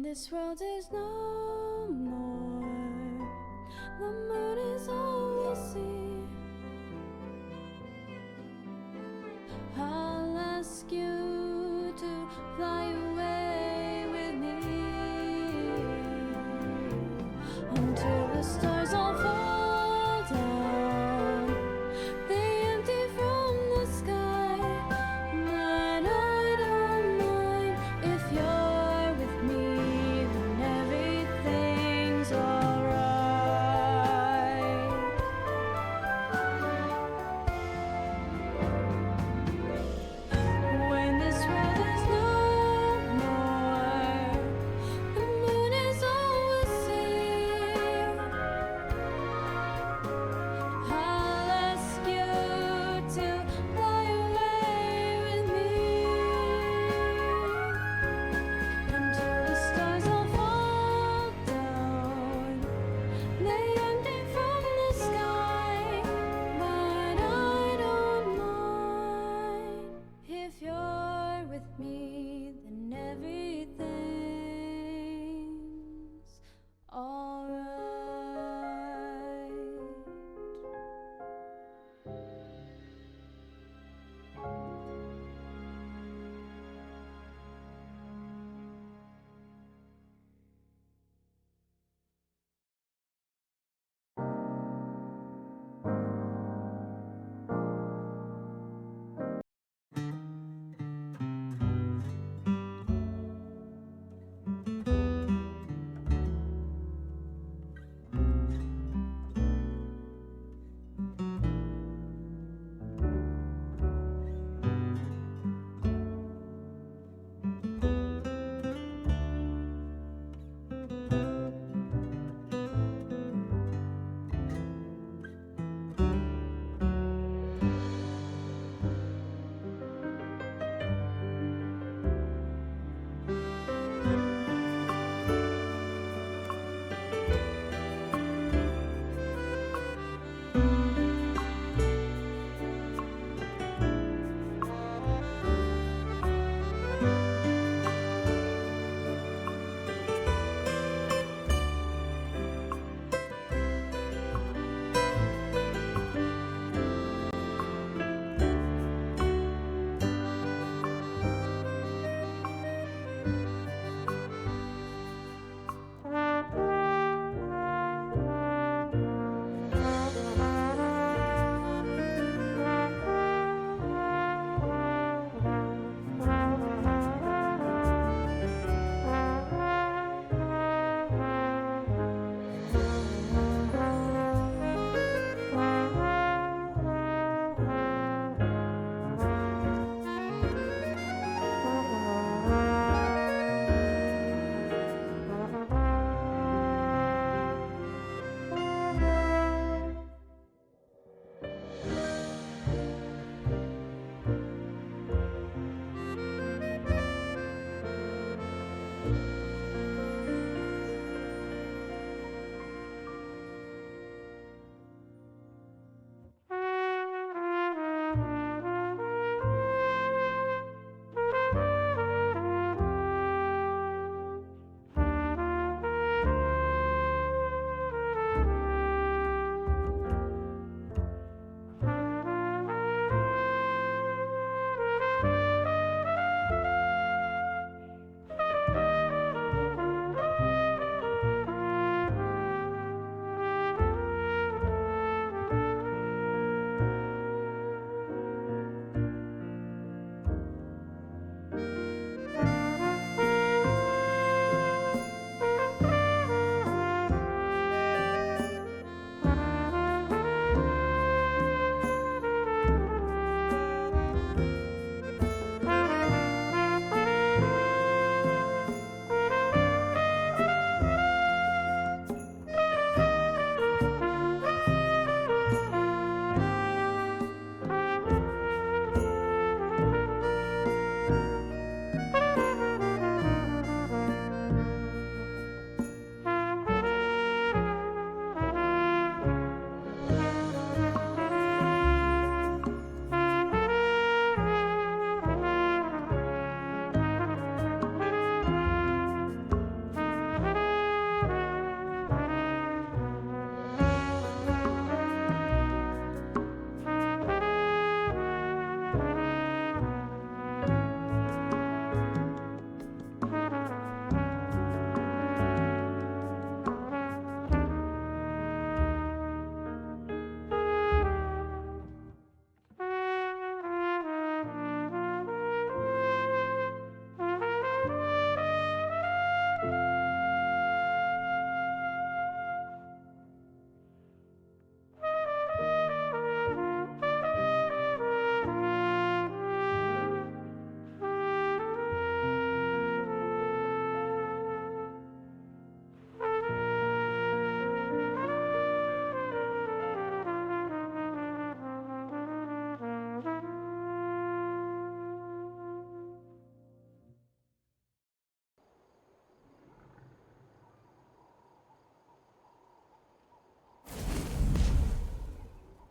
this world is no more, the moon is all we'll see. I'll ask you to fly away with me until the stars all fall down, they empty from the sky. But I don't mind if you're with me, then everything's alright. When this world is no more, the moon is all we'll see.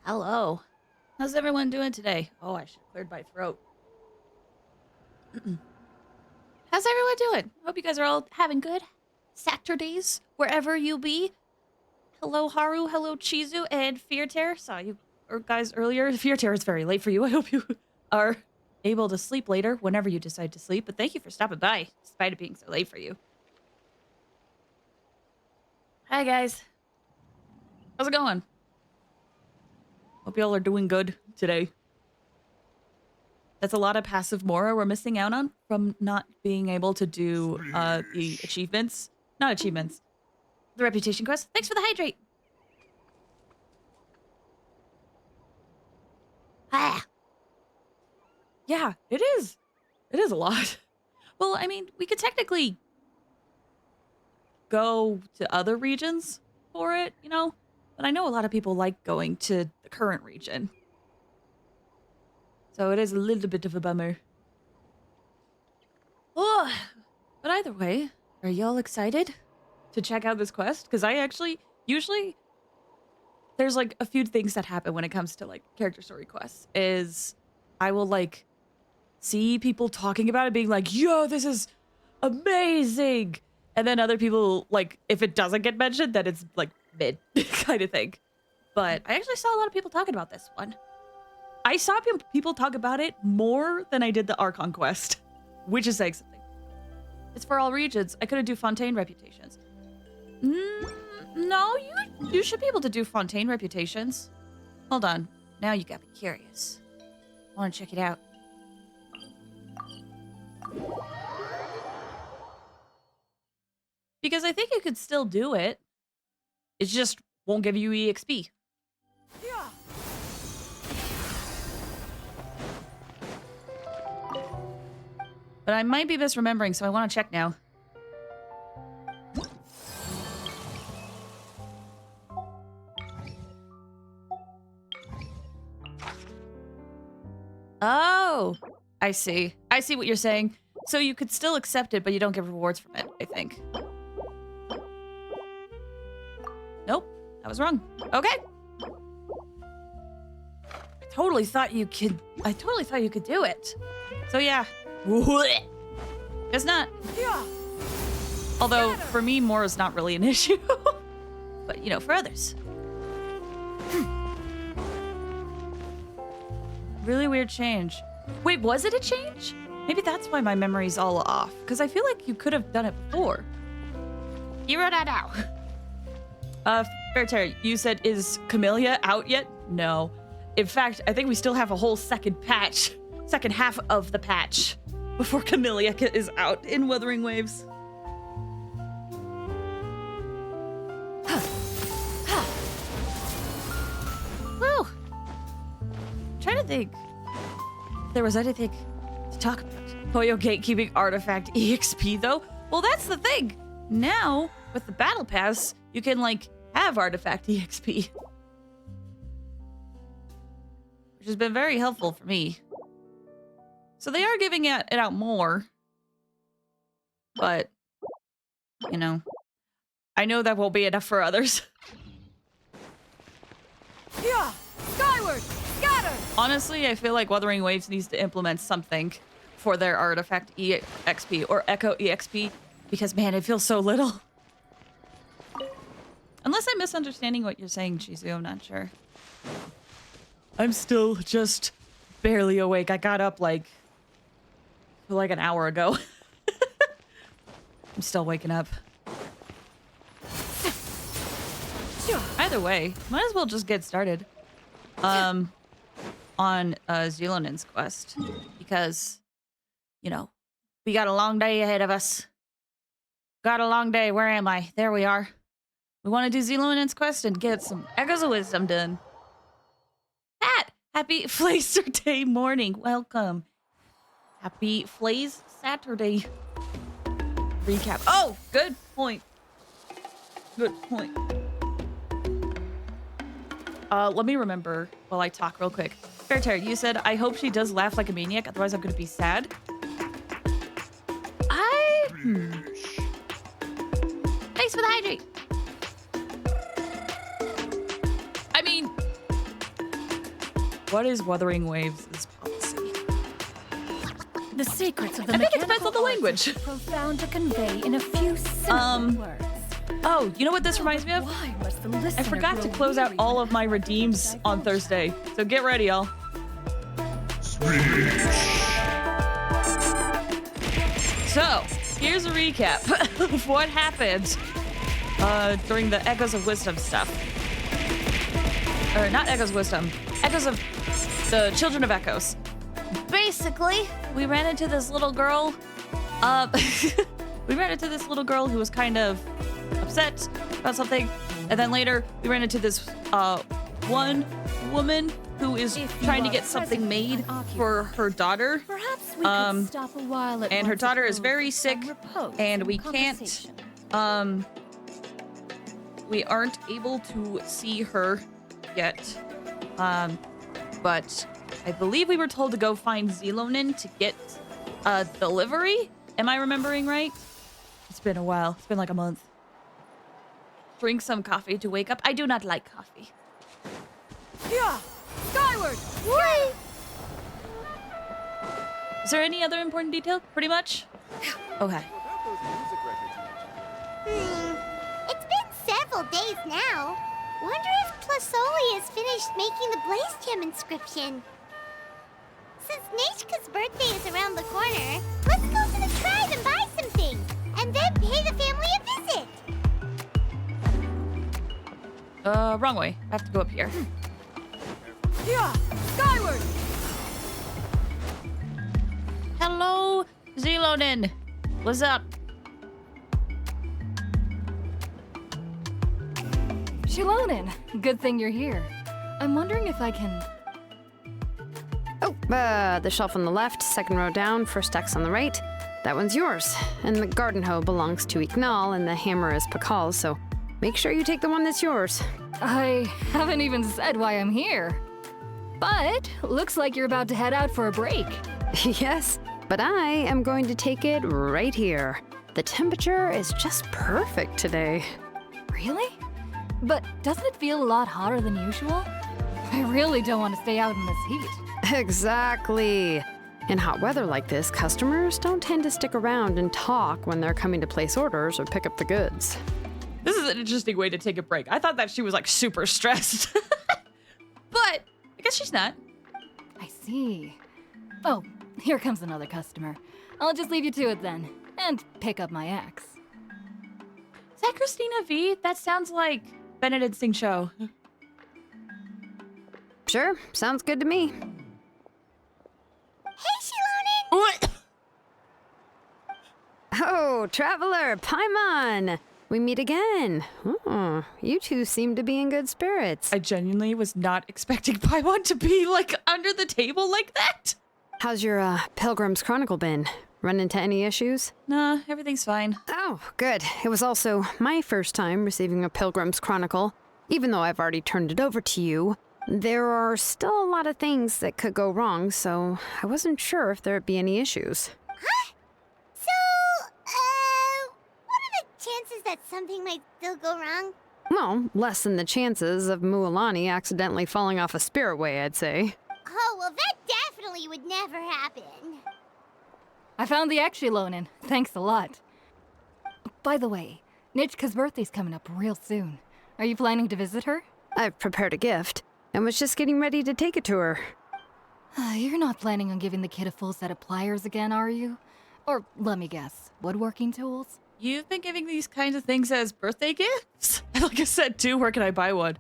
Hello. How's everyone doing today? Oh, I should have cleared my throat. How's everyone doing? Hope you guys are all having good Saturdays, wherever you be. Hello, Haru. Hello, Chizu and Feartear. Saw you guys earlier. Feartear, it's very late for you. I hope you are able to sleep later whenever you decide to sleep. But thank you for stopping by, despite it being so late for you. Hi, guys. How's it going? Hope y'all are doing good today. That's a lot of passive Mora we're missing out on from not being able to do the achievements. Not achievements. The reputation quest. Thanks for the hydrate. Ah. Yeah, it is. It is a lot. Well, I mean, we could technically go to other regions for it, you know? But I know a lot of people like going to the current region. So it is a little bit of a bummer. Oh, but either way, are y'all excited to check out this quest? Because I actually, usually, there's like a few things that happen when it comes to like character story quests. Is I will like see people talking about it, being like, yo, this is amazing. And then other people, like, if it doesn't get mentioned, then it's like mid kind of thing. But I actually saw a lot of people talking about this one. I saw people talk about it more than I did the Archon quest, which is saying something. It's for all regions. I couldn't do Fontaine reputations. No, you should be able to do Fontaine reputations. Hold on. Now you got me curious. I want to check it out. Because I think you could still do it. It just won't give you EXP. Yeah. But I might be misremembering, so I want to check now. Oh, I see. I see what you're saying. So you could still accept it, but you don't get rewards from it, I think. Nope, I was wrong. Okay. I totally thought you could do it. So yeah. It's not. Yeah. Although for me, more is not really an issue. But you know, for others. Really weird change. Wait, was it a change? Maybe that's why my memory's all off. Because I feel like you could have done it before. You wrote that out. Fairtear, you said, is Camellia out yet? No. In fact, I think we still have a whole second half of the patch before Camellia is out in Wuthering Waves. Woo! Trying to think. If there was anything to talk about. Hoyo gatekeeping artifact EXP though? Well, that's the thing. Now, with the battle pass, you can like have artifact EXP. Which has been very helpful for me. So they are giving it out more. But, you know, I know that won't be enough for others. Yeah! Skyward! Scatter! Honestly, I feel like Wuthering Waves needs to implement something for their artifact EXP or Echo EXP because, man, it feels so little. Unless I'm misunderstanding what you're saying, Chizu, I'm not sure. I'm still just barely awake. I got up like an hour ago. I'm still waking up. Either way, might as well just get started. On Xilonen's quest. Because, you know, we got a long day ahead of us. Got a long day. Where am I? There we are. We want to do Xilonen's quest and get some Echoes of Wisdom done. Pat! Happy Flaze Saturday morning. Welcome. Happy Flaze Saturday. Recap. Oh, good point. Good point. Let me remember while I talk real quick. Fairtear, you said, I hope she does laugh like a maniac, otherwise I'm going to be sad. Thanks for the hydrate. I mean, What is Wuthering Waves' policy? The secrets of the I think it depends on the mechanical arts language. are too profound to convey in a few simple words. Oh, you know what this reminds me of? Why must the I listener forgot to grow close out weary all when of my having redeems to on divulge? Thursday. So get ready, y'all. So, here's a recap of what happened during the Echoes of Wisdom stuff. Or not Echoes of Wisdom, Echoes of the Children of Echoes. Basically, we ran into this little girl. We ran into this little girl who was kind of upset about something. And then later, we ran into this one woman who is If you trying to are get something presently made unoccupied, for her daughter. Perhaps we could stop a while at And her once daughter is abode very for some sick, repose and we conversation. can't, we aren't able to see her yet. But I believe we were told to go find Xilonen to get a delivery. Am I remembering right? It's been a while. It's been like a month. Drink some coffee to wake up. I do not like coffee. Yeah! Skyward! What? Is there any other important detail? Pretty much? Okay. It's been several days now. Wonder if Plasoli has finished making the Blaze Gem inscription. Since Nashka's birthday is around the corner, let's go to the tribe and buy some things, and then pay the family a visit. Wrong way. I have to go up here. Yeah! Skyward! Hello, Xilonen. What's up? Xilonen, good thing you're here. I'm wondering if I can... Oh, the shelf on the left, second row down, first X on the right. That one's yours. And the garden hoe belongs to Ignal, and the hammer is Pakal's, so make sure you take the one that's yours. I haven't even said why I'm here. But looks like you're about to head out for a break. Yes, but I am going to take it right here. The temperature is just perfect today. Really? But doesn't it feel a lot hotter than usual? I really don't want to stay out in this heat. Exactly. In hot weather like this, customers don't tend to stick around and talk when they're coming to place orders or pick up the goods. This is an interesting way to take a break. I thought that she was like super stressed. But I guess she's not. I see. Oh, here comes another customer. I'll just leave you to it then, and pick up my axe. Is that Christina V? That sounds like Benedict Singh show. Sure, sounds good to me. Hey, Xilonen! What? Oh, Traveler, Paimon! We meet again. Oh, you two seem to be in good spirits. I genuinely was not expecting Paimon to be like under the table like that. How's your Pilgrim's Chronicle been? Run into any issues? Nah, everything's fine. Oh, good. It was also my first time receiving a Pilgrim's Chronicle. Even though I've already turned it over to you, there are still a lot of things that could go wrong, so I wasn't sure if there'd be any issues. Huh? So, what are the chances that something might still go wrong? Well, less than the chances of Mualani accidentally falling off a spirit way, I'd say. Oh, well, that definitely would never happen. I found the axe, Xilonen. Thanks a lot. By the way, Nitchka's birthday's coming up real soon. Are you planning to visit her? I've prepared a gift, and was just getting ready to take it to her. You're not planning on giving the kid a full set of pliers again, are you? Or, let me guess, woodworking tools? You've been giving these kinds of things as birthday gifts? And like I said too, where can I buy one?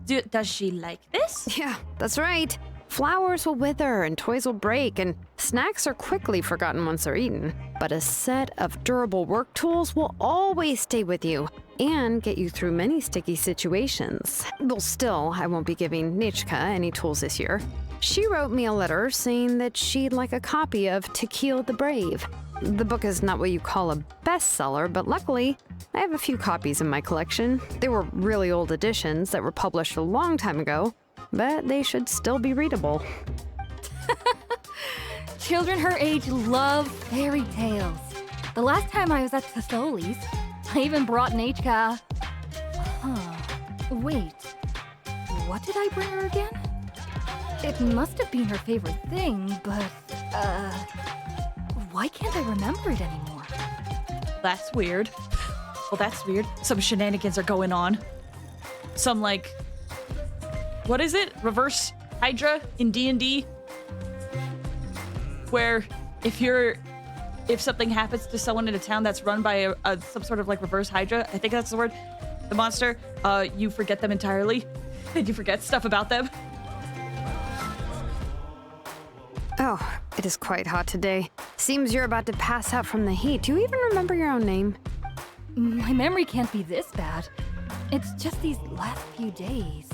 Does she like this? Yeah, that's right. Flowers will wither and toys will break, and snacks are quickly forgotten once they're eaten. But a set of durable work tools will always stay with you and get you through many sticky situations. Well, still, I won't be giving Nichka any tools this year. She wrote me a letter saying that she'd like a copy of Tequila the Brave. The book is not what you call a bestseller, but luckily, I have a few copies in my collection. They were really old editions that were published a long time ago, but they should still be readable. Children her age love fairy tales. The last time I was at Tholi's, I even brought Nechka. Huh. Wait. What did I bring her again? It must have been her favorite thing, but, why can't I remember it anymore? That's weird. Well, that's weird. Some shenanigans are going on. Some, like... What is it? Reverse Hydra in D&D? Where if something happens to someone in a town that's run by some sort of, like, reverse Hydra, I think that's the word, the monster, you forget them entirely. And you forget stuff about them. Oh, it is quite hot today. Seems you're about to pass out from the heat. Do you even remember your own name? My memory can't be this bad. It's just these last few days.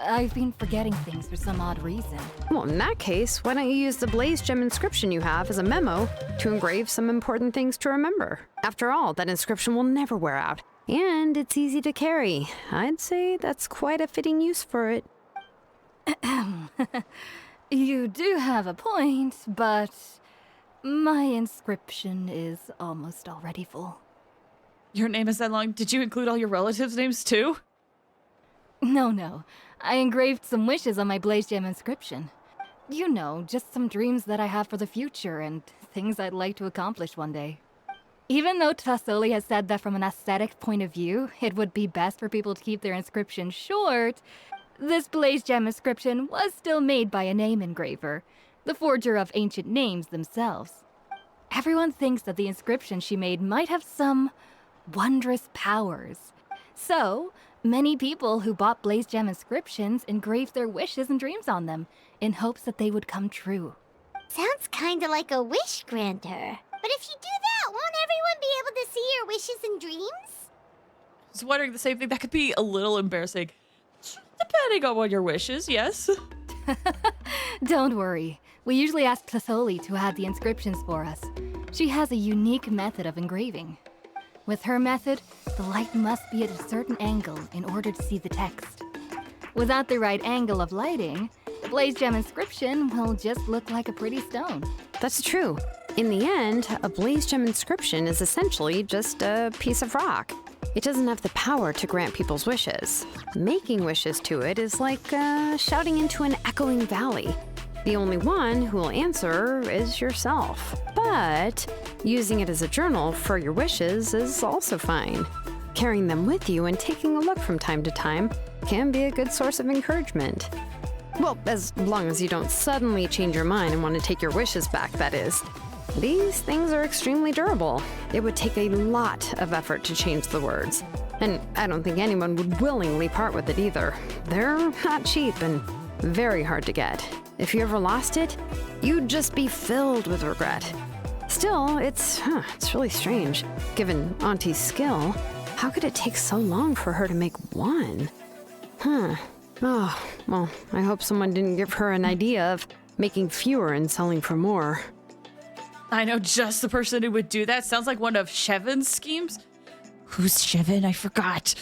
I've been forgetting things for some odd reason. Well, in that case, why don't you use the Blaze Gem inscription you have as a memo to engrave some important things to remember? After all, that inscription will never wear out, and it's easy to carry. I'd say that's quite a fitting use for it. You do have a point, but my inscription is almost already full. Your name is that long. Did you include all your relatives' names too? No. I engraved some wishes on my Blaze Gem inscription. You know, just some dreams that I have for the future and things I'd like to accomplish one day. Even though Tasoli has said that from an aesthetic point of view, it would be best for people to keep their inscription short, this Blaze Gem inscription was still made by a name engraver, the forger of ancient names themselves. Everyone thinks that the inscription she made might have some wondrous powers. So, many people who bought Blaze Gem inscriptions engraved their wishes and dreams on them, in hopes that they would come true. Sounds kinda like a wish granter. But if you do that, won't everyone be able to see your wishes and dreams? I was wondering the same thing. That could be a little embarrassing. Depending on what your wishes, yes. Don't worry. We usually ask Tasoli to add the inscriptions for us. She has a unique method of engraving. With her method, the light must be at a certain angle in order to see the text. Without the right angle of lighting, the Blaze Gem inscription will just look like a pretty stone. That's true. In the end, a Blaze Gem inscription is essentially just a piece of rock. It doesn't have the power to grant people's wishes. Making wishes to it is like shouting into an echoing valley. The only one who will answer is yourself. But using it as a journal for your wishes is also fine. Carrying them with you and taking a look from time to time can be a good source of encouragement. Well, as long as you don't suddenly change your mind and want to take your wishes back, that is. These things are extremely durable. It would take a lot of effort to change the words. And I don't think anyone would willingly part with it either. They're not cheap and very hard to get. If you ever lost it, you'd just be filled with regret. Still, it's really strange. Given Auntie's skill, how could it take so long for her to make one? Oh, well, I hope someone didn't give her an idea of making fewer and selling for more. I know just the person who would do that. Sounds like one of Shevan's schemes. Who's Shevan? I forgot.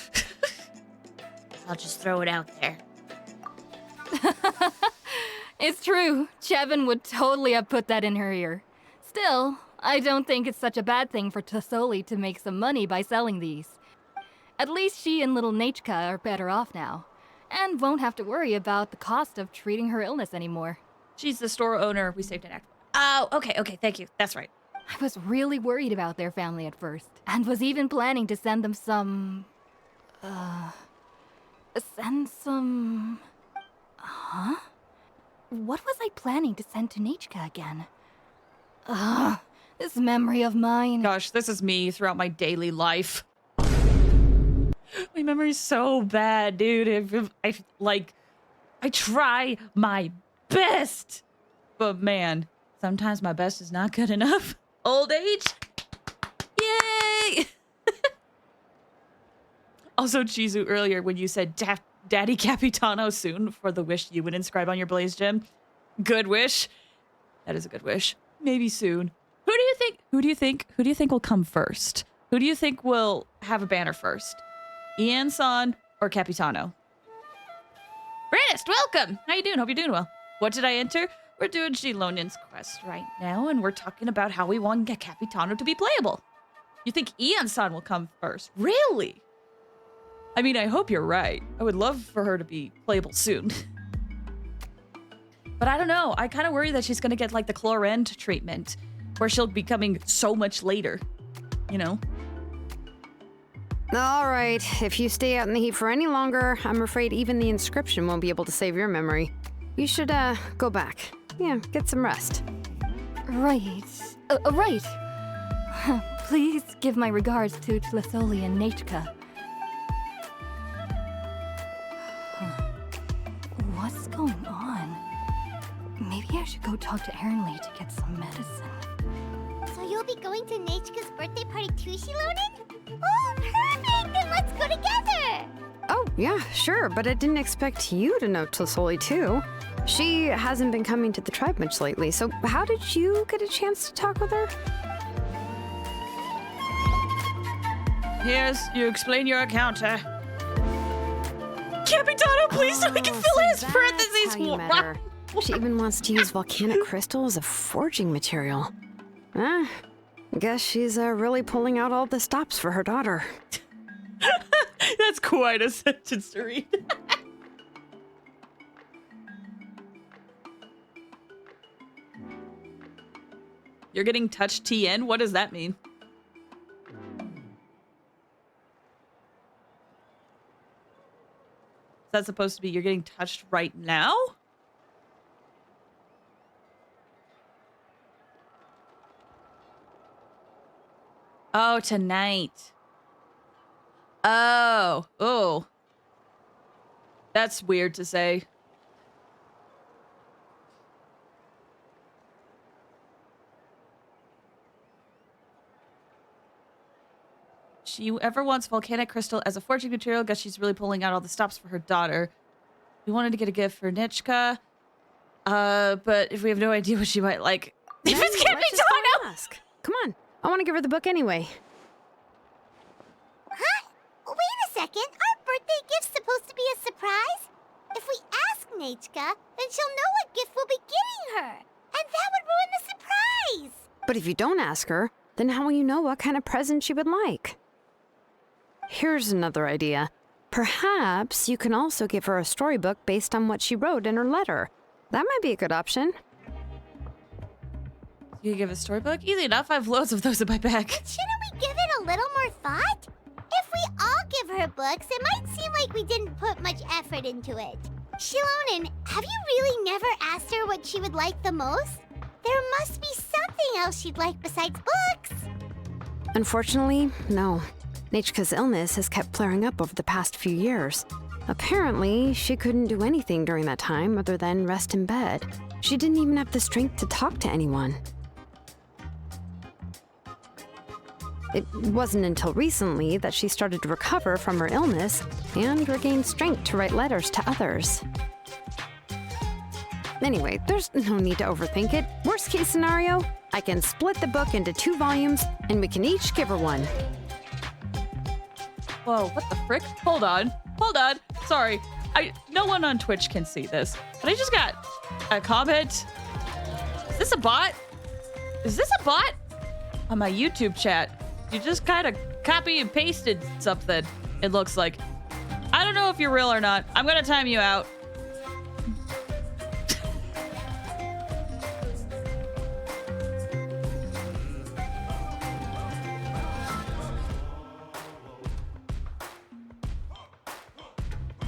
I'll just throw it out there. It's true. Chevin would totally have put that in her ear. Still, I don't think it's such a bad thing for Tasoli to make some money by selling these. At least she and little Nachka are better off now, and won't have to worry about the cost of treating her illness anymore. She's the store owner. We saved an act. Oh, okay, thank you. That's right. I was really worried about their family at first, and was even planning to send them some... Huh? What was I planning to send to Nachka again? This memory of mine. Gosh, this is me throughout my daily life. My memory's so bad, dude. I try my best. But man, sometimes my best is not good enough. Old age? Yay! Also, Chizu, earlier when you said Daddy Capitano soon for the wish you would inscribe on your Blaze Gem. Good wish. That is a good wish. Maybe soon. Who do you think will come first? Who do you think will have a banner first? Ian-san or Capitano? Brandist, welcome! How you doing? Hope you're doing well. What did I enter? We're doing Xilonen's quest right now, and we're talking about how we want to get Capitano to be playable. You think Ian-san will come first? Really? I mean, I hope you're right. I would love for her to be playable soon. But I don't know. I kind of worry that she's going to get like the Chlorend treatment where she'll be coming so much later, you know? All right, if you stay out in the heat for any longer, I'm afraid even the inscription won't be able to save your memory. You should, go back. Yeah, get some rest. Right. Right. Please give my regards to Tlisoli and Nachka. What's going on? Maybe I should go talk to Ernly to get some medicine. So you'll be going to Nachka's birthday party too, Xilonen? Oh, perfect! Then let's go together! Oh, yeah, sure, but I didn't expect you to know Tlisoli too. She hasn't been coming to the tribe much lately, so how did you get a chance to talk with her? Here's, you explain your encounter. Capitano, please, so we can fill in his so parentheses. that's how you met her. She even wants to use volcanic crystal as a forging material. Guess she's really pulling out all the stops for her daughter. That's quite a sentence to read. You're getting touched TN? What does that mean? Is that supposed to be you're getting touched right now? Oh, tonight. Oh. That's weird to say. She ever wants volcanic crystal as a forging material. Guess she's really pulling out all the stops for her daughter. We wanted to get a gift for Nichka. But if we have no idea what she might like. If it's Capitano! Ask. Come on. I want to give her the book anyway. Huh? Wait a second. Our birthday gift's supposed to be a surprise? If we ask Nachka, then she'll know what gift we'll be getting her. And that would ruin the surprise. But if you don't ask her, then how will you know what kind of present she would like? Here's another idea. Perhaps you can also give her a storybook based on what she wrote in her letter. That might be a good option. You give a storybook? Easy enough. I have loads of those in my bag. But shouldn't we give it a little more thought? If we all give her books, it might seem like we didn't put much effort into it. Xilonen, have you really never asked her what she would like the most? There must be something else she'd like besides books. Unfortunately, no. Nachka's illness has kept flaring up over the past few years. Apparently, she couldn't do anything during that time other than rest in bed. She didn't even have the strength to talk to anyone. It wasn't until recently that she started to recover from her illness and regained strength to write letters to others. Anyway, there's no need to overthink it. Worst case scenario, I can split the book into 2 volumes and we can each give her one. Whoa, what the frick? Hold on. Sorry. No one on Twitch can see this, but I just got a comment. Is this a bot? On my YouTube chat. You just kind of copy and pasted something, it looks like. I don't know if you're real or not. I'm gonna time you out.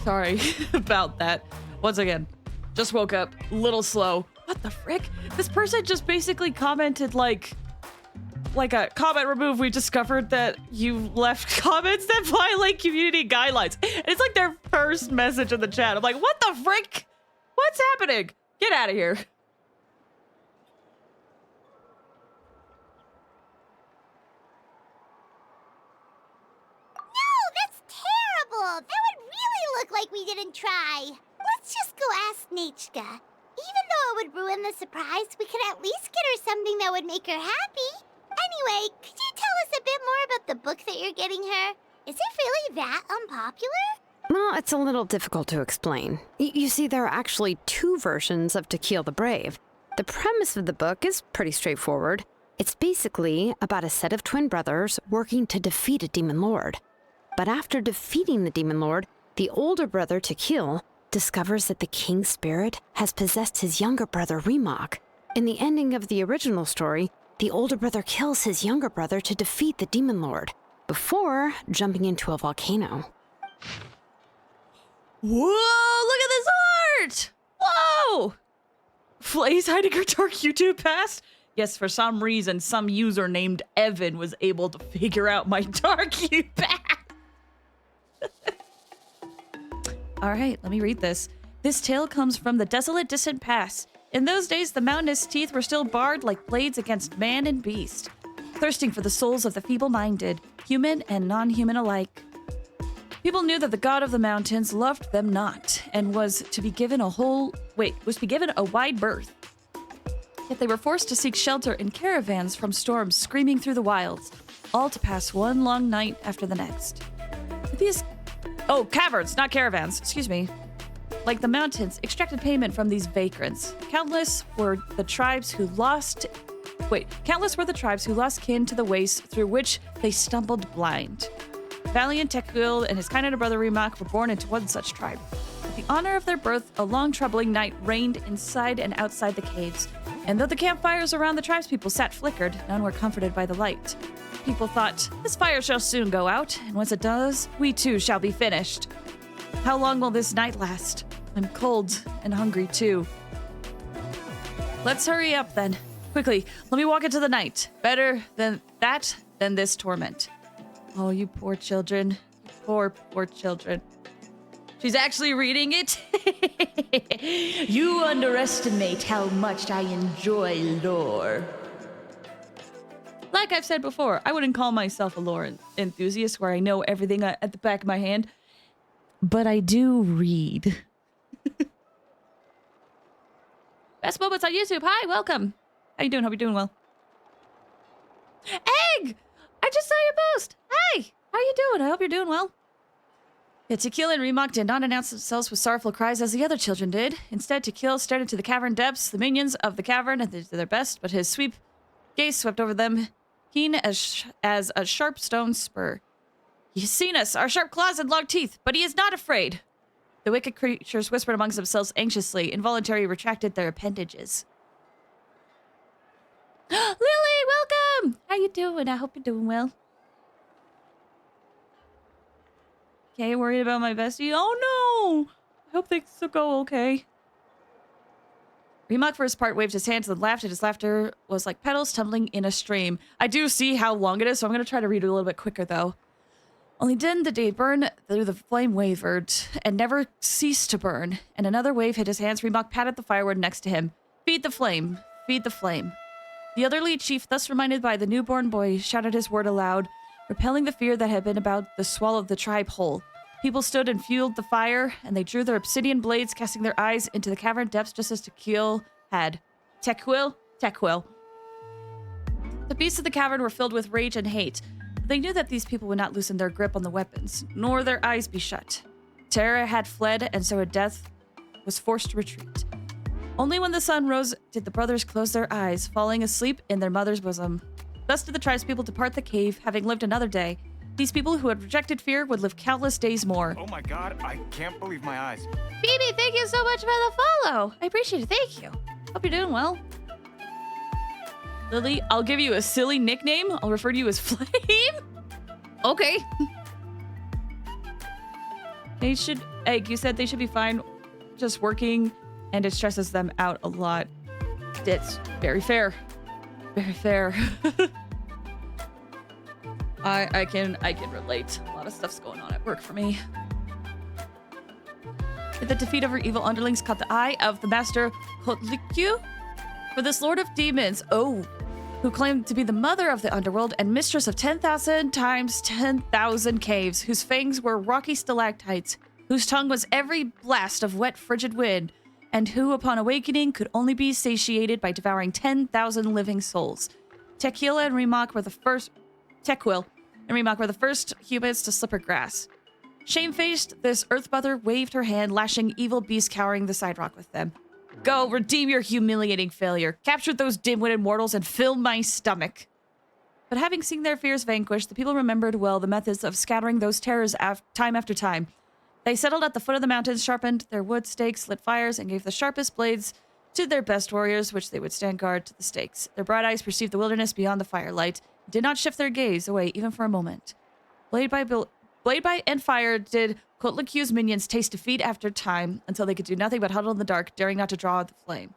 Sorry about that. Once again, just woke up, little slow. What the frick? This person just basically commented like a comment remove. We discovered that you left comments that violate community guidelines. And it's like their first message in the chat. I'm like, what the frick? What's happening? Get out of here. No, that's terrible. That would really look like we didn't try. Let's just go ask Nachka. Even though it would ruin the surprise, we could at least get her something that would make her happy. Anyway, could you tell us a bit more about the book that you're getting her? Is it really that unpopular? Well, it's a little difficult to explain. You see, there are actually 2 versions of To Kill the Brave. The premise of the book is pretty straightforward. It's basically about a set of twin brothers working to defeat a demon lord. But after defeating the demon lord, the older brother, To Kill, discovers that the king's spirit has possessed his younger brother Remok. In the ending of the original story, the older brother kills his younger brother to defeat the demon lord, before jumping into a volcano. Whoa, look at this art! Whoa! Flaze hiding her dark YouTube past? Yes, for some reason, some user named Evan was able to figure out my dark YouTube past. All right, let me read this. This tale comes from the desolate, distant past. In those days, the mountainous teeth were still barred like blades against man and beast, thirsting for the souls of the feeble-minded, human and non-human alike. People knew that the god of the mountains loved them not, and was to be given a wide berth. Yet they were forced to seek shelter in caravans from storms screaming through the wilds, all to pass one long night after the next. Caverns, not caravans, excuse me. Like the mountains, extracted payment from these vagrants. Countless were the tribes who lost kin to the ways through which they stumbled blind. Valiant Tequil and his kind brother Remok were born into one such tribe. With the honor of their birth, a long troubling night reigned inside and outside the caves. And though the campfires around the tribespeople sat flickered, none were comforted by the light. People thought, this fire shall soon go out, and once it does, we too shall be finished. How long will this night last? I'm cold and hungry too. Let's hurry up then. Quickly, let me walk into the night. Better than this torment. Oh, you poor children. Poor children. She's actually reading it. You underestimate how much I enjoy lore. Like I've said before, I wouldn't call myself a lore enthusiast where I know everything at the back of my hand, but I do read. Best moments on YouTube. Hi, welcome. How you doing? Hope you're doing well. Egg! I just saw your post. Hi, how you doing? I hope you're doing well. Yeah, Tequila and Remok did not announce themselves with sorrowful cries as the other children did. Instead, Tequila stared into the cavern depths. The minions of the cavern did their best, but his gaze swept over them, keen as a sharp stone spur. He's seen us, our sharp claws and long teeth, but he is not afraid. The wicked creatures whispered amongst themselves anxiously, involuntarily retracted their appendages. Lily, welcome! How you doing? I hope you're doing well. Okay, worried about my bestie? Oh no! I hope things will go okay. Remok, for his part, waved his hands and laughed, and his laughter was like petals tumbling in a stream. I do see how long it is, so I'm going to try to read it a little bit quicker, though. Only then the day burned through the flame wavered, and never ceased to burn. And another wave hit his hands. Remok patted the firewood next to him. Feed the flame. Feed the flame. The elderly chief, thus reminded by the newborn boy, shouted his word aloud, repelling the fear that had been about to swallow the tribe whole. People stood and fueled the fire, and they drew their obsidian blades, casting their eyes into the cavern depths just as Tequil had. Tequil. The beasts of the cavern were filled with rage and hate. But they knew that these people would not loosen their grip on the weapons, nor their eyes be shut. Terror had fled, and so a death was forced to retreat. Only when the sun rose did the brothers close their eyes, falling asleep in their mother's bosom. Thus did the tribespeople depart the cave, having lived another day. These people who had rejected fear would live countless days more. Oh my god, I can't believe my eyes. Phoebe, thank you so much for the follow. I appreciate it. Thank you. Hope you're doing well. Lily, I'll give you a silly nickname. I'll refer to you as Flame. Okay. You said they should be fine just working, and it stresses them out a lot. It's very fair. Very fair. I can relate. A lot of stuff's going on at work for me. The defeat of her evil underlings caught the eye of the master Kotlikyu. For this lord of demons, who claimed to be the mother of the underworld and mistress of 10,000 times 10,000 caves, whose fangs were rocky stalactites, whose tongue was every blast of wet frigid wind, and who, upon awakening, could only be satiated by devouring 10,000 living souls. Tequil and Remok were the first humans to slip her grass. Shamefaced, this Earth Mother waved her hand, lashing evil beasts cowering the sidewalk with them. Go, redeem your humiliating failure. Capture those dim-witted mortals and fill my stomach. But having seen their fears vanquished, the people remembered well the methods of scattering those terrors time after time. They settled at the foot of the mountains, sharpened their wood stakes, lit fires, and gave the sharpest blades to their best warriors, which they would stand guard to the stakes. Their bright eyes perceived the wilderness beyond the firelight, and did not shift their gaze away even for a moment. Blade by and fire did Kotlaku's minions taste defeat after time, until they could do nothing but huddle in the dark, daring not to draw out the flame.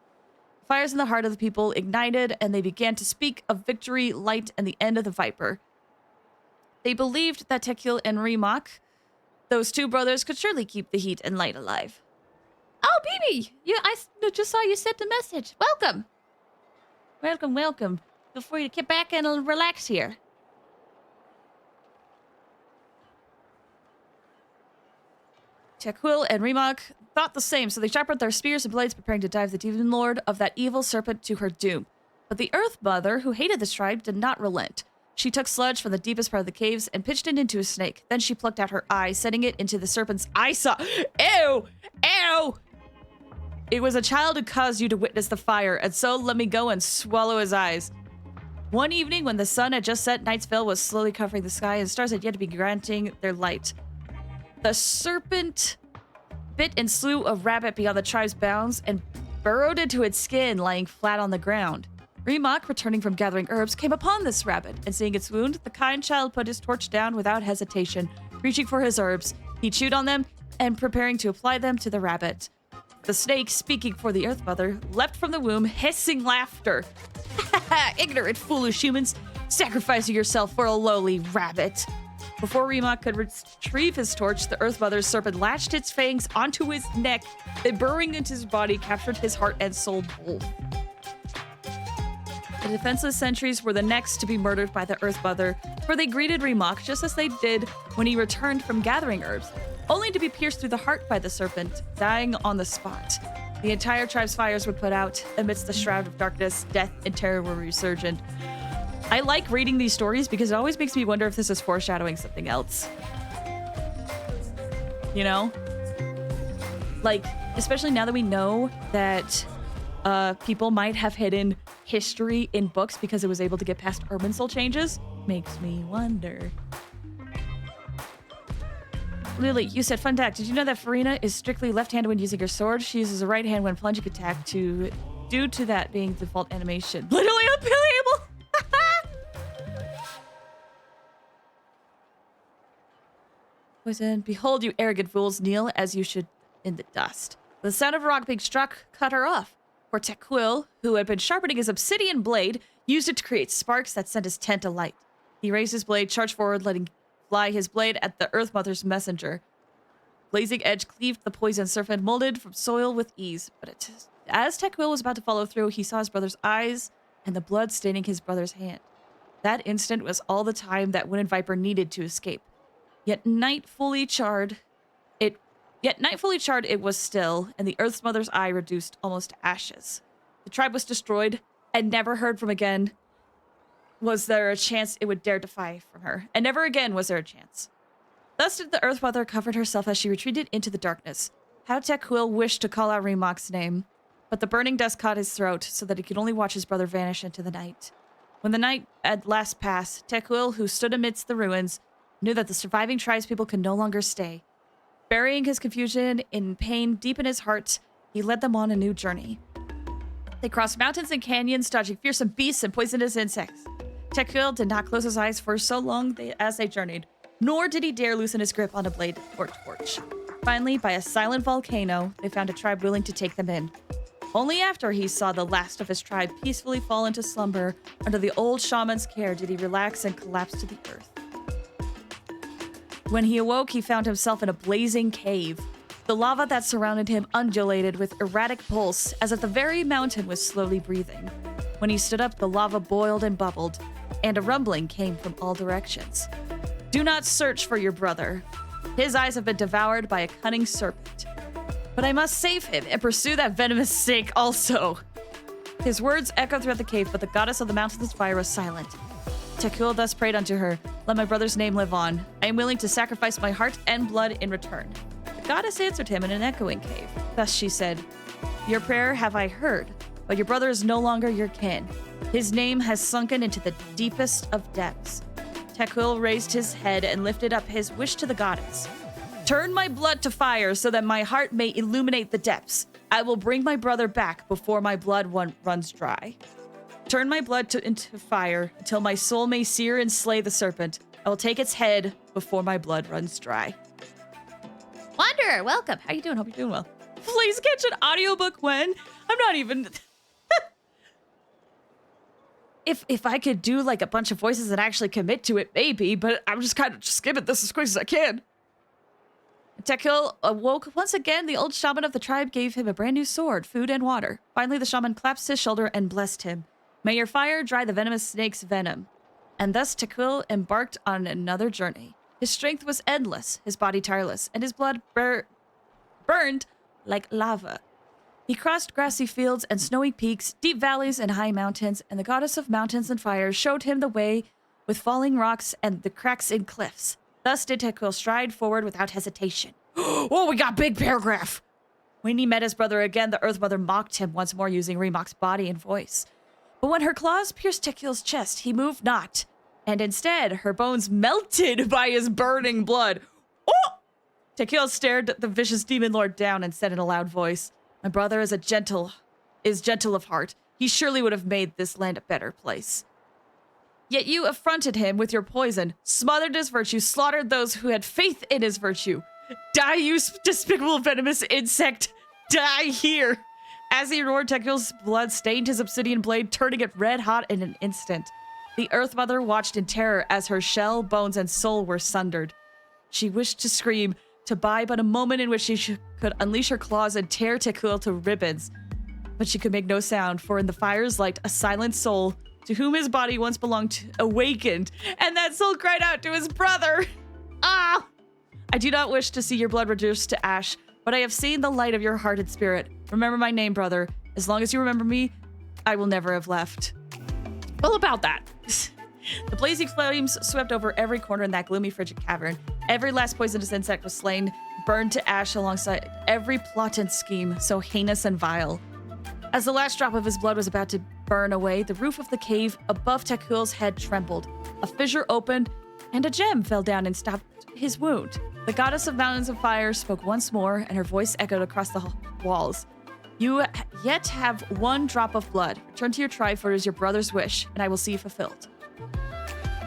Fires in the heart of the people ignited, and they began to speak of victory, light, and the end of the Viper. They believed that Tekil and Rimak, those two brothers, could surely keep the heat and light alive. Oh, baby! I just saw you sent a message. Welcome! Welcome. Feel free to get back and relax here. Tekil and Rimak thought the same, so they sharpened their spears and blades, preparing to dive the demon lord of that evil serpent to her doom. But the Earth Mother, who hated this tribe, did not relent. She took sludge from the deepest part of the caves and pitched it into a snake. Then she plucked out her eye, sending it into the serpent's eye socket. Ew! Ew! It was a child who caused you to witness the fire, and so let me go and swallow his eyes. One evening, when the sun had just set, night's veil was slowly covering the sky, and stars had yet to be granting their light. The serpent bit and slew a rabbit beyond the tribe's bounds and burrowed into its skin, lying flat on the ground. Rimak, returning from gathering herbs, came upon this rabbit, and seeing its wound, the kind child put his torch down without hesitation. Reaching for his herbs, he chewed on them and preparing to apply them to the rabbit. The snake, speaking for the Earth Mother, leapt from the womb, hissing laughter. Ignorant, foolish humans, sacrificing yourself for a lowly rabbit. Before Rimak could retrieve his torch, the Earth Mother's serpent latched its fangs onto his neck, then burrowing into his body, captured his heart and soul both. The defenseless sentries were the next to be murdered by the Earth Mother, for they greeted Rimak just as they did when he returned from gathering herbs, only to be pierced through the heart by the serpent, dying on the spot. The entire tribe's fires were put out. Amidst the shroud of darkness, death and terror were resurgent. I like reading these stories because it always makes me wonder if this is foreshadowing something else. You know? Like, especially now that we know that people might have hidden history in books because it was able to get past urban soul changes, makes me wonder. Lily, you said fun fact. Did you know that Farina is strictly left-handed when using her sword? She uses a right hand when plunging attack due to that being default animation. Literally unplayable! Poison, behold, you arrogant fools, kneel as you should in the dust. The sound of a rock being struck cut her off. For Tekil, who had been sharpening his obsidian blade, used it to create sparks that sent his tent alight. He raised his blade, charged forward, letting fly his blade at the Earth Mother's messenger. Blazing edge cleaved the poison serpent, molded from soil with ease. But as Tekil was about to follow through, he saw his brother's eyes and the blood staining his brother's hand. That instant was all the time that Winded Viper needed to escape. Yet night fully charred, it was still, and the Earth's Mother's eye reduced almost to ashes. The tribe was destroyed and never heard from again. Was there a chance it would dare defy from her? And never again was there a chance. Thus did the Earth Mother comfort herself as she retreated into the darkness. How Tekil wished to call out Rimak's name, but the burning dust caught his throat so that he could only watch his brother vanish into the night. When the night at last passed, Tekil, who stood amidst the ruins, knew that the surviving tribespeople could no longer stay. Burying his confusion in pain deep in his heart, he led them on a new journey. They crossed mountains and canyons, dodging fearsome beasts and poisonous insects. Tekil did not close his eyes for so long as they journeyed, nor did he dare loosen his grip on a blade or torch. Finally, by a silent volcano, they found a tribe willing to take them in. Only after he saw the last of his tribe peacefully fall into slumber under the old shaman's care did he relax and collapse to the earth. When he awoke, he found himself in a blazing cave. The lava that surrounded him undulated with erratic pulse, as if the very mountain was slowly breathing. When he stood up, the lava boiled and bubbled, and a rumbling came from all directions. Do not search for your brother. His eyes have been devoured by a cunning serpent. But I must save him and pursue that venomous snake also. His words echoed throughout the cave, but the goddess of the mountain's fire was silent. Tekil thus prayed unto her, "Let my brother's name live on. I am willing to sacrifice my heart and blood in return." The goddess answered him in an echoing cave. Thus she said, "Your prayer have I heard, but your brother is no longer your kin. His name has sunken into the deepest of depths." Tekil raised his head and lifted up his wish to the goddess. Turn my blood to fire so that my heart may illuminate the depths. I will bring my brother back before my blood runs dry. Turn my blood into fire until my soul may sear and slay the serpent. I will take its head before my blood runs dry. Wanderer, welcome. How you doing? Hope you're doing well. Please catch an audiobook when? I'm not even... If I could do like a bunch of voices and actually commit to it, maybe, but I'm just kind of just skipping this as quick as I can. Tekil awoke once again. The old shaman of the tribe gave him a brand new sword, food, and water. Finally, the shaman clasped his shoulder and blessed him. May your fire dry the venomous snake's venom. And thus Tekil embarked on another journey. His strength was endless, his body tireless, and his blood burned like lava. He crossed grassy fields and snowy peaks, deep valleys and high mountains, and the goddess of mountains and fire showed him the way with falling rocks and the cracks in cliffs. Thus did Tekil stride forward without hesitation. Oh, we got big paragraph! When he met his brother again, the Earth Mother mocked him once more using Remok's body and voice. But when her claws pierced Tekil's chest, he moved not, and instead her bones melted by his burning blood. Oh! Tekil stared the vicious demon lord down and said in a loud voice, "My brother is gentle of heart. He surely would have made this land a better place. Yet you affronted him with your poison, smothered his virtue, slaughtered those who had faith in his virtue. Die, you despicable venomous insect! Die here!" As he roared, Tekil's blood stained his obsidian blade, turning it red hot in an instant. The Earth Mother watched in terror as her shell, bones, and soul were sundered. She wished to scream, to buy but a moment in which she could unleash her claws and tear Tekil to ribbons. But she could make no sound, for in the fire's light, a silent soul, to whom his body once belonged, awakened, and that soul cried out to his brother. Ah! I do not wish to see your blood reduced to ash, but I have seen the light of your heart and spirit. Remember my name, brother. As long as you remember me, I will never have left. All about that. The blazing flames swept over every corner in that gloomy, frigid cavern. Every last poisonous insect was slain, burned to ash alongside every plot and scheme so heinous and vile. As the last drop of his blood was about to burn away, the roof of the cave above Tekil's head trembled. A fissure opened, and a gem fell down and stopped his wound. The goddess of mountains of fire spoke once more, and her voice echoed across the walls. You yet have one drop of blood. Return to your tribe, for it is your brother's wish, and I will see you fulfilled.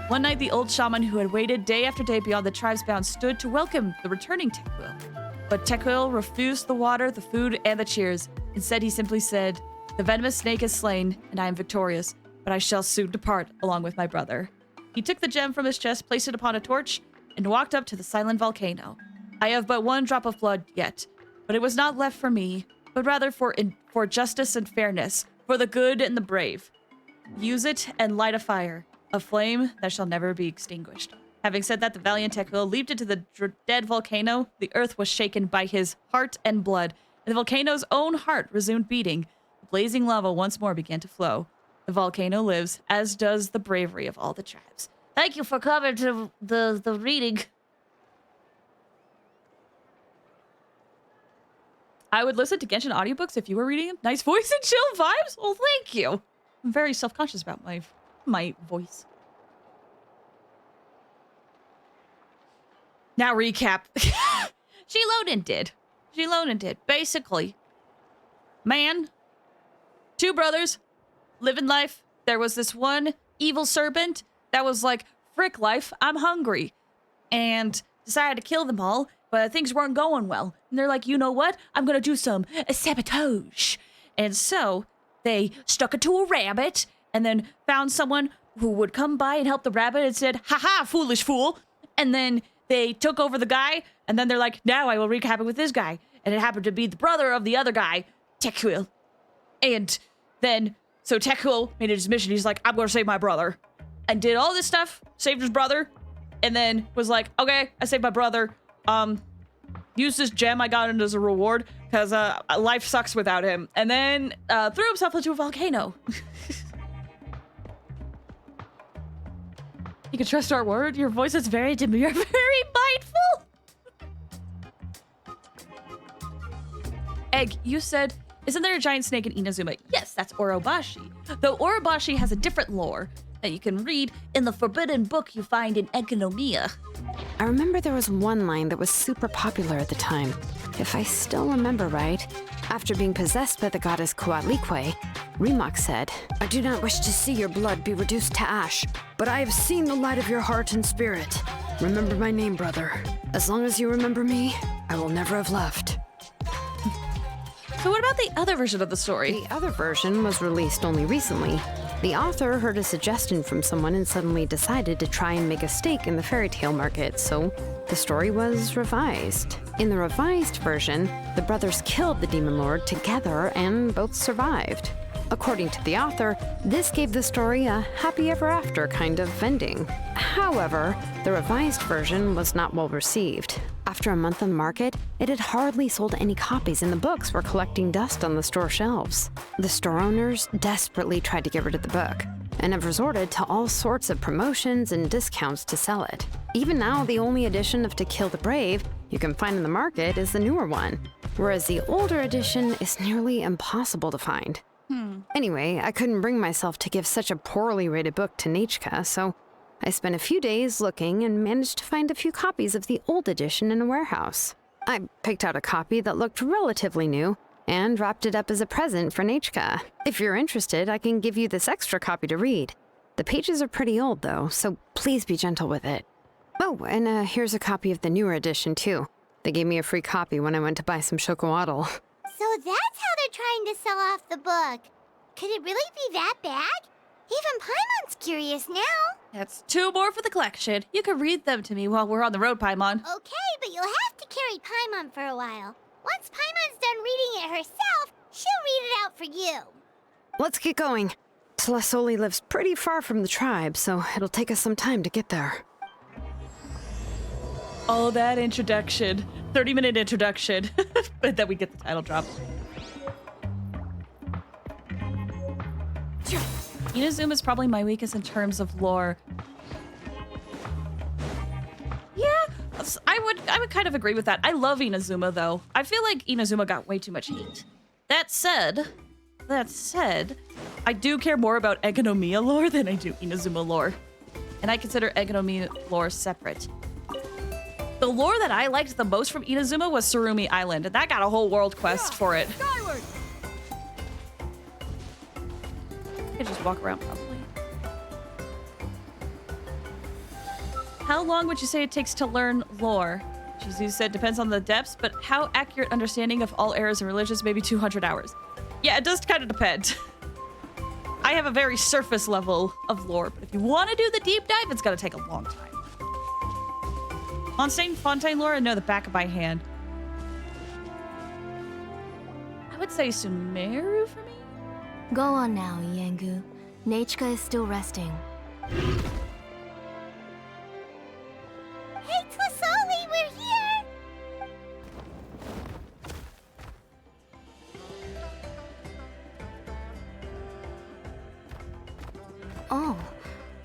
One night, the old shaman who had waited day after day beyond the tribe's bounds stood to welcome the returning Tekil. But Tekil refused the water, the food, and the cheers. Instead, he simply said, "The venomous snake is slain, and I am victorious, but I shall soon depart along with my brother." He took the gem from his chest, placed it upon a torch, and walked up to the silent volcano. I have but one drop of blood yet, but it was not left for me, but rather for justice and fairness, for the good and the brave. Use it and light a fire, a flame that shall never be extinguished. Having said that, the valiant Tekil leaped into the dead volcano. The earth was shaken by his heart and blood, and the volcano's own heart resumed beating. The blazing lava once more began to flow. The volcano lives, as does the bravery of all the tribes. Thank you for coming to the reading. I would listen to Genshin audiobooks if you were reading them. Nice voice and chill vibes. Well, thank you. I'm very self-conscious about my voice. Now recap. Xilonen did. Basically, man, two brothers, living life. There was this one evil serpent that was like, frick life, I'm hungry. And decided to kill them all, but things weren't going well. And they're like, you know what? I'm going to do some sabotage. And so they stuck it to a rabbit and then found someone who would come by and help the rabbit and said, "Ha-ha, foolish fool." And then they took over the guy, and then they're like, now I will wreak havoc with this guy. And it happened to be the brother of the other guy, Tekil. And then, so Tekil made his mission. He's like, I'm going to save my brother. And did all this stuff, saved his brother, and then was like, okay, I saved my brother. Use this gem I got him as a reward, because life sucks without him. And then threw himself into a volcano. You can trust our word. Your voice is very demure, very mindful. Egg, you said, isn't there a giant snake in Inazuma? Yes, that's Orobashi. Though Orobashi has a different lore that you can read in the forbidden book you find in Economia. I remember there was one line that was super popular at the time. If I still remember right, after being possessed by the goddess Coatlicue, Remox said, "I do not wish to see your blood be reduced to ash, but I have seen the light of your heart and spirit. Remember my name, brother. As long as you remember me, I will never have left." So what about the other version of the story? The other version was released only recently. The author heard a suggestion from someone and suddenly decided to try and make a stake in the fairy tale market, so the story was revised. In the revised version, the brothers killed the demon lord together and both survived. According to the author, this gave the story a happy ever after kind of ending. However, the revised version was not well received. After a month on the market, it had hardly sold any copies and the books were collecting dust on the store shelves. The store owners desperately tried to get rid of the book and have resorted to all sorts of promotions and discounts to sell it. Even now, the only edition of To Kill the Brave you can find in the market is the newer one, whereas the older edition is nearly impossible to find. Anyway, I couldn't bring myself to give such a poorly rated book to Nechka, so I spent a few days looking and managed to find a few copies of the old edition in a warehouse. I picked out a copy that looked relatively new and wrapped it up as a present for Nechka. If you're interested, I can give you this extra copy to read. The pages are pretty old though, so please be gentle with it. Oh, and here's a copy of the newer edition too. They gave me a free copy when I went to buy some chocolatl. So that's how they're trying to sell off the book. Could it really be that bad? Even Paimon's curious now. That's 2 more for the collection. You can read them to me while we're on the road, Paimon. Okay, but you'll have to carry Paimon for a while. Once Paimon's done reading it herself, she'll read it out for you. Let's get going. Tlasoli lives pretty far from the tribe, so it'll take us some time to get there. Oh, that introduction. 30-minute introduction. But then we get the title drop. Inazuma is probably my weakest in terms of lore. Yeah, I would kind of agree with that. I love Inazuma though. I feel like Inazuma got way too much hate. That said, I do care more about Economia lore than I do Inazuma lore. And I consider Economia lore separate. The lore that I liked the most from Inazuma was Surumi Island, and that got a whole world quest for it. Skyward! I could just walk around probably. How long would you say it takes to learn lore? Jesus said depends on the depths, but how accurate understanding of all eras and religions? Maybe 200 hours. Yeah, it does kind of depend. I have a very surface level of lore, but if you want to do the deep dive, it's gonna take a long time. Fontaine lore, I know the back of my hand. I would say Sumeru for me? Go on now, Yengu. Nechka is still resting. Hey, Tlasoli, we're here! Oh,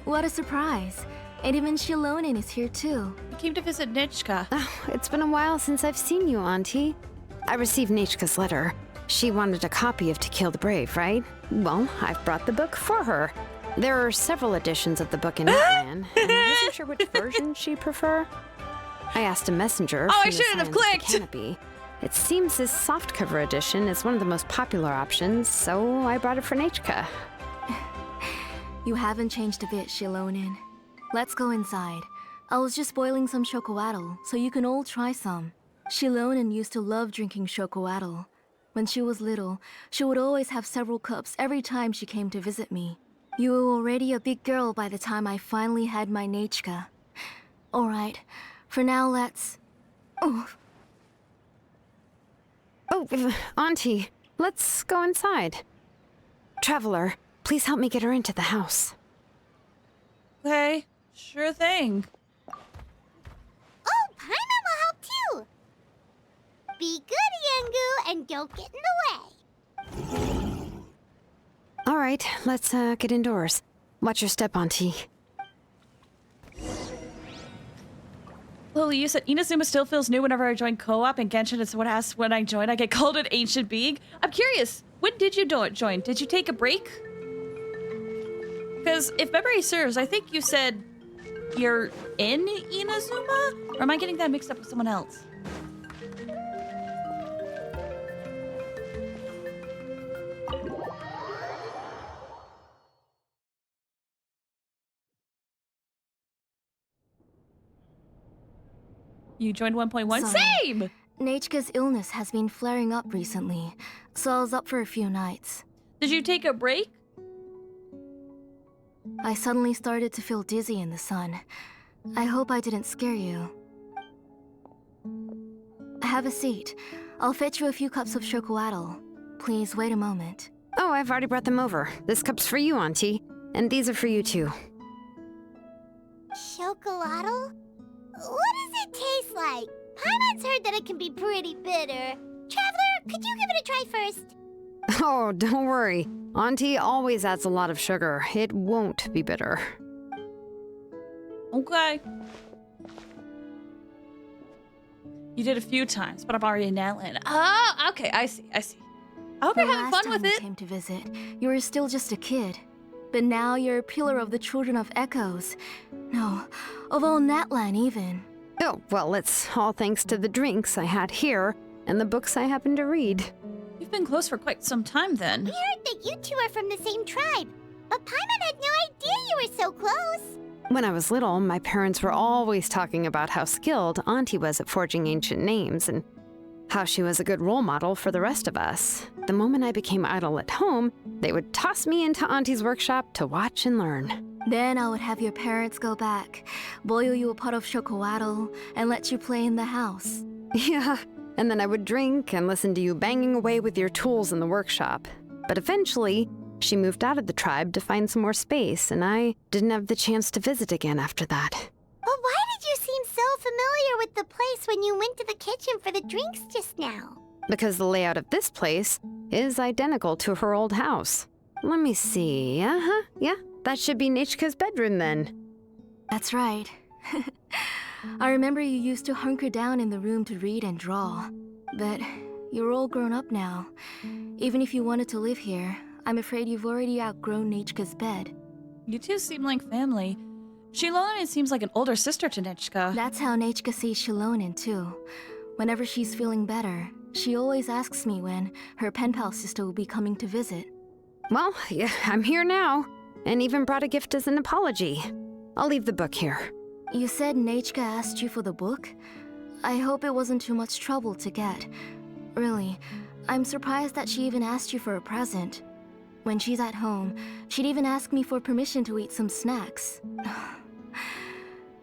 what a surprise. And even Xilonen is here too. I came to visit Nechka. Oh, it's been a while since I've seen you, Auntie. I received Nechka's letter. She wanted a copy of To Kill the Brave, right? Well, I've brought the book for her. There are several editions of the book in Outland, and I wasn't sure which version she'd prefer. I asked a messenger Oh, from I the shouldn't have Scions of the clicked! Canopy. It seems this softcover edition is one of the most popular options, so I brought it for Nechka. You haven't changed a bit, Xilonen. Let's go inside. I was just boiling some chocolatl, so you can all try some. Xilonen used to love drinking chocolatl. When she was little, she would always have several cups every time she came to visit me. You were already a big girl by the time I finally had my Nechka. Alright, for now let's... Oh, Auntie, let's go inside. Traveler, please help me get her into the house. Okay, sure thing. Oh, Paimon will help too! Be good, Yengu, and don't get in the way. All right, let's get indoors. Watch your step, Auntie. Lily, you said Inazuma still feels new whenever I join co-op, and Genshin is what asks when I join. I get called an ancient being. I'm curious, when did you join? Did you take a break? Because if memory serves, I think you said you're in Inazuma? Or am I getting that mixed up with someone else? You joined 1.1? Sorry. Same! Nechka's illness has been flaring up recently, so I was up for a few nights. Did you take a break? I suddenly started to feel dizzy in the sun. I hope I didn't scare you. Have a seat. I'll fetch you a few cups of chocolatl. Please wait a moment. Oh, I've already brought them over. This cup's for you, Auntie. And these are for you, too. Chocolatl? What does it taste like? Paimon's heard that it can be pretty bitter. Traveler, could you give it a try first? Oh, don't worry. Auntie always adds a lot of sugar. It won't be bitter. Okay. You did a few times, but I'm already in Natlan. Ah, okay, I see. I hope The you're having last fun with time you it. came to visit, you were still just a kid. But now you're a pillar of the Children of Echoes. No, of all Natlan even. Oh, well, it's all thanks to the drinks I had here and the books I happen to read. You've been close for quite some time then. We heard that you two are from the same tribe, but Paimon had no idea you were so close. When I was little, my parents were always talking about how skilled Auntie was at forging ancient names and how she was a good role model for the rest of us. The moment I became idle at home, they would toss me into Auntie's workshop to watch and learn. Then I would have your parents go back, boil you a pot of chocolatl, and let you play in the house. Yeah, and then I would drink and listen to you banging away with your tools in the workshop. But eventually, she moved out of the tribe to find some more space, and I didn't have the chance to visit again after that. But why did you seem so familiar with the place when you went to the kitchen for the drinks just now? Because the layout of this place is identical to her old house. Let me see. Yeah, that should be Nechka's bedroom then. That's right. I remember you used to hunker down in the room to read and draw. But you're all grown up now. Even if you wanted to live here, I'm afraid you've already outgrown Nechka's bed. You two seem like family. Xilonen seems like an older sister to Nechka. That's how Nechka sees Xilonen too. Whenever she's feeling better, she always asks me when her pen pal sister will be coming to visit. Well, yeah, I'm here now, and even brought a gift as an apology. I'll leave the book here. You said Nechka asked you for the book? I hope it wasn't too much trouble to get. Really, I'm surprised that she even asked you for a present. When she's at home, she'd even ask me for permission to eat some snacks.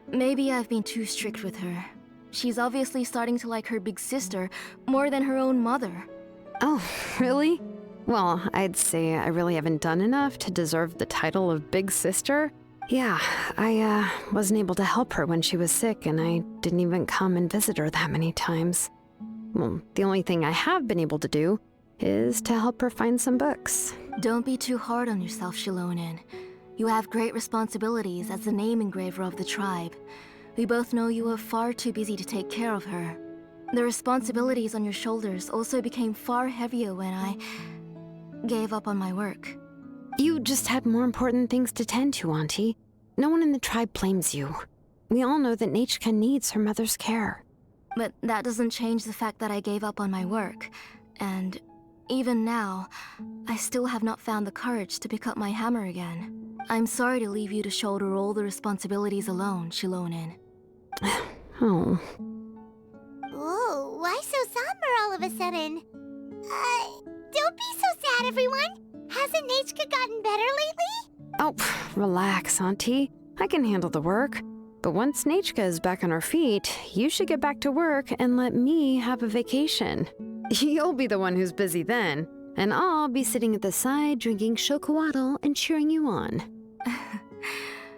Maybe I've been too strict with her. She's obviously starting to like her big sister more than her own mother. Oh, really? Well, I'd say I really haven't done enough to deserve the title of Big Sister. Yeah, I wasn't able to help her when she was sick, and I didn't even come and visit her that many times. Well, the only thing I have been able to do is to help her find some books. Don't be too hard on yourself, Xilonen. You have great responsibilities as the name engraver of the tribe. We both know you are far too busy to take care of her. The responsibilities on your shoulders also became far heavier when I gave up on my work. You just had more important things to tend to, Auntie. No one in the tribe blames you. We all know that Nechka needs her mother's care. But that doesn't change the fact that I gave up on my work. And even now, I still have not found the courage to pick up my hammer again. I'm sorry to leave you to shoulder all the responsibilities alone, Xilonen. Oh. Whoa, why so somber all of a sudden? Don't be so sad, everyone. Hasn't Nechka gotten better lately? Oh, relax, Auntie. I can handle the work. But once Nechka is back on her feet, you should get back to work and let me have a vacation. You'll be the one who's busy then, and I'll be sitting at the side drinking chocolatl and cheering you on.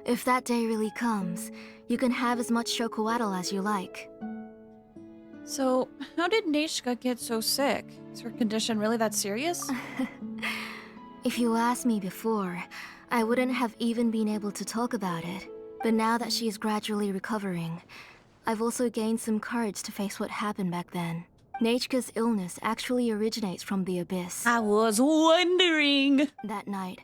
If that day really comes, you can have as much chocolatl as you like. So, how did Nechka get so sick? Is her condition really that serious? If you asked me before, I wouldn't have even been able to talk about it. But now that she is gradually recovering, I've also gained some courage to face what happened back then. Nechka's illness actually originates from the Abyss. I was wondering. That night,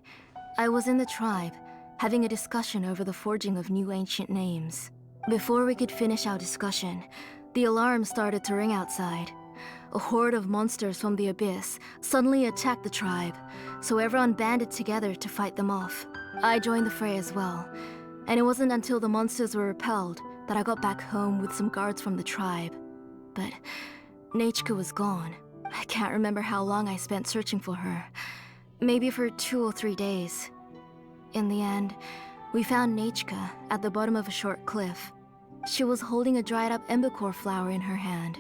I was in the tribe, having a discussion over the forging of new ancient names. Before we could finish our discussion, the alarm started to ring outside. A horde of monsters from the abyss suddenly attacked the tribe, so everyone banded together to fight them off. I joined the fray as well, and it wasn't until the monsters were repelled that I got back home with some guards from the tribe. But Nechka was gone. I can't remember how long I spent searching for her. Maybe for 2 or 3 days. In the end, we found Nechka at the bottom of a short cliff. She was holding a dried up embercore flower in her hand,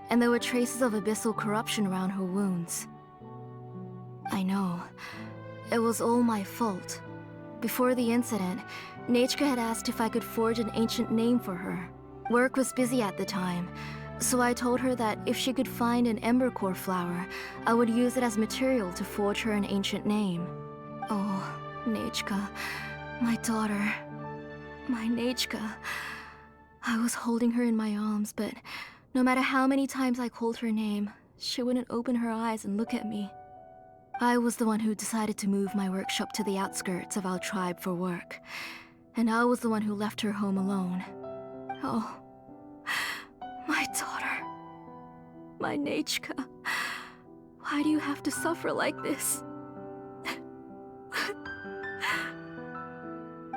and there were traces of abyssal corruption around her wounds. I know. It was all my fault. Before the incident, Nechka had asked if I could forge an ancient name for her. Work was busy at the time, so I told her that if she could find an embercore flower, I would use it as material to forge her an ancient name. Oh, Nechka, my daughter, my Nechka. I was holding her in my arms, but no matter how many times I called her name, she wouldn't open her eyes and look at me. I was the one who decided to move my workshop to the outskirts of our tribe for work, and I was the one who left her home alone. Oh, my daughter, my Nechka. Why do you have to suffer like this?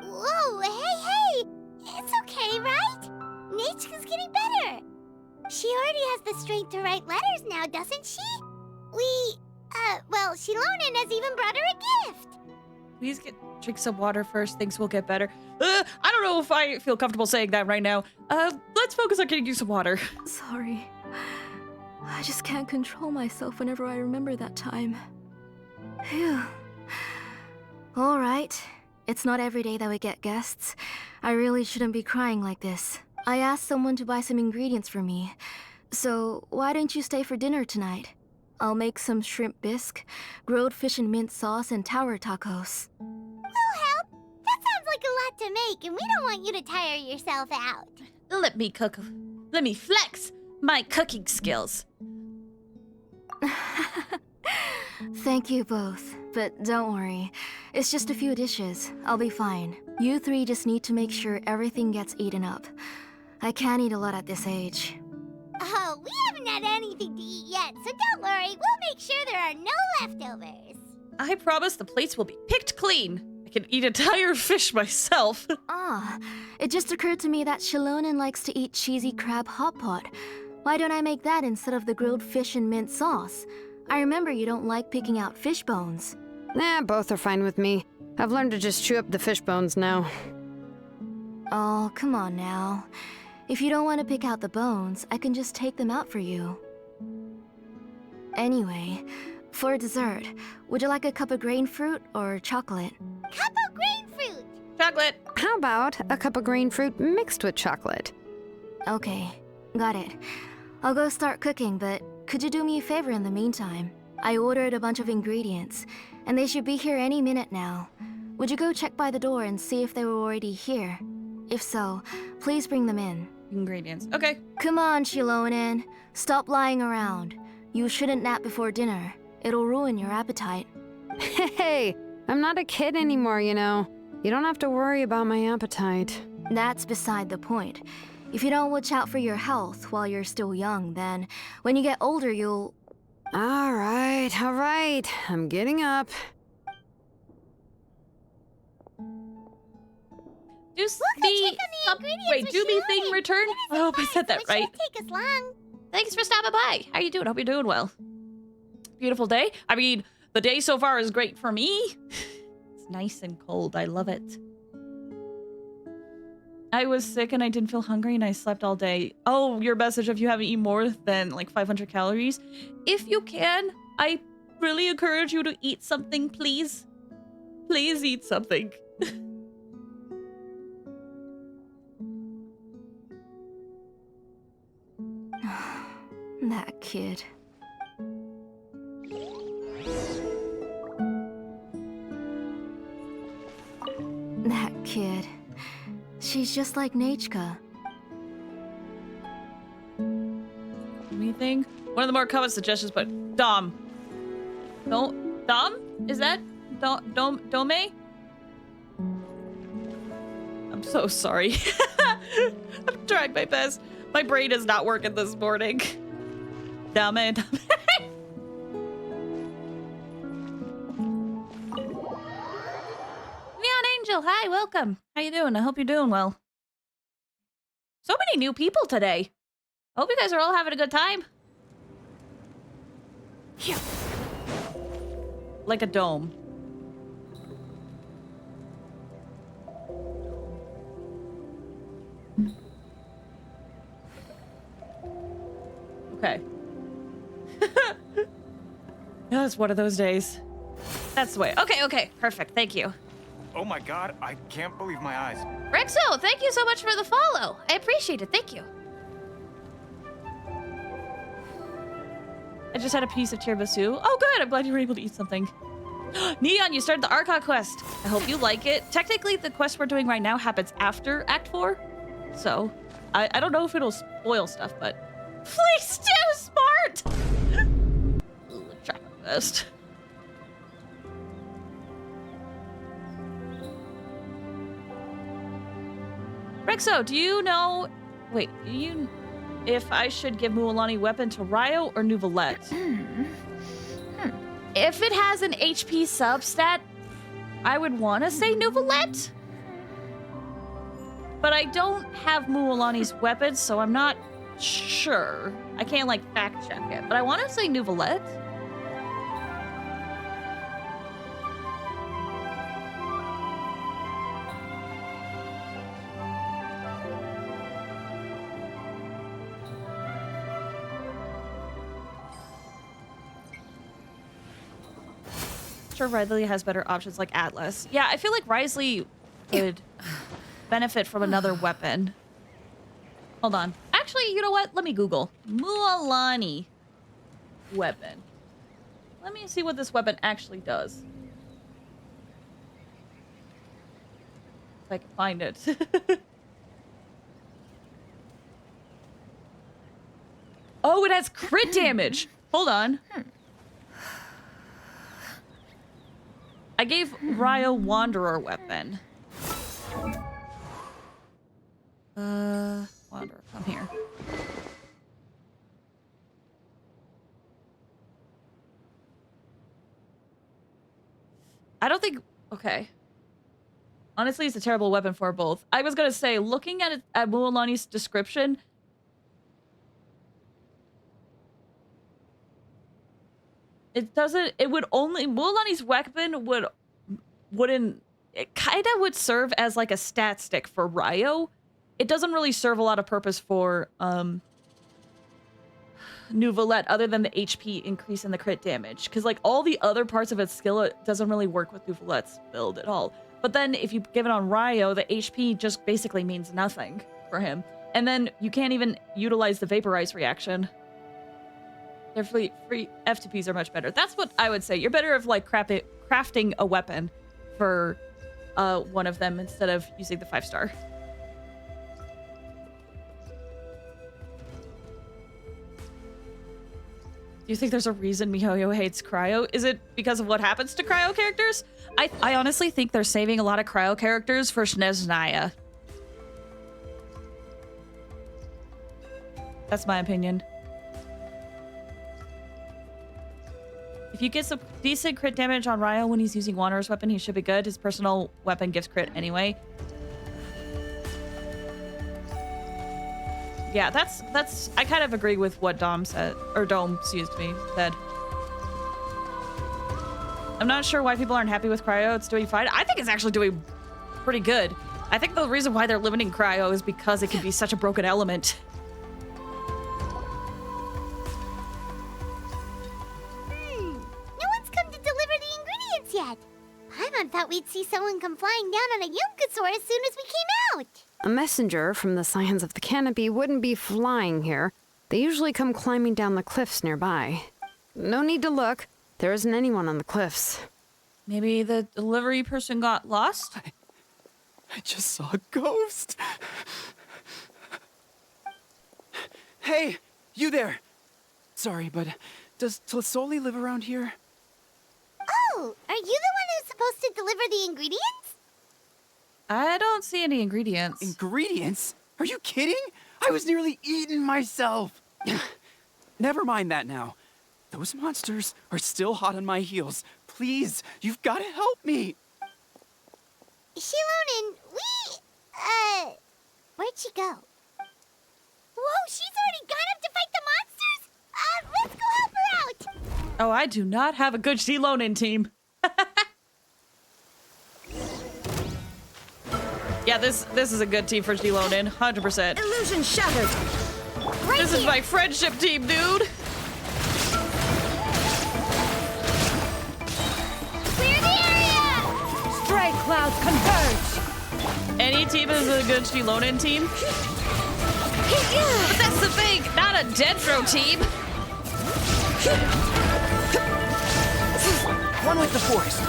Whoa, hey! It's okay, right? Nechka's getting better. She already has the strength to write letters now, doesn't she? Well, Xilonen has even brought her a gift. Please drink some water first. Things will get better. I don't know if I feel comfortable saying that right now. Let's focus on getting you some water. Sorry. I just can't control myself whenever I remember that time. Phew. All right. It's not every day that we get guests. I really shouldn't be crying like this. I asked someone to buy some ingredients for me. So why don't you stay for dinner tonight? I'll make some shrimp bisque, grilled fish and mint sauce, and tower tacos. We'll help. That sounds like a lot to make, and we don't want you to tire yourself out. Let me cook. Let me flex my cooking skills. Thank you both, but don't worry. It's just a few dishes. I'll be fine. You three just need to make sure everything gets eaten up. I can't eat a lot at this age. Oh, we haven't had anything to eat yet, so don't worry. We'll make sure there are no leftovers. I promise the plates will be picked clean. I can eat entire fish myself. It just occurred to me that Xilonen likes to eat cheesy crab hot pot. Why don't I make that instead of the grilled fish and mint sauce? I remember you don't like picking out fish bones. Nah, both are fine with me. I've learned to just chew up the fish bones now. Oh, come on now. If you don't want to pick out the bones, I can just take them out for you. Anyway, for dessert, would you like a cup of grain fruit or chocolate? Cup of grain fruit. Chocolate. How about a cup of green fruit mixed with chocolate? Okay, got it. I'll go start cooking, but could you do me a favor in the meantime? I ordered a bunch of ingredients, and they should be here any minute now. Would you go check by the door and see if they were already here? If so, please bring them in. Ingredients. Okay. Come on, Xilonen. Stop lying around. You shouldn't nap before dinner. It'll ruin your appetite. Hey, I'm not a kid anymore, you know. You don't have to worry about my appetite. That's beside the point. If you don't watch out for your health while you're still young, then when you get older, you'll... All right. I'm getting up. Do We'll go check on the ingredients wait, with do the thing Xilonen. return? I hope I said that It right. shouldn't take us long. Thanks for stopping by. How you doing? Hope you're doing well. Beautiful day. I mean, the day so far is great for me. It's nice and cold. I love it. I was sick and I didn't feel hungry and I slept all day. Oh, your message if you haven't eaten more than like 500 calories. If you can, I really encourage you to eat something, please. Please eat something. That kid. That kid. She's just like Nechka. Anything? One of the more common suggestions, but Dom. Dom? Is that Dome? so sorry. I'm trying my best. My brain is not working this morning. Damn it. Neon Angel, hi, welcome. How you doing? I hope you're doing well. So many new people today. Hope you guys are all having a good time. Phew. Like a dome. Okay. Yeah, it's one of those days. That's the way. Okay, okay. Perfect. Thank you. Oh my god, I can't believe my eyes. Rexo, thank you so much for the follow. I appreciate it. Thank you. I just had a piece of tiramisu. Oh, good. I'm glad you were able to eat something. Neon, you started the Archon quest. I hope you like it. Technically, the quest we're doing right now happens after Act 4. So, I don't know if it'll spoil stuff, but... Please do, smart! Ooh, try my best. Rexo, do you know... Wait, do you... If I should give Mualani weapon to Ryo or Nuvolette? If it has an HP substat, I would want to say Nuvolette. But I don't have Mualani's weapon, so I'm not sure. I can't, like, fact check it. But I want to say Nuvolette. Sure, Riley has better options like Atlas. Yeah, I feel like Risley would benefit from another weapon. Hold on. Actually, you know what? Let me Google. Mualani weapon. Let me see what this weapon actually does. If I can find it. Oh, it has crit damage. Hold on. I gave Ryo Wanderer weapon. Wanderer, come here. I don't think... Okay. Honestly, it's a terrible weapon for both. I was gonna say, looking at Mualani's description... It doesn't... It would only... Mualani's weapon wouldn't... It kind of would serve as like a stat stick for Ryo. It doesn't really serve a lot of purpose for Nuvolette other than the HP increase and the crit damage. Because like all the other parts of its skill, it doesn't really work with Nuvolette's build at all. But then if you give it on Ryo, the HP just basically means nothing for him. And then you can't even utilize the Vaporize reaction. Their free FTPs are much better. That's what I would say. You're better of like crafting a weapon for one of them instead of using the 5-star. Do you think there's a reason MiHoYo hates Cryo? Is it because of what happens to Cryo characters? I honestly think they're saving a lot of Cryo characters for Snezhnaya. That's my opinion. If you get some decent crit damage on Ryo when he's using Wanderer's weapon, he should be good. His personal weapon gives crit anyway. Yeah, that's I kind of agree with what Dom said, or Dome, excuse me, said. I'm not sure why people aren't happy with Cryo. It's doing fine. I think it's actually doing pretty good. I think the reason why they're limiting Cryo is because it can be such a broken element. Yet. Paimon thought we'd see someone come flying down on a Yunkasaur as soon as we came out. A messenger from the Scions of the Canopy wouldn't be flying here. They usually come climbing down the cliffs nearby. No need to look. There isn't anyone on the cliffs. Maybe the delivery person got lost? I just saw a ghost. Hey, you there. Sorry, but does Tlasoli live around here? Oh, are you the one who's supposed to deliver the ingredients? I don't see any ingredients. Ingredients? Are you kidding? I was nearly eating myself. Never mind that now. Those monsters are still hot on my heels. Please, you've got to help me. Xilonen, where'd she go? Whoa, she's already gone up to fight the monsters? Let's go help her out. Oh, I do not have a good Xilonen team. Yeah, this is a good team for Xilonen, 100%. Illusion shattered. This is my friendship team, dude. Clear the area! Stray clouds converge! Any team is a good Xilonen team. But that's the thing, not a Dendro team. One with the force.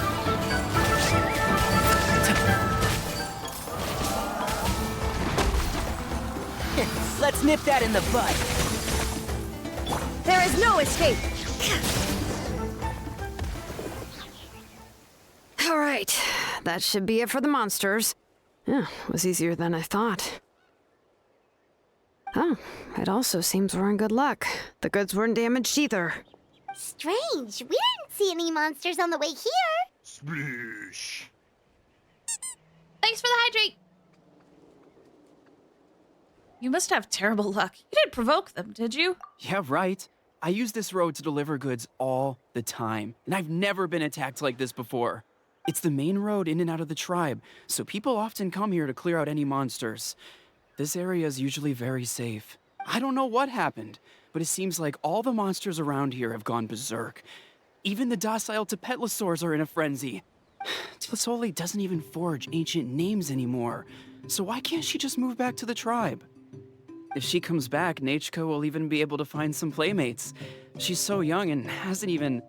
Let's nip that in the bud. There is no escape. All right, that should be it for the monsters. Yeah, was easier than I thought. Oh, it also seems we're in good luck. The goods weren't damaged either. Strange. We didn't see any monsters on the way here. Splish. Thanks for the hydrate. You must have terrible luck. You didn't provoke them, did you? Yeah, right. I use this road to deliver goods all the time, and I've never been attacked like this before. It's the main road in and out of the tribe, so people often come here to clear out any monsters. This area is usually very safe. I don't know what happened, but it seems like all the monsters around here have gone berserk. Even the docile Tepetlosaurs are in a frenzy. Tlisoli doesn't even forge ancient names anymore, so why can't she just move back to the tribe? If she comes back, Nachka will even be able to find some playmates. She's so young and hasn't even,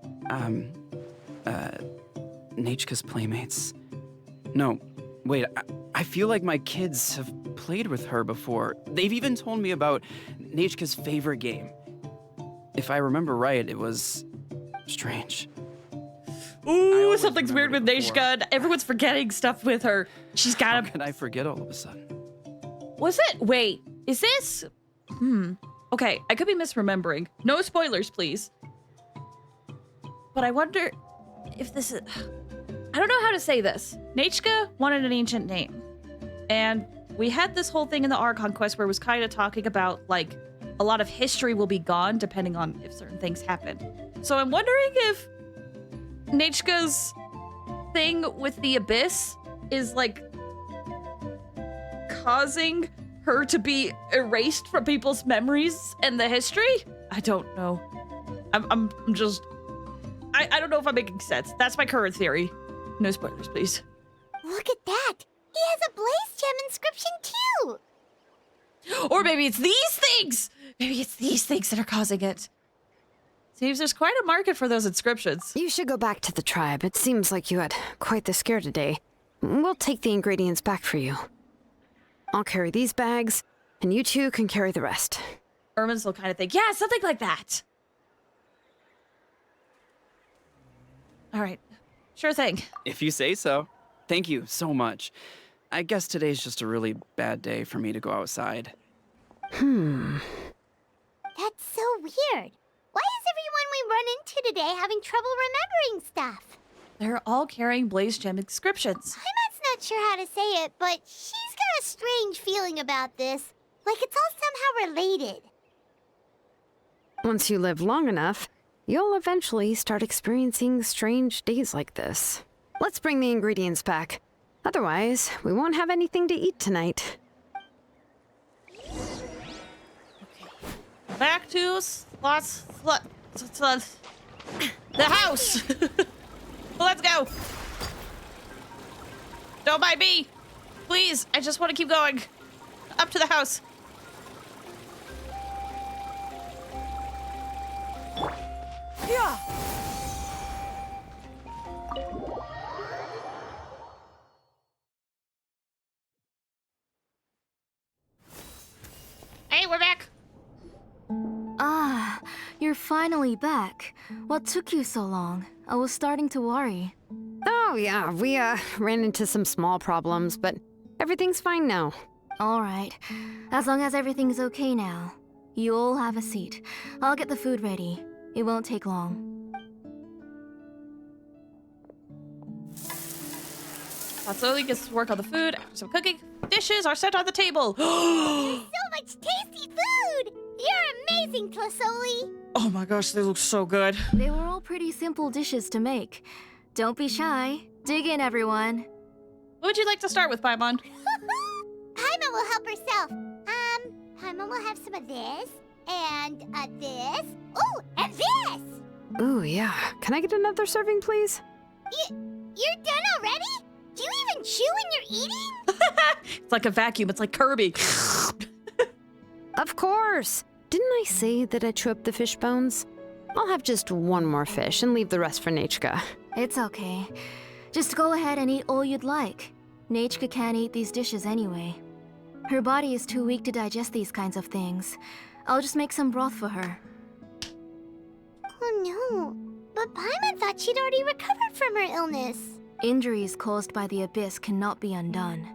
Nachka's playmates. No, wait, I feel like my kids have played with her before. They've even told me about Nachka's favorite game. If I remember right, it was strange. Ooh, always something's weird with remembered before. Nashka. Everyone's forgetting stuff with her. She's How got can I forget all of a sudden? Was it? Wait, is this? Okay, I could be misremembering. No spoilers, please. But I wonder if this is... I don't know how to say this. Nachka wanted an ancient name. And we had this whole thing in the Archon quest where it was kind of talking about, like, a lot of history will be gone depending on if certain things happen. So I'm wondering if Nachka's thing with the Abyss is, like, causing her to be erased from people's memories and the history? I don't know. I'm just... I don't know if I'm making sense. That's my current theory. No spoilers, please. Look at that. He has a Blaze Gem inscription too. Or maybe it's these things! Maybe it's these things that are causing it. Seems there's quite a market for those inscriptions. You should go back to the tribe. It seems like you had quite the scare today. We'll take the ingredients back for you. I'll carry these bags, and you two can carry the rest. Ermin's will kind of think, yeah, something like that. All right, sure thing. If you say so. Thank you so much. I guess today's just a really bad day for me to go outside. That's so weird. Why is everyone we run into today having trouble remembering stuff? They're all carrying Blaze Gem inscriptions. Heimat's not sure how to say it, but she's got a strange feeling about this. Like it's all somehow related. Once you live long enough, you'll eventually start experiencing strange days like this. Let's bring the ingredients back. Otherwise, we won't have anything to eat tonight. Back to the house. Let's go. Don't mind me. Please, I just want to keep going. Up to the house. Yeah. Hey, we're back. Ah, you're finally back. What took you so long? I was starting to worry. Oh yeah, we ran into some small problems, but Everything's fine now. Alright. As long as everything's okay now. You all have a seat. I'll get the food ready. It won't take long. Tatsuli gets to work on the food after some cooking. Dishes are set on the table. So much tasty food! You're amazing, Tlasoli! Oh my gosh, they look so good. They were all pretty simple dishes to make. Don't be shy. Dig in, everyone. What would you like to start with, Paimon? Paimon will help herself. Paimon will have some of this, and this. Oh, and this! Ooh, yeah. Can I get another serving, please? You're done already? Do you even chew when you're eating? It's like a vacuum. It's like Kirby. Of course! Didn't I say that I chew up the fish bones? I'll have just one more fish and leave the rest for Nechka. It's okay. Just go ahead and eat all you'd like. Nechka can't eat these dishes anyway. Her body is too weak to digest these kinds of things. I'll just make some broth for her. Oh no, but Paimon thought she'd already recovered from her illness. Injuries caused by the abyss cannot be undone.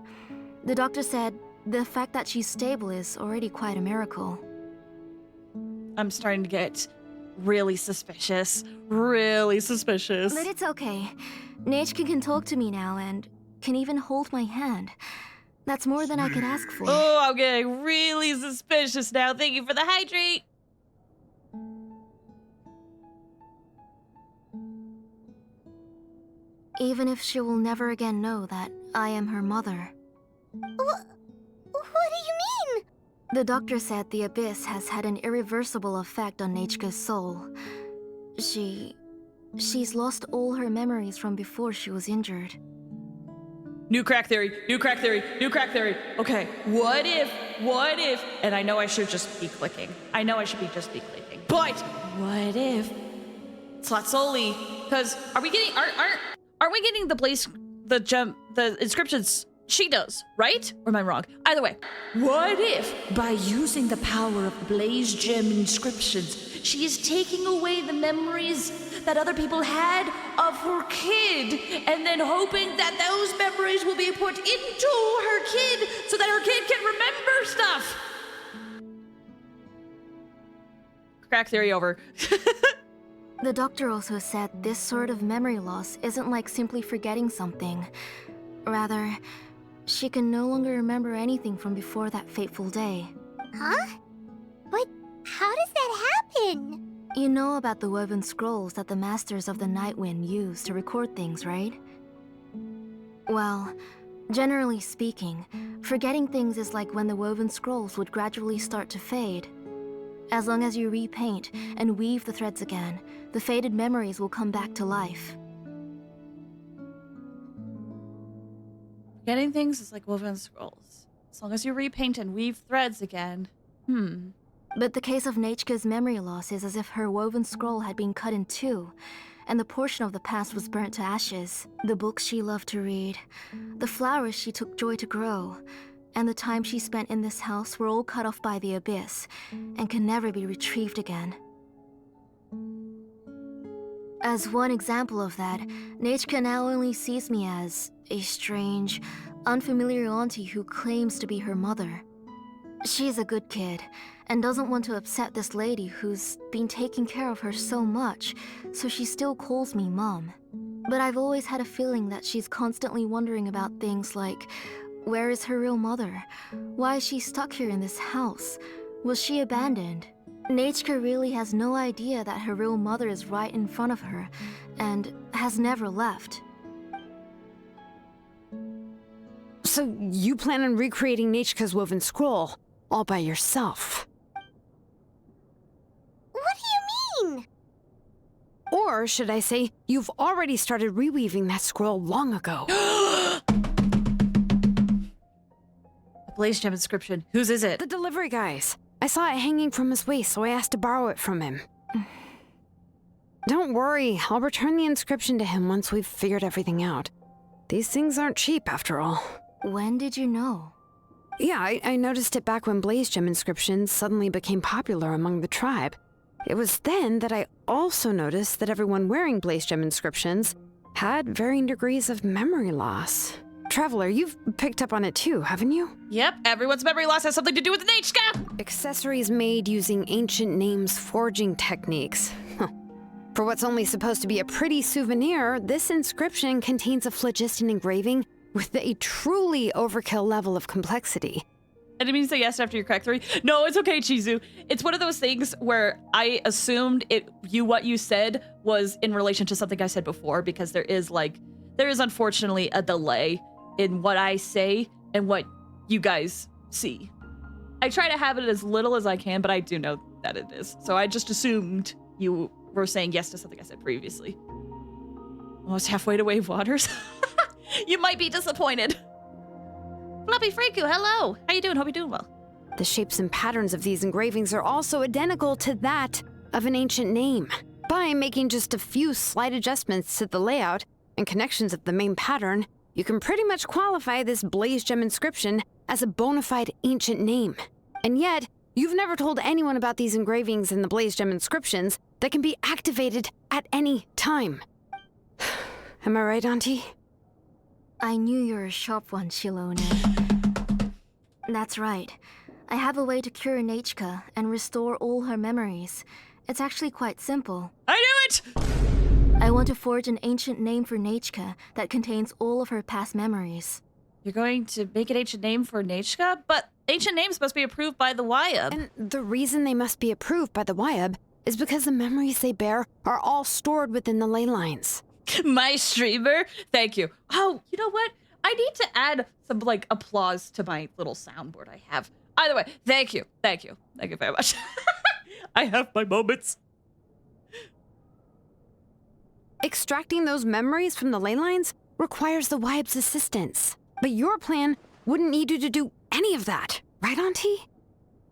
The doctor said the fact that she's stable is already quite a miracle. I'm starting to get really suspicious. Really suspicious. But it's okay. Nechka can talk to me now and can even hold my hand. That's more than I could ask for. Oh, I'm getting really suspicious now. Thank you for the hydrate. Even if she will never again know that I am her mother. What do you mean? The doctor said the abyss has had an irreversible effect on Nechka's soul. She's lost all her memories from before she was injured. New crack theory, new crack theory, new crack theory. Okay, what if, and I know I should just be clicking. I know I should be just be clicking. But what if Tlatsoli, because aren't we getting the inscriptions she does, right? Or am I wrong? Either way, what if by using the power of the Blaze Gem inscriptions, she is taking away the memories that other people had of her kid, and then hoping that those memories will be put into her kid so that her kid can remember stuff? Crack theory over. The doctor also said this sort of memory loss isn't like simply forgetting something. Rather, she can no longer remember anything from before that fateful day. Huh? But how does that happen? You know about the woven scrolls that the Masters of the Nightwind use to record things, right? Well, generally speaking, forgetting things is like when the woven scrolls would gradually start to fade. As long as you repaint and weave the threads again, the faded memories will come back to life. Getting things is like woven scrolls. As long as you repaint and weave threads again. But the case of Nechka's memory loss is as if her woven scroll had been cut in two, and the portion of the past was burnt to ashes. The books she loved to read, the flowers she took joy to grow, and the time she spent in this house were all cut off by the abyss, and can never be retrieved again. As one example of that, Nechka now only sees me as a strange, unfamiliar auntie who claims to be her mother. She's a good kid, and doesn't want to upset this lady who's been taking care of her so much, so she still calls me Mom. But I've always had a feeling that she's constantly wondering about things like, where is her real mother? Why is she stuck here in this house? Was she abandoned? Nechka really has no idea that her real mother is right in front of her, and has never left. So you plan on recreating Nechka's woven scroll all by yourself? What do you mean? Or should I say, you've already started reweaving that scroll long ago. A Blaze Gem inscription. Whose is it? The delivery guy's. I saw it hanging from his waist, so I asked to borrow it from him. Don't worry, I'll return the inscription to him once we've figured everything out. These things aren't cheap, after all. When did you know? Yeah, I noticed it back when Blaze Gem inscriptions suddenly became popular among the tribe. It was then that I also noticed that everyone wearing Blaze Gem inscriptions had varying degrees of memory loss. Traveler, you've picked up on it too, haven't you? Yep, everyone's memory loss has something to do with Nechka! Accessories made using ancient names forging techniques. For what's only supposed to be a pretty souvenir, this inscription contains a phlogiston engraving with a truly overkill level of complexity. I didn't mean to say yes after you cracked 3. No, it's okay, Chizu. It's one of those things where I assumed what you said was in relation to something I said before, because there is unfortunately a delay in what I say and what you guys see. I try to have it as little as I can, but I do know that it is. So I just assumed you were saying yes to something I said previously. Almost halfway to Wave Waters. You might be disappointed. Floppy Freaku, hello. How you doing? Hope you're doing well. The shapes and patterns of these engravings are also identical to that of an ancient name. By making just a few slight adjustments to the layout and connections of the main pattern, you can pretty much qualify this blaze gem inscription as a bona fide ancient name. And yet, you've never told anyone about these engravings in the blaze gem inscriptions that can be activated at any time. Am I right, Auntie? I knew you were a sharp one, Xilonen. That's right. I have a way to cure Nechka and restore all her memories. It's actually quite simple. I knew it! I want to forge an ancient name for Nechka that contains all of her past memories. You're going to make an ancient name for Nechka? But ancient names must be approved by the Wyab. And the reason they must be approved by the Wyab is because the memories they bear are all stored within the ley lines. My streamer? Thank you. Oh, you know what? I need to add some, applause to my little soundboard I have. Either way, thank you. Thank you. Thank you very much. I have my moments. Extracting those memories from the ley lines requires the Wyab's assistance. But your plan wouldn't need you to do any of that, right, Auntie?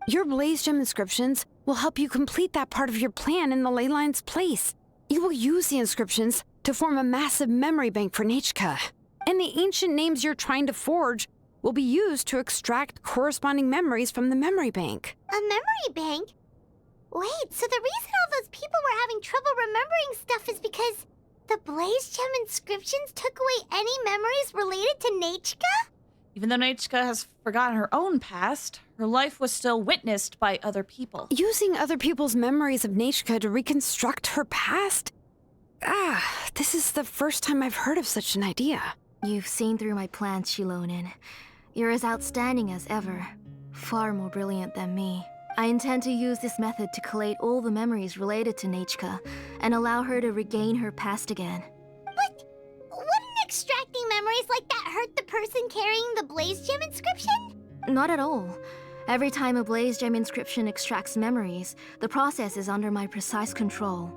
Your blaze gem inscriptions will help you complete that part of your plan in the ley line's place. You will use the inscriptions to form a massive memory bank for Nechka. And the ancient names you're trying to forge will be used to extract corresponding memories from the memory bank. A memory bank? Wait, so the reason all those people were having trouble remembering stuff is because the blaze gem inscriptions took away any memories related to Nechka? Even though Nechka has forgotten her own past, her life was still witnessed by other people. Using other people's memories of Nechka to reconstruct her past? This is the first time I've heard of such an idea. You've seen through my plans, Xilonen. You're as outstanding as ever. Far more brilliant than me. I intend to use this method to collate all the memories related to Nechka and allow her to regain her past again. But wouldn't extracting memories like that hurt the person carrying the blaze gem inscription? Not at all. Every time a blaze gem inscription extracts memories, the process is under my precise control.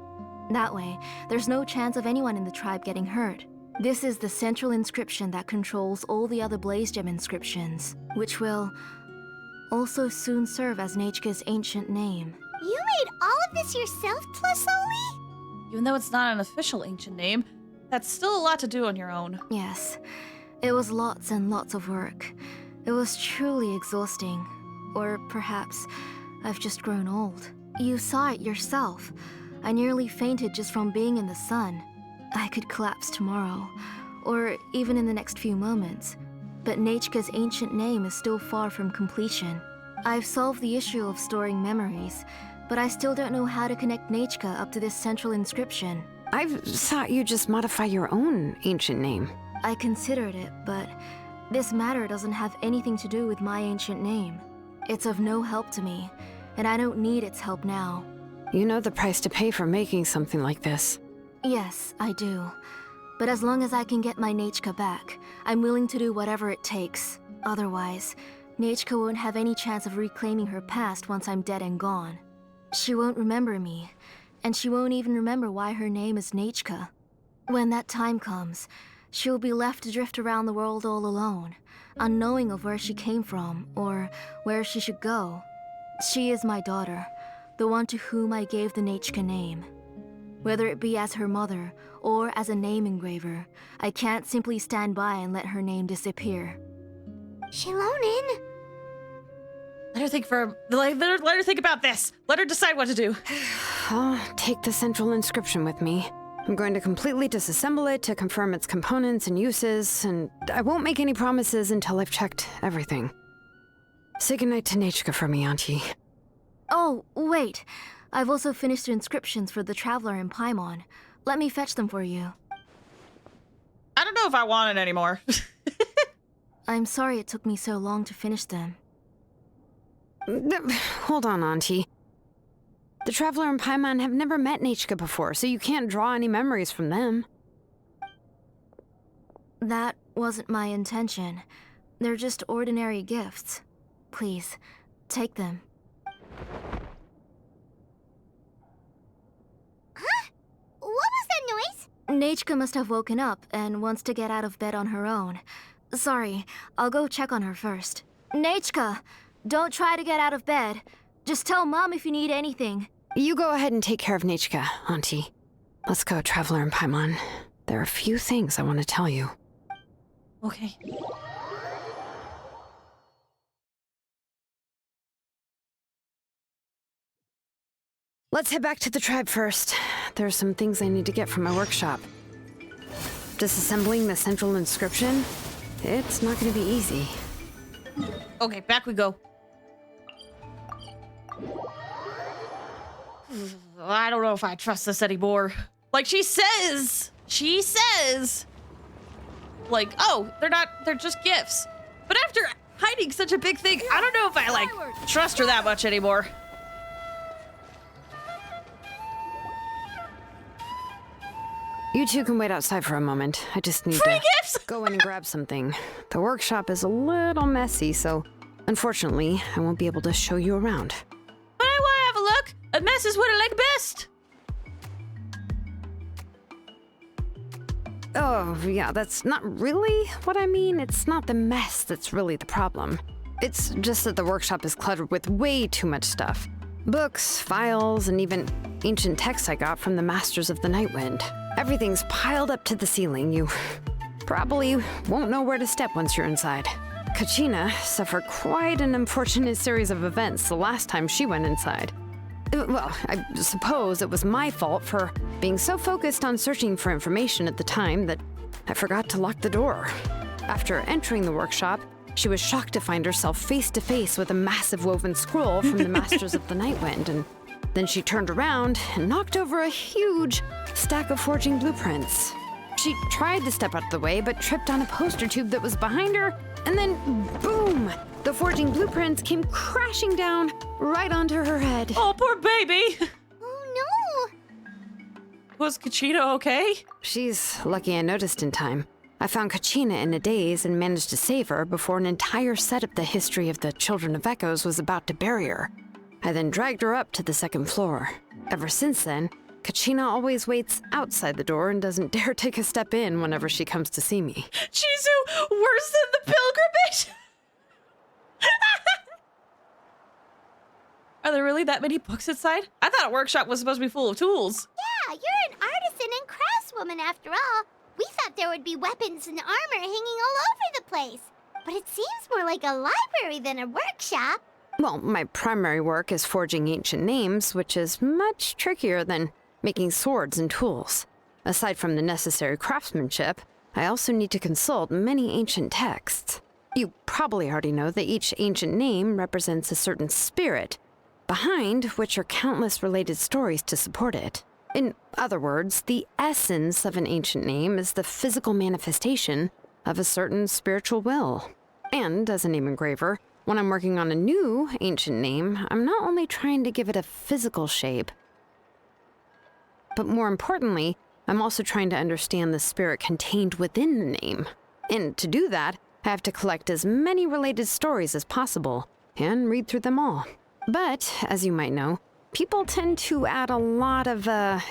That way, there's no chance of anyone in the tribe getting hurt. This is the central inscription that controls all the other blaze gem inscriptions, which will also soon serve as Nechka's ancient name. You made all of this yourself, Plusoli? Even though it's not an official ancient name, that's still a lot to do on your own. Yes, it was lots and lots of work. It was truly exhausting. Or perhaps I've just grown old. You saw it yourself. I nearly fainted just from being in the sun. I could collapse tomorrow, or even in the next few moments. But Nechka's ancient name is still far from completion. I've solved the issue of storing memories, but I still don't know how to connect Nechka up to this central inscription. I've thought you just modify your own ancient name. I considered it, but this matter doesn't have anything to do with my ancient name. It's of no help to me, and I don't need its help now. You know the price to pay for making something like this. Yes, I do. But as long as I can get my Nechka back, I'm willing to do whatever it takes. Otherwise, Nechka won't have any chance of reclaiming her past once I'm dead and gone. She won't remember me, and she won't even remember why her name is Nechka. When that time comes, she'll be left to drift around the world all alone, unknowing of where she came from or where she should go. She is my daughter, the one to whom I gave the Nechka name. Whether it be as her mother or as a name engraver, I can't simply stand by and let her name disappear. Xilonen? Let her think about this. Let her decide what to do. I'll take the central inscription with me. I'm going to completely disassemble it to confirm its components and uses, and I won't make any promises until I've checked everything. Say goodnight to Nechka for me, Auntie. Oh, wait. I've also finished the inscriptions for the Traveler in Paimon. Let me fetch them for you. I don't know if I want it anymore. I'm sorry it took me so long to finish them. Hold on, Auntie. The Traveler and Paimon have never met Nechka before, so you can't draw any memories from them. That wasn't my intention. They're just ordinary gifts. Please, take them. Huh? What was that noise? Nechka must have woken up and wants to get out of bed on her own. Sorry, I'll go check on her first. Nechka! Don't try to get out of bed. Just tell Mom if you need anything. You go ahead and take care of Nechka, Auntie. Let's go, Traveler and Paimon. There are a few things I want to tell you. Okay. Let's head back to the tribe first. There are some things I need to get from my workshop. Disassembling the central inscription? It's not going to be easy. Okay, back we go. I don't know if I trust this anymore. Like, she says, like, oh, they're just gifts. But after hiding such a big thing, I don't know if I, like, trust her that much anymore. You two can wait outside for a moment. I just need Free to gifts! go in and grab something. The workshop is a little messy, so unfortunately, I won't be able to show you around. But I want to have a look. A mess is what I like best. Oh, yeah, that's not really what I mean. It's not the mess that's really the problem. It's just that the workshop is cluttered with way too much stuff. Books, files, and even ancient texts I got from the Masters of the Nightwind. Everything's piled up to the ceiling. You probably won't know where to step once you're inside. Kachina suffered quite an unfortunate series of events the last time she went inside. Well, I suppose it was my fault for being so focused on searching for information at the time that I forgot to lock the door. After entering the workshop, she was shocked to find herself face to face with a massive woven scroll from the Masters of the Nightwind, and then she turned around and knocked over a huge stack of forging blueprints. She tried to step out of the way, but tripped on a poster tube that was behind her, and then boom! The forging blueprints came crashing down right onto her head. Oh, poor baby. Oh no! Was Kachina okay? She's lucky I noticed in time. I found Kachina in a daze and managed to save her before an entire set of the history of the Children of Echoes was about to bury her. I then dragged her up to the second floor. Ever since then, Kachina always waits outside the door and doesn't dare take a step in whenever she comes to see me. Chizu, worse than the pilgrimage? Are there really that many books inside? I thought a workshop was supposed to be full of tools. Yeah, you're an artisan and craftswoman after all. We thought there would be weapons and armor hanging all over the place. But it seems more like a library than a workshop. Well, my primary work is forging ancient names, which is much trickier than making swords and tools. Aside from the necessary craftsmanship, I also need to consult many ancient texts. You probably already know that each ancient name represents a certain spirit, behind which are countless related stories to support it. In other words, the essence of an ancient name is the physical manifestation of a certain spiritual will. And as a name engraver, when I'm working on a new ancient name, I'm not only trying to give it a physical shape, but more importantly, I'm also trying to understand the spirit contained within the name. And to do that, I have to collect as many related stories as possible and read through them all. But, as you might know, people tend to add a lot of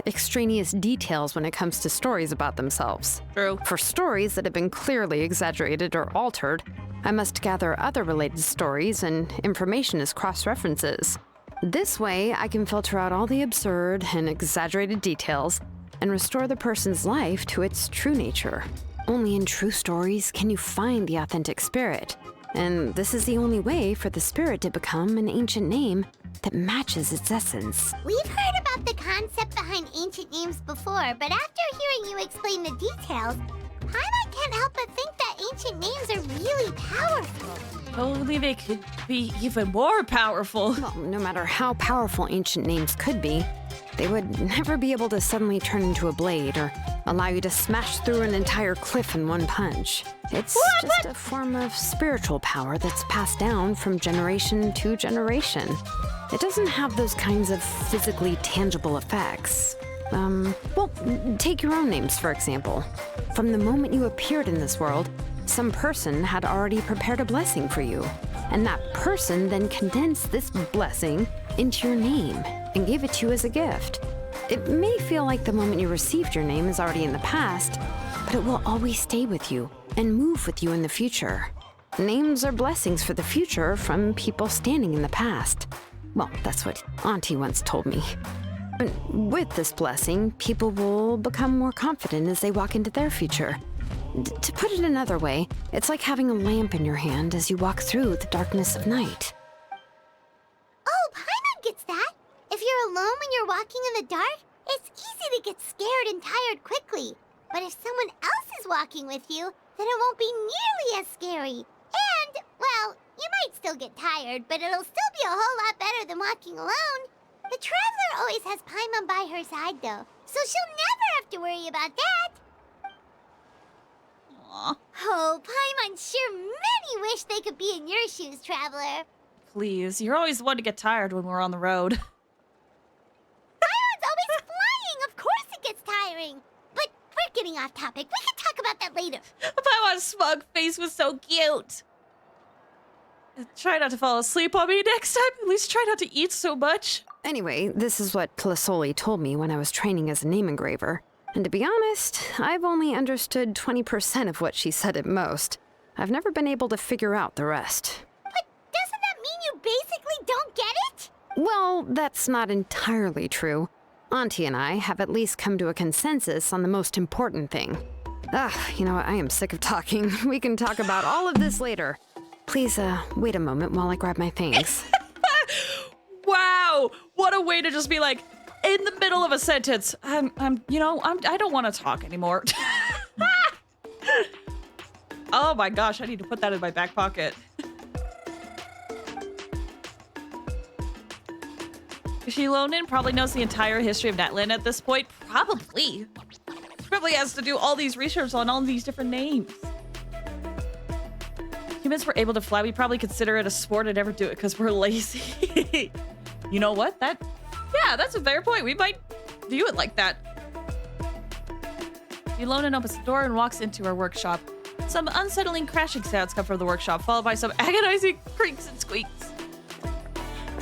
extraneous details when it comes to stories about themselves. True. For stories that have been clearly exaggerated or altered, I must gather other related stories and information as cross-references. This way, I can filter out all the absurd and exaggerated details and restore the person's life to its true nature. Only in true stories can you find the authentic spirit. And this is the only way for the spirit to become an ancient name that matches its essence. We've heard about the concept behind behind ancient names before, but after hearing you explain the details, Paimon can't help but think that ancient names are really powerful. Only they could be even more powerful. Well, no matter how powerful ancient names could be, they would never be able to suddenly turn into a blade or allow you to smash through an entire cliff in one punch. It's just a form of spiritual power that's passed down from generation to generation. It doesn't have those kinds of physically tangible effects. Well, take your own names, for example. From the moment you appeared in this world, some person had already prepared a blessing for you. And that person then condensed this blessing into your name and gave it to you as a gift. It may feel like the moment you received your name is already in the past, but it will always stay with you and move with you in the future. Names are blessings for the future from people standing in the past. Well, that's what Auntie once told me. And with this blessing, people will become more confident as they walk into their future. To put it another way, it's like having a lamp in your hand as you walk through the darkness of night. Oh, Paimon gets that. If you're alone when you're walking in the dark, it's easy to get scared and tired quickly. But if someone else is walking with you, then it won't be nearly as scary. And, well, you might still get tired, but it'll still be a whole lot better than walking alone. The Traveler always has Paimon by her side, though, so she'll never have to worry about that. Aw. Oh, Paimon sure many wish they could be in your shoes, Traveler. Please, you're always the one to get tired when we're on the road. Paimon's always flying, of course it gets tiring. But we're getting off topic. We can talk about that later. Paimon's smug face was so cute. Try not to fall asleep on me next time. At least try not to eat so much. Anyway, this is what Plisoli told me when I was training as a name engraver. And to be honest, I've only understood 20% of what she said at most. I've never been able to figure out the rest. But doesn't that mean you basically don't get it? Well, that's not entirely true. Auntie and I have at least come to a consensus on the most important thing. You know what? I am sick of talking. We can talk about all of this later. Please, wait a moment while I grab my things. Wow, what a way to just be like, in the middle of a sentence, I don't want to talk anymore. Oh my gosh, I need to put that in my back pocket. Xilonen probably knows the entire history of Netland at this point. Probably. Probably has to do all these research on all these different names. Humans were able to fly. We probably consider it a sport and never do it because we're lazy. You know what? Yeah, that's a fair point. We might view it like that. Xilonen opens the door and walks into her workshop. Some unsettling crashing sounds come from the workshop, followed by some agonizing creaks and squeaks.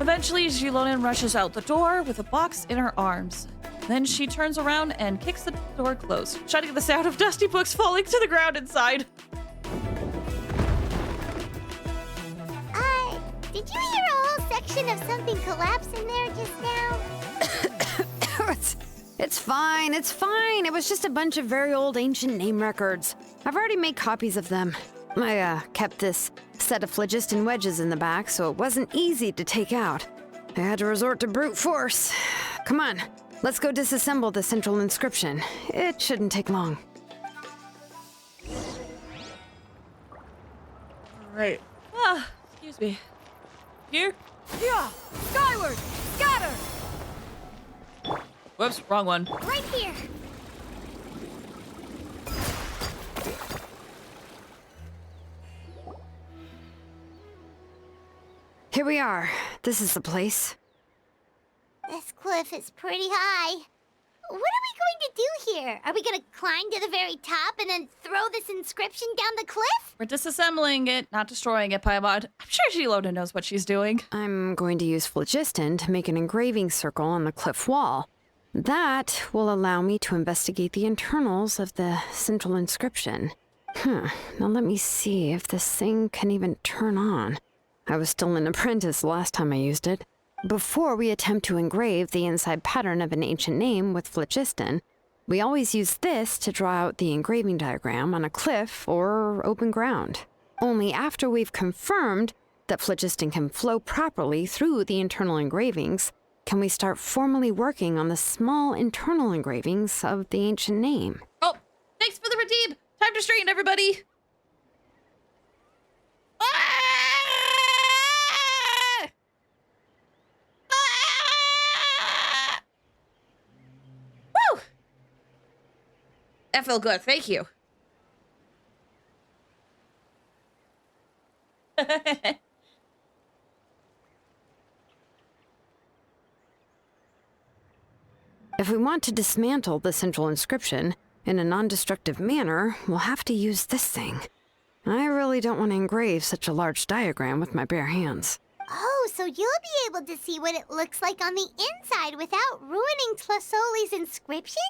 Eventually, Xilonen rushes out the door with a box in her arms. Then she turns around and kicks the door closed, shutting the sound of dusty books falling to the ground inside. Did you hear a whole section of something collapse in there just now? It's fine, it's fine. It was just a bunch of very old ancient name records. I've already made copies of them. I kept this set of phlogiston wedges in the back, so it wasn't easy to take out. I had to resort to brute force. Come on, let's go disassemble the central inscription. It shouldn't take long. Right. Excuse me. Here? Yeah! Skyward! Scatter! Whoops, wrong one. Right here. Here we are. This is the place. This cliff is pretty high. What are we going to do here? Are we going to climb to the very top and then throw this inscription down the cliff? We're disassembling it, not destroying it, Paimon. I'm sure Xilonen knows what she's doing. I'm going to use phlogiston to make an engraving circle on the cliff wall. That will allow me to investigate the internals of the central inscription. Now let me see if this thing can even turn on. I was still an apprentice last time I used it. Before we attempt to engrave the inside pattern of an ancient name with phlogiston, we always use this to draw out the engraving diagram on a cliff or open ground. Only after we've confirmed that phlogiston can flow properly through the internal engravings, can we start formally working on the small internal engravings of the ancient name. Oh, thanks for the redeem. Time to straighten, everybody. Ah! Ah! Woo! That felt good. Thank you. If we want to dismantle the central inscription in a non-destructive manner, we'll have to use this thing. I really don't want to engrave such a large diagram with my bare hands. Oh, so you'll be able to see what it looks like on the inside without ruining Tlasoli's inscription?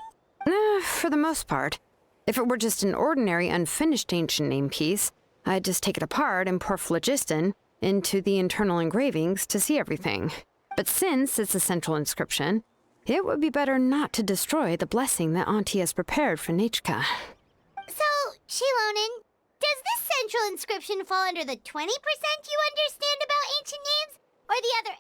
For the most part. If it were just an ordinary unfinished ancient name piece, I'd just take it apart and pour phlogiston into the internal engravings to see everything. But since it's a central inscription, it would be better not to destroy the blessing that Auntie has prepared for Nechka. So, Xilonen, does this central inscription fall under the 20% you understand about ancient names, or the other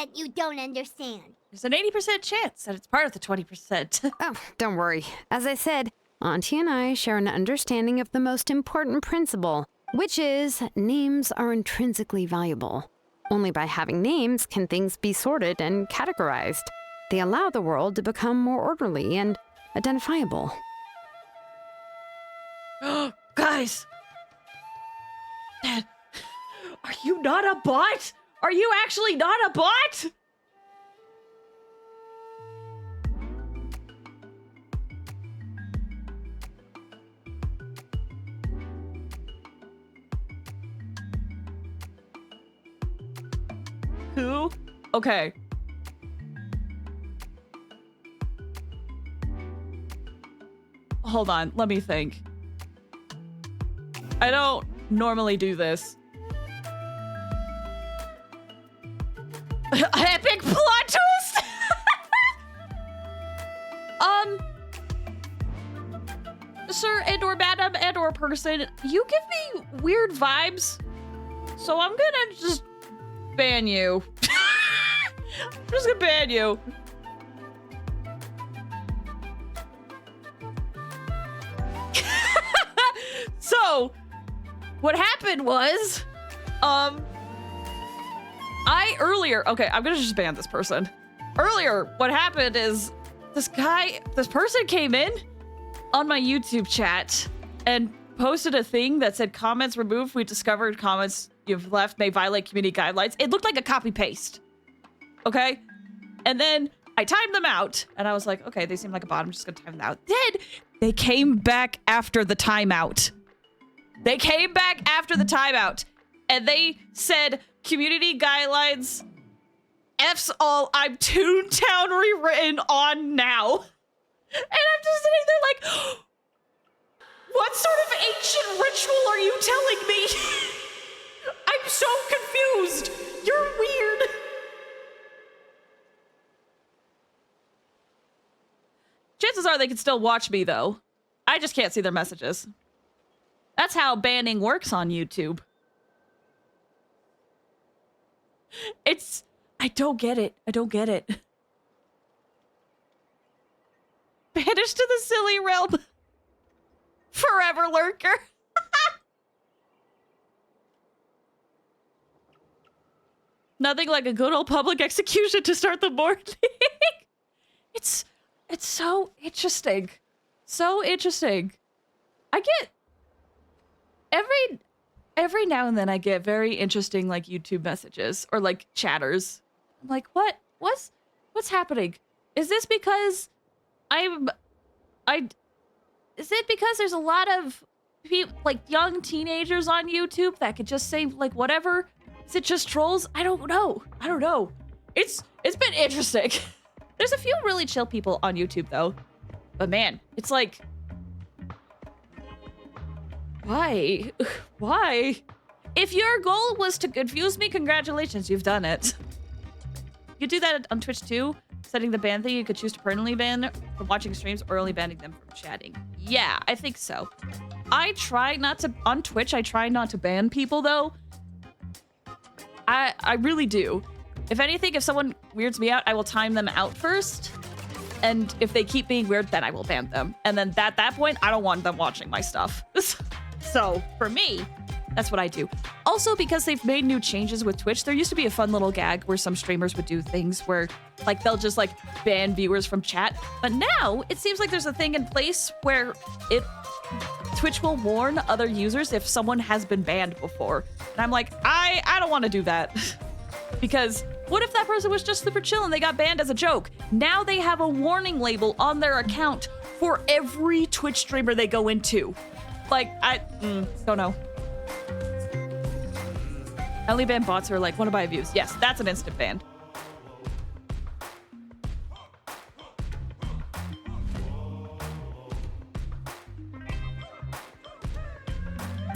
80% you don't understand? There's an 80% chance that it's part of the 20%. Oh, don't worry. As I said, Auntie and I share an understanding of the most important principle, which is names are intrinsically valuable. Only by having names can things be sorted and categorized. They allow the world to become more orderly and identifiable. Guys! Dad, are you not a bot? Are you actually not a bot? Who? Okay. Hold on, let me think. I don't normally do this. Epic plot twist! Sir and/or madam and/or person, you give me weird vibes, so I'm gonna just ban you. I'm just gonna ban you. So, what happened was, okay, I'm gonna just ban this person. Earlier, what happened is this person came in on my YouTube chat and posted a thing that said comments removed. We discovered comments you've left may violate community guidelines. It looked like a copy paste. Okay? And then I timed them out and I was like, okay, they seem like a bot. I'm just gonna time them out. Then they came back after the timeout. They came back after the timeout and they said community guidelines, F's all, I'm Toontown rewritten on now. And I'm just sitting there like, what sort of ancient ritual are you telling me? I'm so confused. You're weird. Chances are they can still watch me though. I just can't see their messages. That's how banning works on YouTube. I don't get it. I don't get it. Banished to the silly realm. Forever lurker. Nothing like a good old public execution to start the morning. It's so interesting. So interesting. I get every now and then I get very interesting like YouTube messages or like chatters. I'm like, what's happening? Is this because is it because there's a lot of people like young teenagers on YouTube that could just say like whatever? Is it just trolls? I don't know. It's been interesting. There's a few really chill people on YouTube though. But man, it's like why? Why? If your goal was to confuse me, congratulations, you've done it. You could do that on Twitch too. Setting the ban thing, you could choose to permanently ban from watching streams or only banning them from chatting. Yeah, I think so. I try not to, on Twitch, I try not to ban people though. I really do. If anything, if someone weirds me out, I will time them out first. And if they keep being weird, then I will ban them. And then at that point, I don't want them watching my stuff. So for me, that's what I do. Also, because they've made new changes with Twitch, there used to be a fun little gag where some streamers would do things where like they'll just like ban viewers from chat. But now it seems like there's a thing in place where Twitch will warn other users if someone has been banned before. And I'm like, I don't want to do that. Because what if that person was just super chill and they got banned as a joke? Now they have a warning label on their account for every Twitch streamer they go into. Like, I don't know. I only ban bots who are like, want to buy views. Yes, that's an instant ban.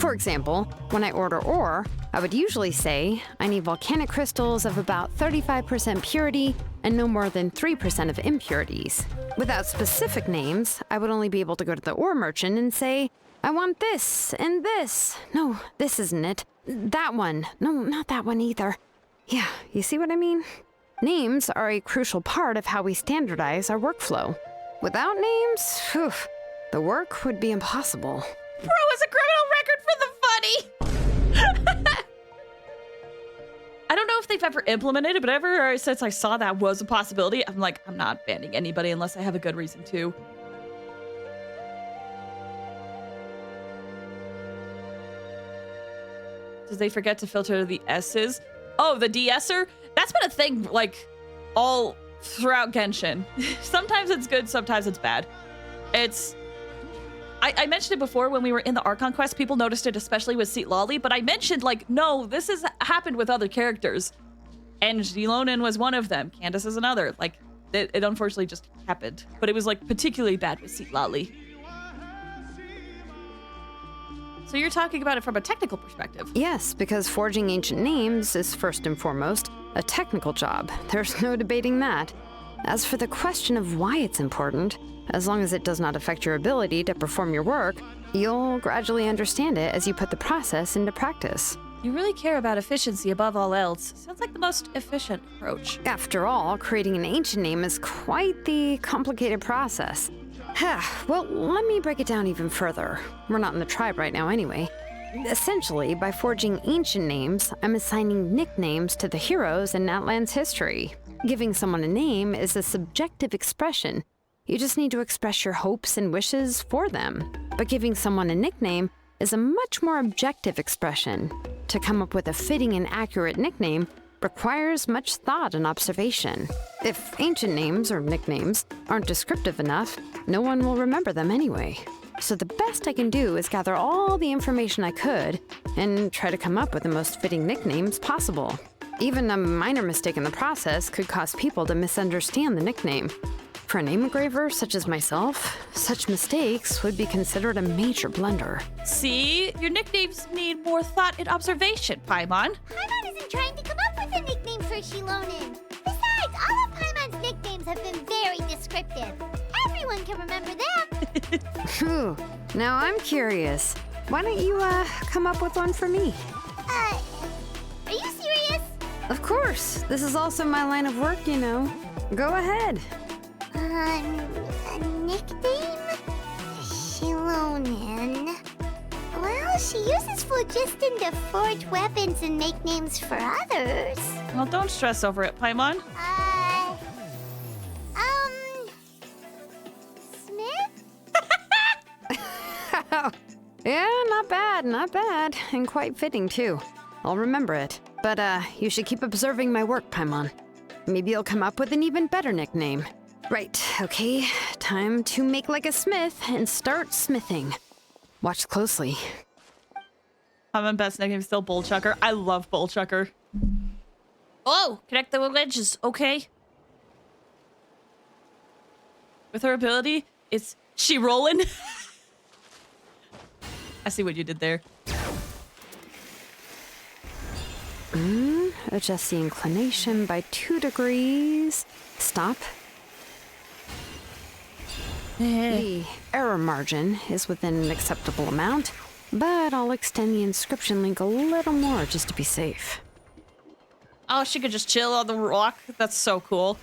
For example, when I order ore, I would usually say I need volcanic crystals of about 35% purity and no more than 3% of impurities. Without specific names, I would only be able to go to the ore merchant and say, I want this and this. No, this isn't it. That one. No, not that one either. Yeah, you see what I mean? Names are a crucial part of how we standardize our workflow. Without names, the work would be impossible. Bro has a criminal record for the funny. I don't know if they've ever implemented it, but ever since I saw that was a possibility, I'm like, I'm not banning anybody unless I have a good reason to. Did they forget to filter the S's? Oh, the de-esser? That's been a thing, like, all throughout Genshin. Sometimes it's good, sometimes it's bad. I mentioned it before when we were in the Archon quest. People noticed it, especially with Xilonen, but I mentioned, like, no, this has happened with other characters. And Xilonen was one of them. Candace is another. Like, it unfortunately just happened. But it was, like, particularly bad with Xilonen. So you're talking about it from a technical perspective? Yes, because forging ancient names is first and foremost a technical job. There's no debating that. As for the question of why it's important, as long as it does not affect your ability to perform your work, you'll gradually understand it as you put the process into practice. You really care about efficiency above all else. Sounds like the most efficient approach. After all, creating an ancient name is quite the complicated process. Well, let me break it down even further. We're not in the tribe right now anyway. Essentially, by forging ancient names, I'm assigning nicknames to the heroes in Natlan's history. Giving someone a name is a subjective expression. You just need to express your hopes and wishes for them. But giving someone a nickname is a much more objective expression. To come up with a fitting and accurate nickname requires much thought and observation. If ancient names or nicknames aren't descriptive enough, no one will remember them anyway. So the best I can do is gather all the information I could and try to come up with the most fitting nicknames possible. Even a minor mistake in the process could cause people to misunderstand the nickname. For a name engraver such as myself, such mistakes would be considered a major blunder. See? Your nicknames need more thought and observation, Paimon. Paimon isn't trying to come up with a nickname for Xilonen. Besides, all of Paimon's nicknames have been very descriptive. Everyone can remember them. Phew. Now I'm curious. Why don't you, come up with one for me? Are you serious? Of course. This is also my line of work, you know. Go ahead. A nickname? Xilonen. Well, she uses phlogiston to forge weapons and make names for others. Well, don't stress over it, Paimon. Smith? Yeah, not bad. And quite fitting, too. I'll remember it. But, you should keep observing my work, Paimon. Maybe you'll come up with an even better nickname. Right, okay. Time to make like a smith and start smithing. Watch closely. Paimon's best nickname is still Bullchucker. I love Bullchucker. Oh, connect the wedges, okay? With her ability, it's she rolling. I see what you did there. Adjust the inclination by 2 degrees. Stop. The error margin is within an acceptable amount, but I'll extend the inscription link a little more just to be safe. Oh, she could just chill on the rock. That's so cool.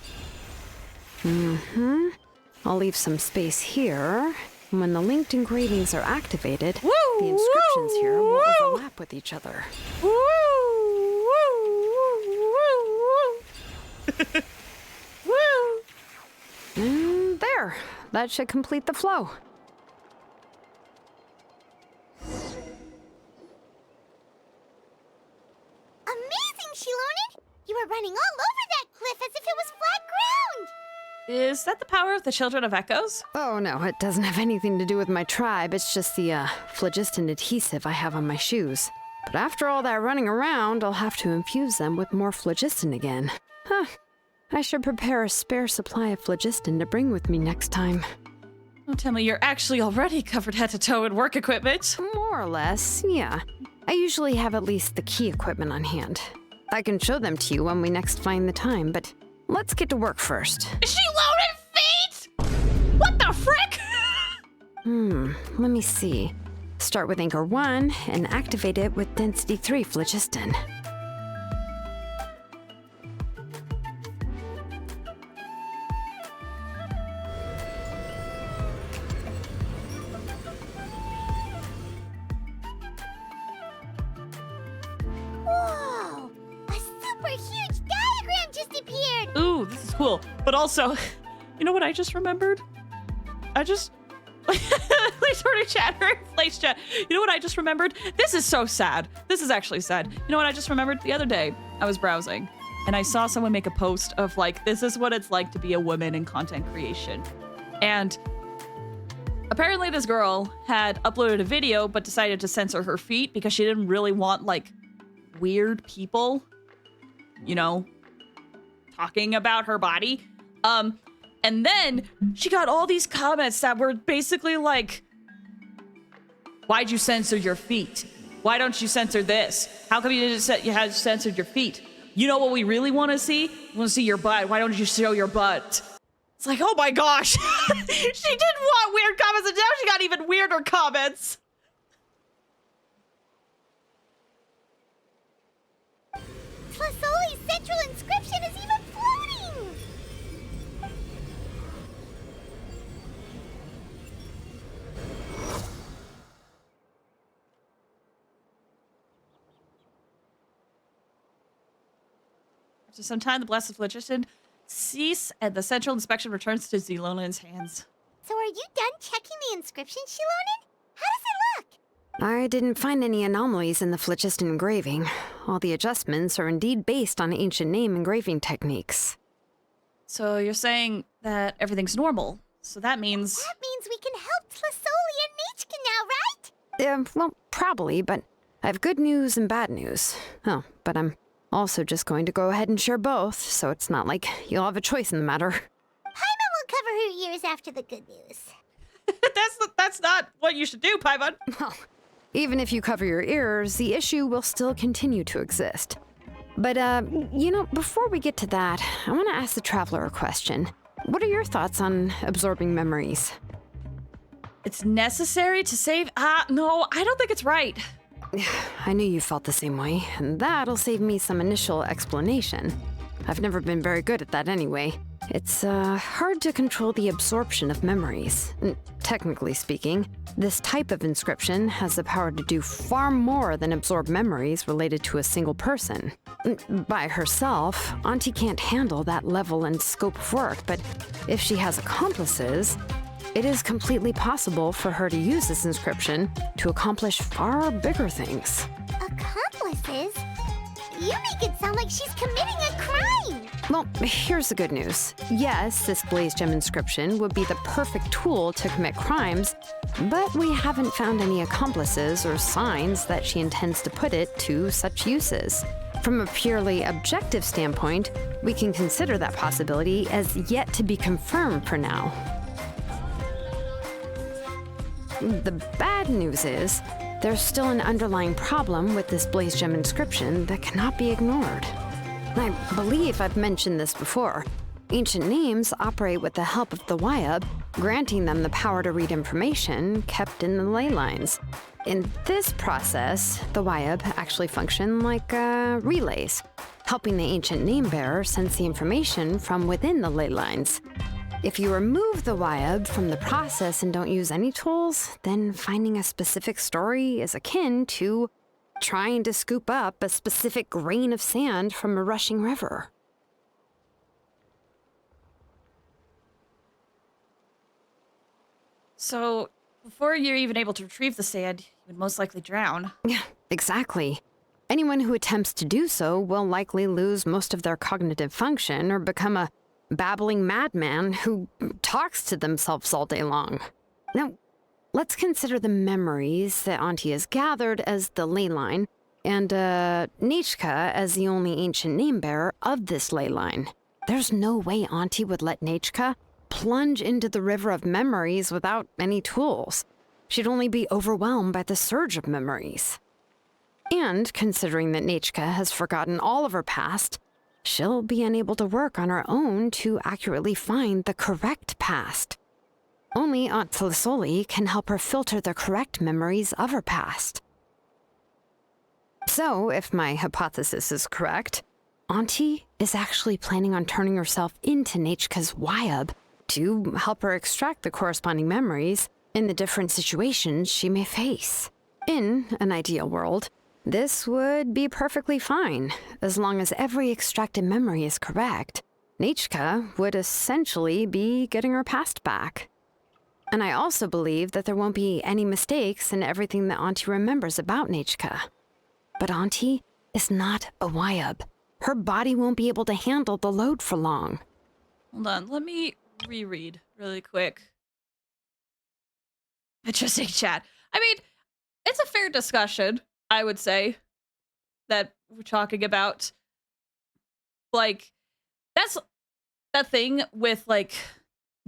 I'll leave some space here. When the linked engravings are activated, Woo, the inscriptions here will woo. overlap with each other. Woo! Woo! Woo! And there. That should complete the flow. Amazing, Xilonen! You were running all over that cliff as if it was flat ground! Is that the power of the Children of Echoes? Oh no, it doesn't have anything to do with my tribe. It's just the phlogiston adhesive I have on my shoes. But after all that running around, I'll have to infuse them with more phlogiston again. Huh. I should prepare a spare supply of phlogiston to bring with me next time. Don't tell me you're actually already covered head to toe in work equipment. More or less, yeah. I usually have at least the key equipment on hand. I can show them to you when we next find the time, but let's get to work first. Xilonen feet? What the frick? Let me see. Start with Anchor 1 and activate it with Density 3 phlogiston. Whoa! A super huge diagram just appeared! Ooh, this is cool. But also, you know what I just remembered? I just... They started chattering. Place chat. You know what I just remembered? This is so sad. This is actually sad. You know what I just remembered? The other day, I was browsing, and I saw someone make a post of like, this is what it's like to be a woman in content creation. And apparently this girl had uploaded a video, but decided to censor her feet because she didn't really want like weird people, you know, talking about her body. And then she got all these comments that were basically like, why'd you censor your feet? Why don't you censor this? How come you had censored your feet? You know what we really want to see? We want to see your butt. Why don't you show your butt? It's like, oh my gosh. She didn't want weird comments, and now she got even weirder comments. Plasoli's central inscription is even floating! After some time, the blessed phlogiston cease, and the central inspection returns to Xilonen's hands. So are you done checking the inscription, Xilonen? How does it look? I didn't find any anomalies in the phlogiston engraving. All the adjustments are indeed based on ancient name engraving techniques. So you're saying that everything's normal. So that means... That means we can help Plasoli and Nechka now, right? Well, probably, but I have good news and bad news. Oh, but I'm also just going to go ahead and share both, so it's not like you'll have a choice in the matter. Paimon will cover her ears after the good news. That's not what you should do, Paimon. Well, even if you cover your ears, the issue will still continue to exist. But, you know, before we get to that, I want to ask the Traveler a question. What are your thoughts on absorbing memories? It's necessary to save... no, I don't think it's right. I knew you felt the same way, and that'll save me some initial explanation. I've never been very good at that anyway. It's hard to control the absorption of memories. Technically speaking, this type of inscription has the power to do far more than absorb memories related to a single person. By herself, Auntie can't handle that level and scope of work, but if she has accomplices, it is completely possible for her to use this inscription to accomplish far bigger things. Accomplices? You make it sound like she's committing a crime! Well, here's the good news. Yes, this Blaze Gem inscription would be the perfect tool to commit crimes, but we haven't found any accomplices or signs that she intends to put it to such uses. From a purely objective standpoint, we can consider that possibility as yet to be confirmed for now. The bad news is, there's still an underlying problem with this Blaze Gem inscription that cannot be ignored. I believe I've mentioned this before. Ancient names operate with the help of the Wyab, granting them the power to read information kept in the ley lines. In this process, the Wyab actually function like relays, helping the ancient name bearer sense the information from within the ley lines. If you remove the Wyab from the process and don't use any tools, then finding a specific story is akin to trying to scoop up a specific grain of sand from a rushing river. So, before you're even able to retrieve the sand, you would most likely drown. Yeah, exactly. Anyone who attempts to do so will likely lose most of their cognitive function or become a babbling madman who talks to themselves all day long. Now, let's consider the memories that Auntie has gathered as the ley line, and Nechka as the only ancient name bearer of this ley line. There's no way Auntie would let Nechka plunge into the river of memories without any tools. She'd only be overwhelmed by the surge of memories. And considering that Nechka has forgotten all of her past, she'll be unable to work on her own to accurately find the correct past. Only Aunt Plisoli can help her filter the correct memories of her past. So, if my hypothesis is correct, Auntie is actually planning on turning herself into Nechka's Wyab to help her extract the corresponding memories in the different situations she may face. In an ideal world, this would be perfectly fine, as long as every extracted memory is correct. Nechka would essentially be getting her past back. And I also believe that there won't be any mistakes in everything that Auntie remembers about Nechka. But Auntie is not a Wyab. Her body won't be able to handle the load for long. Hold on, let me reread really quick. Interesting chat. I mean, it's a fair discussion, I would say, that we're talking about. Like, that's the thing with, like,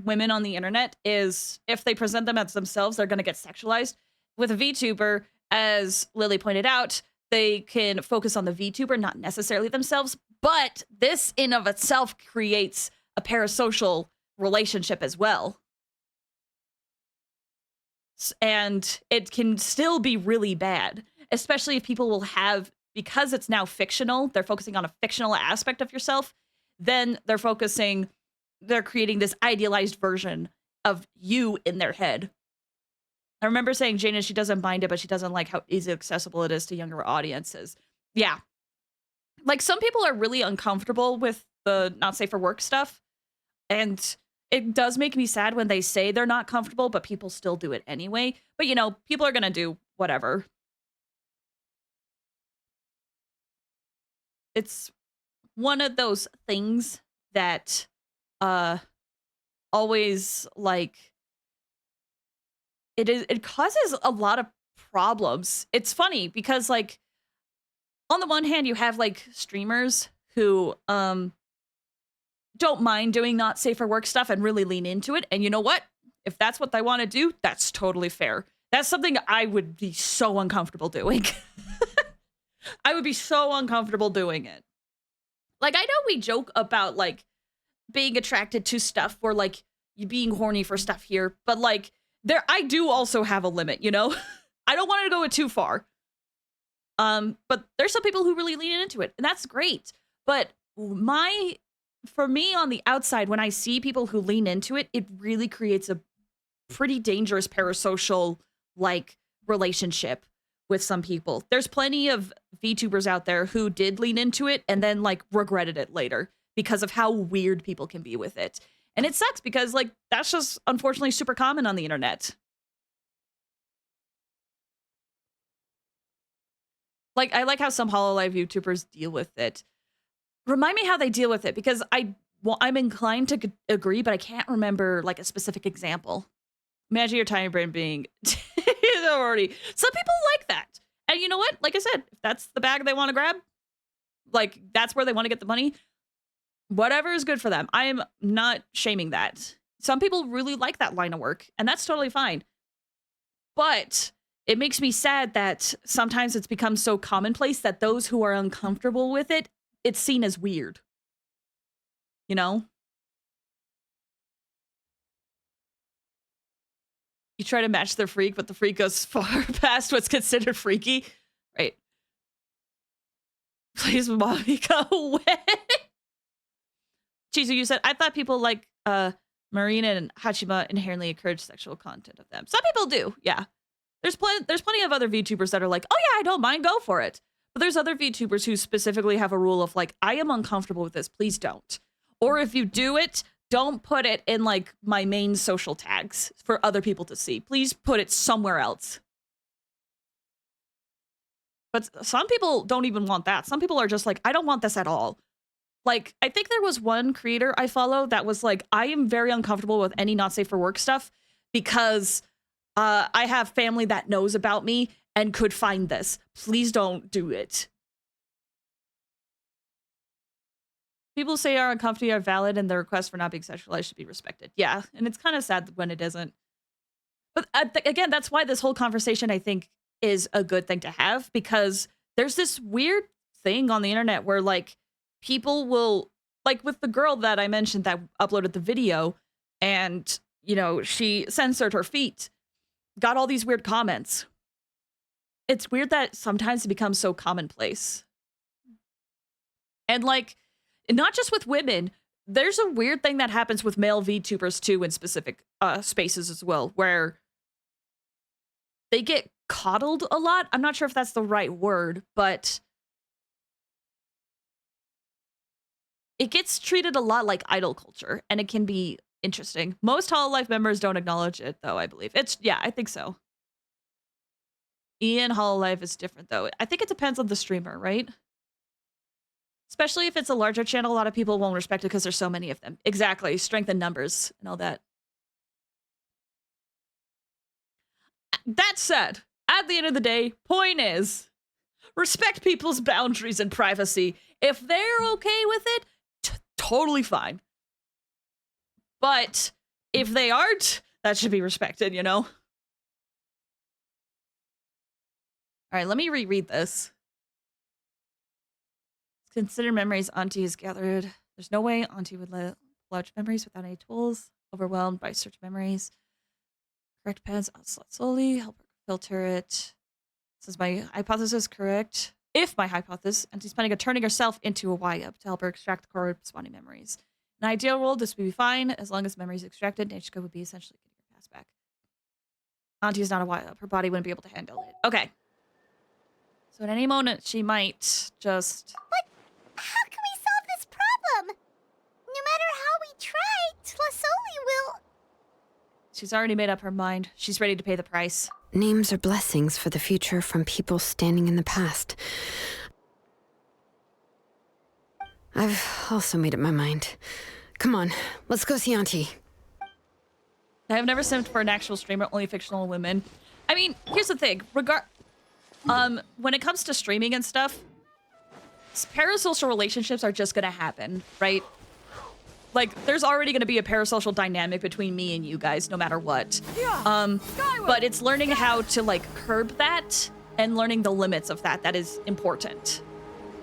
women on the internet is if they present them as themselves, they're going to get sexualized. With a VTuber, as Lily pointed out, they can focus on the VTuber, not necessarily themselves. But this in of itself creates a parasocial relationship as well. And it can still be really bad, especially if people will have, because it's now fictional, they're focusing on a fictional aspect of yourself, then they're creating this idealized version of you in their head. I remember saying, Jaina, she doesn't mind it, but she doesn't like how easy accessible it is to younger audiences. Yeah. Like, some people are really uncomfortable with the not safe for work stuff. And it does make me sad when they say they're not comfortable, but people still do it anyway. But, you know, people are going to do whatever. It's one of those things that always, like, it causes a lot of problems. It's funny because, like, on the one hand, you have, like, streamers who don't mind doing not safe for work stuff and really lean into it. And you know what? If that's what they want to do, that's totally fair. That's something I would be so uncomfortable doing. I would be so uncomfortable doing it. Like, I know we joke about, like, being attracted to stuff or, like, you being horny for stuff here, but, like, I do also have a limit, you know? I don't want to go too far. But there's some people who really lean into it, and that's great. But for me on the outside, when I see people who lean into it, it really creates a pretty dangerous parasocial, like, relationship with some people. There's plenty of VTubers out there who did lean into it and then, like, regretted it later because of how weird people can be with it. And it sucks because, like, that's just unfortunately super common on the internet. Like, I like how some HoloLive YouTubers deal with it. Remind me how they deal with it, because I'm inclined to agree, but I can't remember, like, a specific example. Imagine your tiny brain being already. Some people like that. And you know what? Like I said, if that's the bag they want to grab, like, that's where they want to get the money, whatever is good for them. I am not shaming that. Some people really like that line of work, and that's totally fine. But it makes me sad that sometimes it's become so commonplace that those who are uncomfortable with it, it's seen as weird. You know? You try to match their freak, but the freak goes far past what's considered freaky. Right. Please, mommy, go away. Chizu, you said, I thought people like Marina and Hachima inherently encourage sexual content of them. Some people do, yeah. There's plenty of other VTubers that are like, oh yeah, I don't mind, go for it. But there's other VTubers who specifically have a rule of like, I am uncomfortable with this, please don't. Or if you do it, don't put it in like my main social tags for other people to see. Please put it somewhere else. But some people don't even want that. Some people are just like, I don't want this at all. Like, I think there was one creator I follow that was like, I am very uncomfortable with any not safe for work stuff because I have family that knows about me and could find this. Please don't do it. People say are uncomfortable are valid and their request for not being sexualized should be respected. Yeah, and it's kind of sad when it isn't. But again, that's why this whole conversation, I think, is a good thing to have, because there's this weird thing on the internet where, like, people will, like with the girl that I mentioned that uploaded the video and, you know, she censored her feet, got all these weird comments. It's weird that sometimes it becomes so commonplace. And, like, not just with women, there's a weird thing that happens with male VTubers too in specific spaces as well, where they get coddled a lot. I'm not sure if that's the right word, but it gets treated a lot like idol culture, and it can be interesting. Most Hololive members don't acknowledge it, though, I believe. Yeah, I think so. Ian Hololive is different, though. I think it depends on the streamer, right? Especially if it's a larger channel, a lot of people won't respect it because there's so many of them. Exactly. Strength in numbers and all that. That said, at the end of the day, point is, respect people's boundaries and privacy. If they're okay with it, totally fine. But if they aren't, that should be respected, you know? All right, let me reread this. Consider memories Auntie has gathered. There's no way Auntie would let large memories without any tools. Overwhelmed by search memories. Correct paths slot slowly. Help her filter it. Says my hypothesis correct. If my hypothesis, Auntie's planning on turning herself into a Y-up to help her extract the corresponding memories. In an ideal world, this would be fine. As long as memories extracted, Nechika would be essentially getting her pass back. Auntie is not a Y-up. Her body wouldn't be able to handle it. Okay. So at any moment, she might just... But how can we solve this problem? No matter how we try, Tlasoli will... She's already made up her mind. She's ready to pay the price. Names are blessings for the future from people standing in the past. I've also made up my mind. Come on, let's go see Auntie. I have never simped for an actual streamer, only fictional women. I mean, here's the thing. When it comes to streaming and stuff, parasocial relationships are just gonna happen, right? Like, there's already gonna be a parasocial dynamic between me and you guys, no matter what. But it's learning how to, like, curb that and learning the limits of that is important.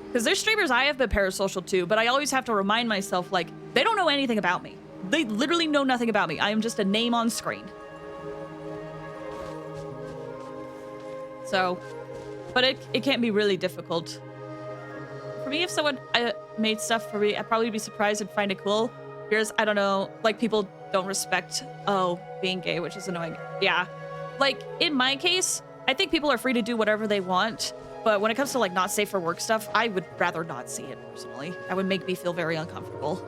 Because there's streamers I have been parasocial to, but I always have to remind myself, like, they don't know anything about me. They literally know nothing about me. I am just a name on screen. So, but it can be really difficult. For me, if someone made stuff for me, I'd probably be surprised and find it cool. Here's, I don't know, like, people don't respect, being gay, which is annoying. Yeah. Like, in my case, I think people are free to do whatever they want, but when it comes to, like, not safe for work stuff, I would rather not see it, personally. That would make me feel very uncomfortable.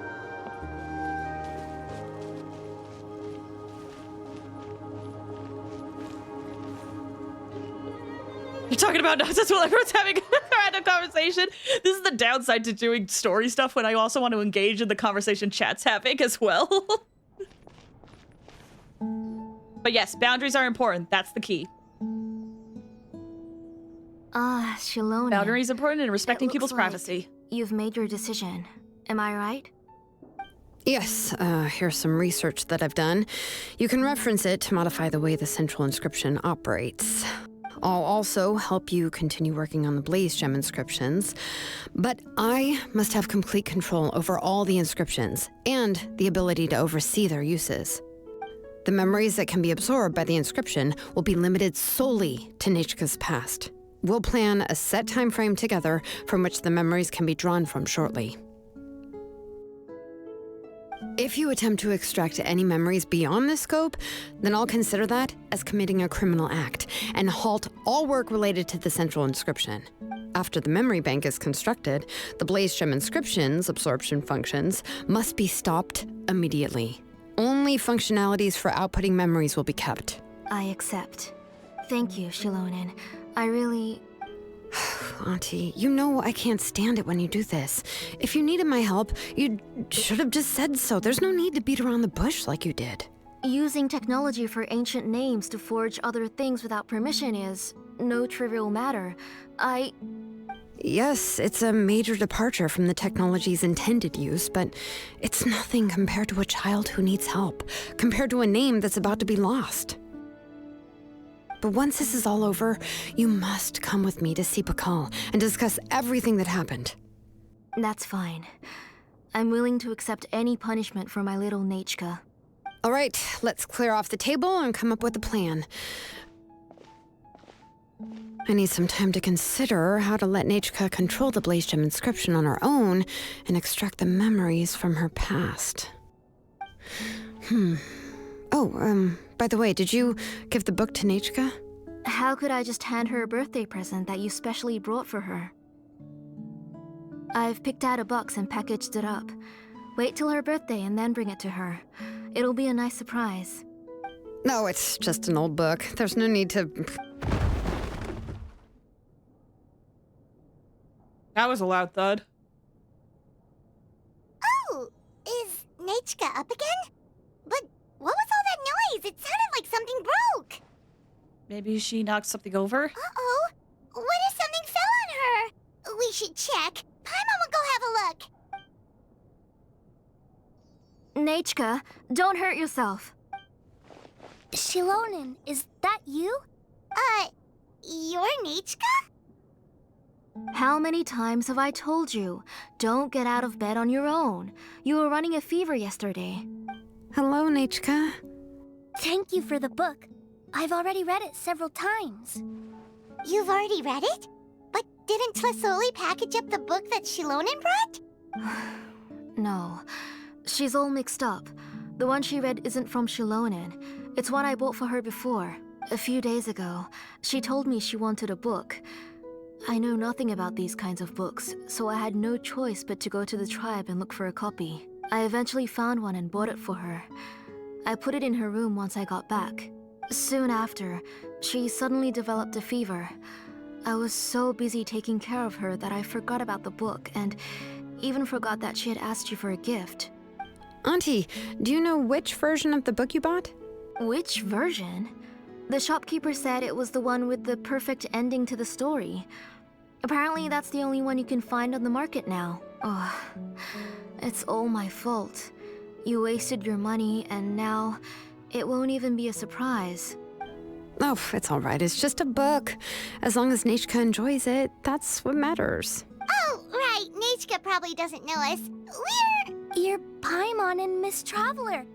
You're talking about nonsense while everyone's having a random conversation. This is the downside to doing story stuff when I also want to engage in the conversation chat's having as well. But yes, boundaries are important. That's the key. Xilonen. Boundaries are important and respecting people's like privacy. You've made your decision. Am I right? Yes, here's some research that I've done. You can reference it to modify the way the central inscription operates. I'll also help you continue working on the Blaze Gem inscriptions, but I must have complete control over all the inscriptions and the ability to oversee their uses. The memories that can be absorbed by the inscription will be limited solely to Nechka's past. We'll plan a set time frame together from which the memories can be drawn from shortly. If you attempt to extract any memories beyond this scope, then I'll consider that as committing a criminal act and halt all work related to the central inscription. After the memory bank is constructed, the Blaze Gem inscription's absorption functions must be stopped immediately. Only functionalities for outputting memories will be kept. I accept. Thank you, Xilonen. I really... Auntie, you know I can't stand it when you do this. If you needed my help, you should have just said so. There's no need to beat around the bush like you did. Using technology for ancient names to forge other things without permission is no trivial matter. Yes, it's a major departure from the technology's intended use, but it's nothing compared to a child who needs help, compared to a name that's about to be lost. But once this is all over, you must come with me to see Pakal and discuss everything that happened. That's fine. I'm willing to accept any punishment for my little Nechka. All right, let's clear off the table and come up with a plan. I need some time to consider how to let Nechka control the Blaze Gem inscription on her own and extract the memories from her past. By the way, did you give the book to Nechka? How could I just hand her a birthday present that you specially brought for her? I've picked out a box and packaged it up. Wait till her birthday and then bring it to her. It'll be a nice surprise. No, it's just an old book. There's no need to... That was a loud thud. Oh, is Nechka up again? But what was all that noise? It sounded like something broke. Maybe she knocked something over? Uh-oh. What if something fell on her? We should check. Paimon will go have a look. Nechka, don't hurt yourself. Xilonen, is that you? You're Nechka? How many times have I told you? Don't get out of bed on your own. You were running a fever yesterday. Hello, Nechka. Thank you for the book. I've already read it several times. You've already read it? But didn't Tlasoli package up the book that Xilonen brought? No. She's all mixed up. The one she read isn't from Xilonen. It's one I bought for her before. A few days ago, she told me she wanted a book. I know nothing about these kinds of books, so I had no choice but to go to the tribe and look for a copy. I eventually found one and bought it for her. I put it in her room once I got back. Soon after, she suddenly developed a fever. I was so busy taking care of her that I forgot about the book and even forgot that she had asked you for a gift. Auntie, do you know which version of the book you bought? Which version? The shopkeeper said it was the one with the perfect ending to the story. Apparently that's the only one you can find on the market now. Ugh. It's all my fault. You wasted your money and now it won't even be a surprise. Oh, it's all right. It's just a book. As long as Nechka enjoys it, that's what matters. Oh, right. Nechka probably doesn't know us. You're Paimon and Miss Traveler.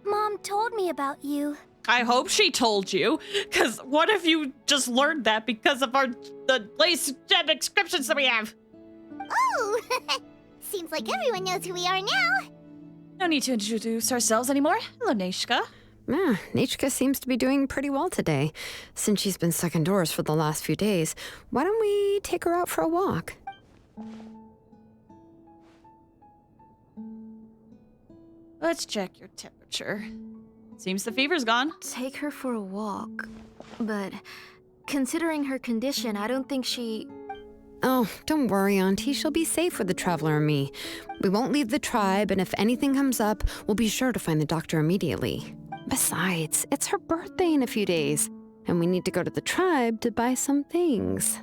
Mom told me about you. I hope she told you, because what if you just learned that because of the Blaze Gem inscriptions that we have? Oh, seems like everyone knows who we are now. No need to introduce ourselves anymore. Hello, Nechka. Yeah, Nechka seems to be doing pretty well today. Since she's been stuck indoors for the last few days, why don't we take her out for a walk? Let's check your temperature. Seems the fever's gone. Take her for a walk. But considering her condition, I don't think she... Oh, don't worry, Auntie. She'll be safe with the Traveler and me. We won't leave the tribe, and if anything comes up, we'll be sure to find the doctor immediately. Besides, it's her birthday in a few days, and we need to go to the tribe to buy some things.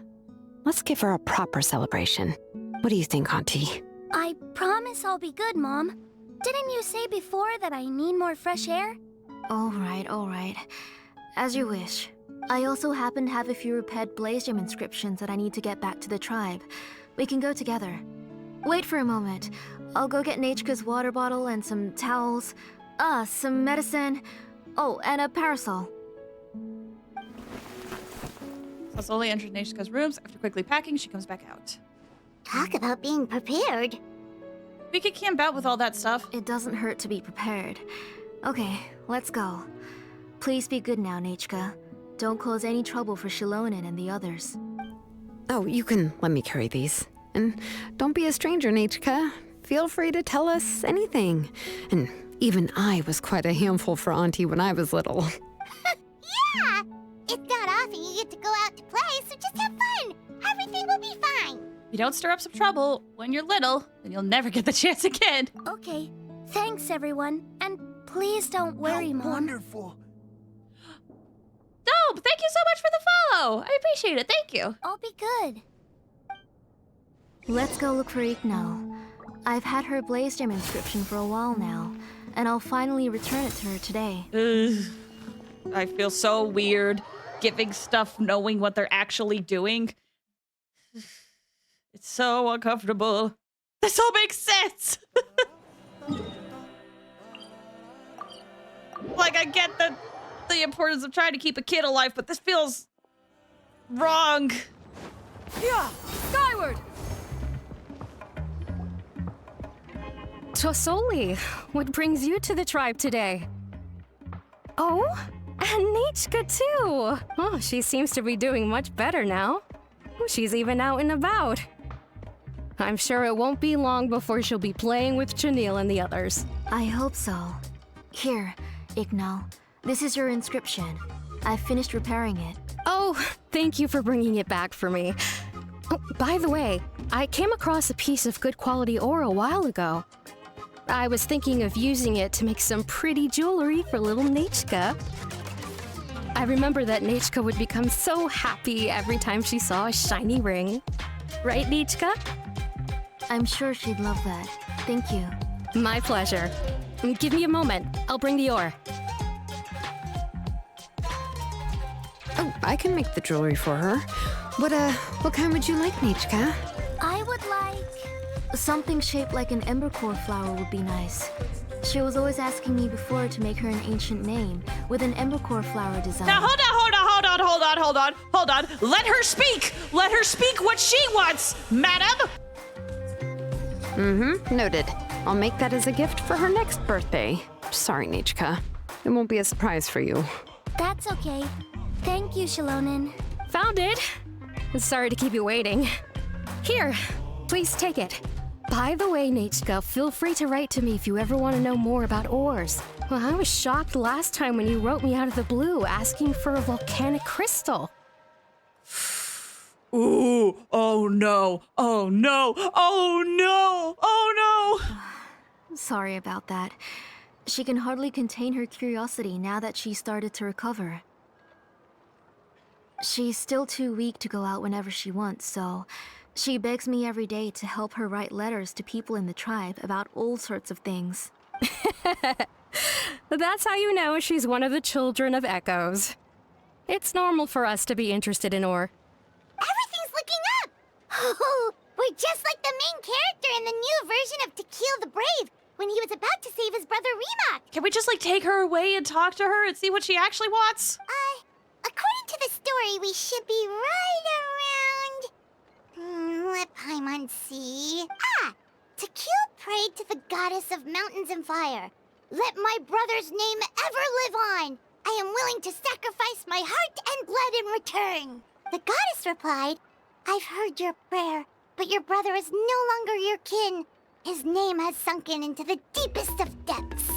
Let's give her a proper celebration. What do you think, Auntie? I promise I'll be good, Mom. Didn't you say before that I need more fresh air? All right. As you wish. I also happen to have a few repaired Blaze Gem inscriptions that I need to get back to the tribe. We can go together. Wait for a moment. I'll go get Nechka's water bottle and some towels. Some medicine. Oh, and a parasol. Slowly enters Neishka's rooms. After quickly packing, she comes back out. Talk about being prepared. We could camp out with all that stuff. It doesn't hurt to be prepared. Okay, let's go. Please be good now, Nechka. Don't cause any trouble for Xilonen and the others. Oh, you can let me carry these. And don't be a stranger, Nechka. Feel free to tell us anything. And even I was quite a handful for Auntie when I was little. Yeah! It's not often you get to go out to play, so just have fun. Everything will be fine. If you don't stir up some trouble when you're little, then you'll never get the chance again. Okay. Thanks, everyone. And please don't worry, Mom. Wonderful. No, thank you so much for the follow. I appreciate it. Thank you. I'll be good. Let's go look for Iknal. I've had her Blaze Gem inscription for a while now, and I'll finally return it to her today. Ugh. I feel so weird giving stuff knowing what they're actually doing. It's so uncomfortable. This all makes sense. Like, I get the importance of trying to keep a kid alive, but this feels wrong. Yeah, skyward! Tosoli, what brings you to the tribe today? Oh, and Nechka too. Oh, she seems to be doing much better now. She's even out and about. I'm sure it won't be long before she'll be playing with Janelle and the others. I hope so. Here, Iknal. This is your inscription. I've finished repairing it. Oh, thank you for bringing it back for me. Oh, by the way, I came across a piece of good quality ore a while ago. I was thinking of using it to make some pretty jewelry for little Nechka. I remember that Nechka would become so happy every time she saw a shiny ring. Right, Nechka? I'm sure she'd love that. Thank you. My pleasure. Give me a moment. I'll bring the ore. Oh, I can make the jewelry for her. What kind would you like, Nechka? I would like... Something shaped like an embercore flower would be nice. She was always asking me before to make her an ancient name with an embercore flower design. Now, hold on. Let her speak. Let her speak what she wants, madam. Mm-hmm, noted. I'll make that as a gift for her next birthday. Sorry, Nechka. It won't be a surprise for you. That's okay. Thank you, Xilonen. Found it. Sorry to keep you waiting. Here, please take it. By the way, Nechka, feel free to write to me if you ever want to know more about ores. Well, I was shocked last time when you wrote me out of the blue asking for a volcanic crystal. Ooh, oh no. Sorry about that. She can hardly contain her curiosity now that she's started to recover. She's still too weak to go out whenever she wants, so she begs me every day to help her write letters to people in the tribe about all sorts of things. That's how you know she's one of the children of Echoes. It's normal for us to be interested in ore. Everything's looking up! Oh, we're just like the main character in the new version of To Kill the Brave, when he was about to save his brother Remak. Can we just, like, take her away and talk to her and see what she actually wants? According to the story, we should be right around... let Paimon see... To Kill prayed to the goddess of mountains and fire. Let my brother's name ever live on. I am willing to sacrifice my heart and blood in return. The goddess replied, I've heard your prayer, but your brother is no longer your kin. His name has sunken into the deepest of depths.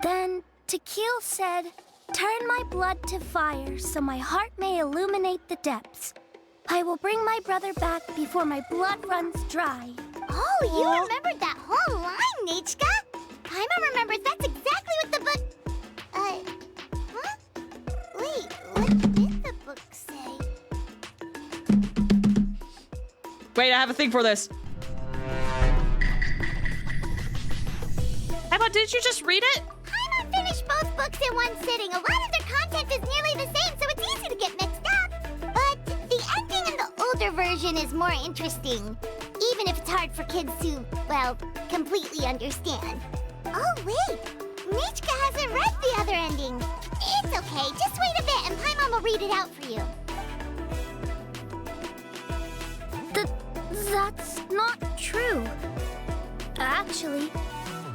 Then Tequil said, turn my blood to fire so my heart may illuminate the depths. I will bring my brother back before my blood runs dry. Oh, you remembered that whole line, Nechka. Paimon remembers that's exactly what the book... Wait, what did the book say? Wait, I have a thing for this. How about, did you just read it? Paimon finished both books in one sitting. A lot of their content is nearly the same, so it's easy to get mixed up. But the ending in the older version is more interesting, even if it's hard for kids to, well, completely understand. Oh, wait. Nechka has haven't read the other ending. It's okay, just wait a bit and Paimon will read it out for you. That's not true. Actually,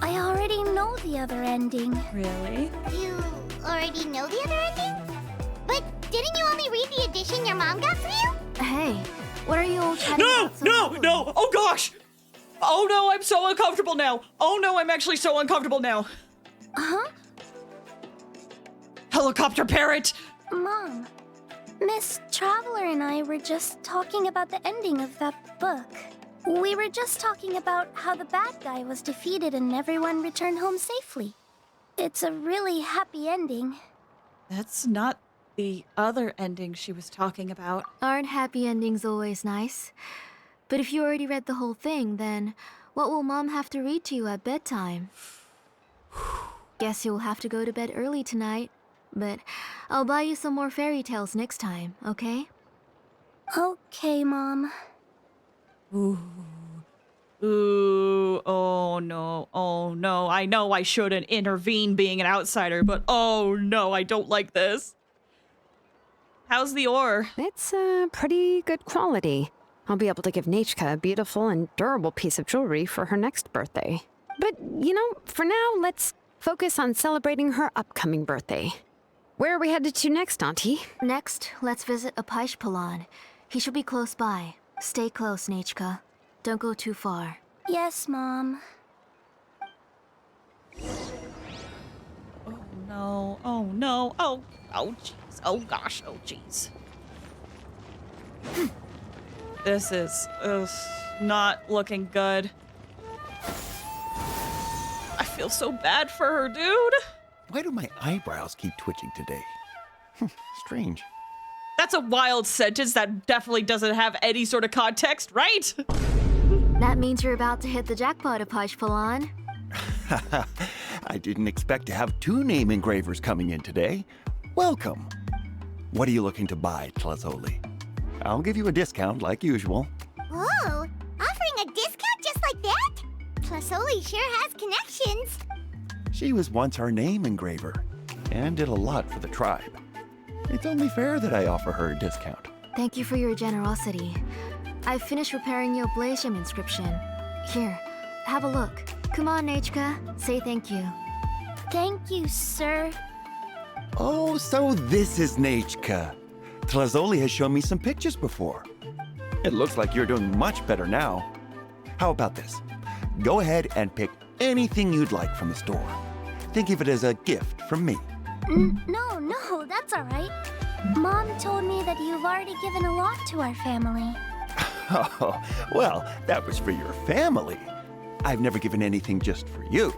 I already know the other ending. Really? You already know the other ending? But didn't you only read the edition your mom got for you? Hey, what are you all chatting about so loudly? No! Oh gosh! Oh no, I'm so uncomfortable now. Oh no, I'm actually so uncomfortable now. Huh? Helicopter parrot! Mom, Miss Traveler and I were just talking about the ending of that book. We were just talking about how the bad guy was defeated and everyone returned home safely. It's a really happy ending. That's not the other ending she was talking about. Aren't happy endings always nice? But if you already read the whole thing, then what will Mom have to read to you at bedtime? Guess you'll have to go to bed early tonight. But I'll buy you some more fairy tales next time, okay? Okay, Mom. Ooh, oh no. I know I shouldn't intervene being an outsider, but oh no, I don't like this. How's the ore? It's pretty good quality. I'll be able to give Nechka a beautiful and durable piece of jewelry for her next birthday. But, you know, for now, let's focus on celebrating her upcoming birthday. Where are we headed to next, Auntie? Next, let's visit Apaish. He should be close by. Stay close, Nechka. Don't go too far. Yes, Mom. Oh no, oh jeez, oh gosh, oh jeez. This is not looking good. I feel so bad for her, dude. Why do my eyebrows keep twitching today? Strange. That's a wild sentence that definitely doesn't have any sort of context, right? That means you're about to hit the jackpot, Apaish. I didn't expect to have 2 name engravers coming in today. Welcome. What are you looking to buy, Tlazoli? I'll give you a discount like usual. Whoa, offering a discount just like that? Plasoli sure has connections. She was once our name engraver and did a lot for the tribe. It's only fair that I offer her a discount. Thank you for your generosity. I've finished preparing your Blazem inscription. Here, have a look. Come on, Nechka. Say thank you. Thank you, sir. Oh, so this is Nechka. Tlazoli has shown me some pictures before. It looks like you're doing much better now. How about this? Go ahead and pick anything you'd like from the store. Think of it as a gift from me. No, that's all right. Mom told me that you've already given a lot to our family. Oh, well, that was for your family. I've never given anything just for you.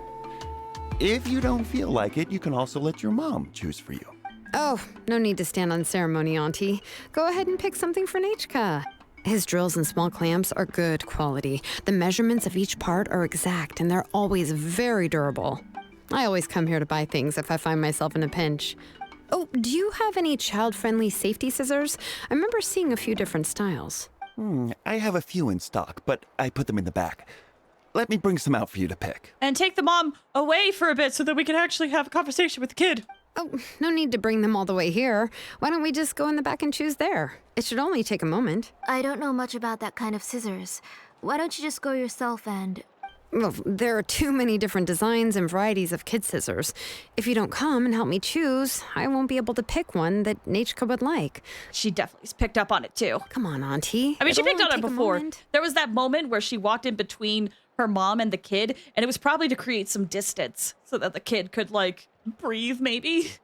If you don't feel like it, you can also let your mom choose for you. Oh, no need to stand on ceremony, Auntie. Go ahead and pick something for Nechka. His drills and small clamps are good quality. The measurements of each part are exact, and they're always very durable. I always come here to buy things if I find myself in a pinch. Oh, do you have any child-friendly safety scissors? I remember seeing a few different styles. I have a few in stock, but I put them in the back. Let me bring some out for you to pick. And take the mom away for a bit so that we can actually have a conversation with the kid. Oh, no need to bring them all the way here. Why don't we just go in the back and choose there? It should only take a moment. I don't know much about that kind of scissors. Why don't you just go yourself and... Well, there are too many different designs and varieties of kid scissors. If you don't come and help me choose, I won't be able to pick one that Nechka would like. She definitely's picked up on it too. Come on, Auntie. I mean, she It'll picked on only it take a before. moment. There was that moment where she walked in between her mom and the kid, and it was probably to create some distance so that the kid could, like, breathe, maybe.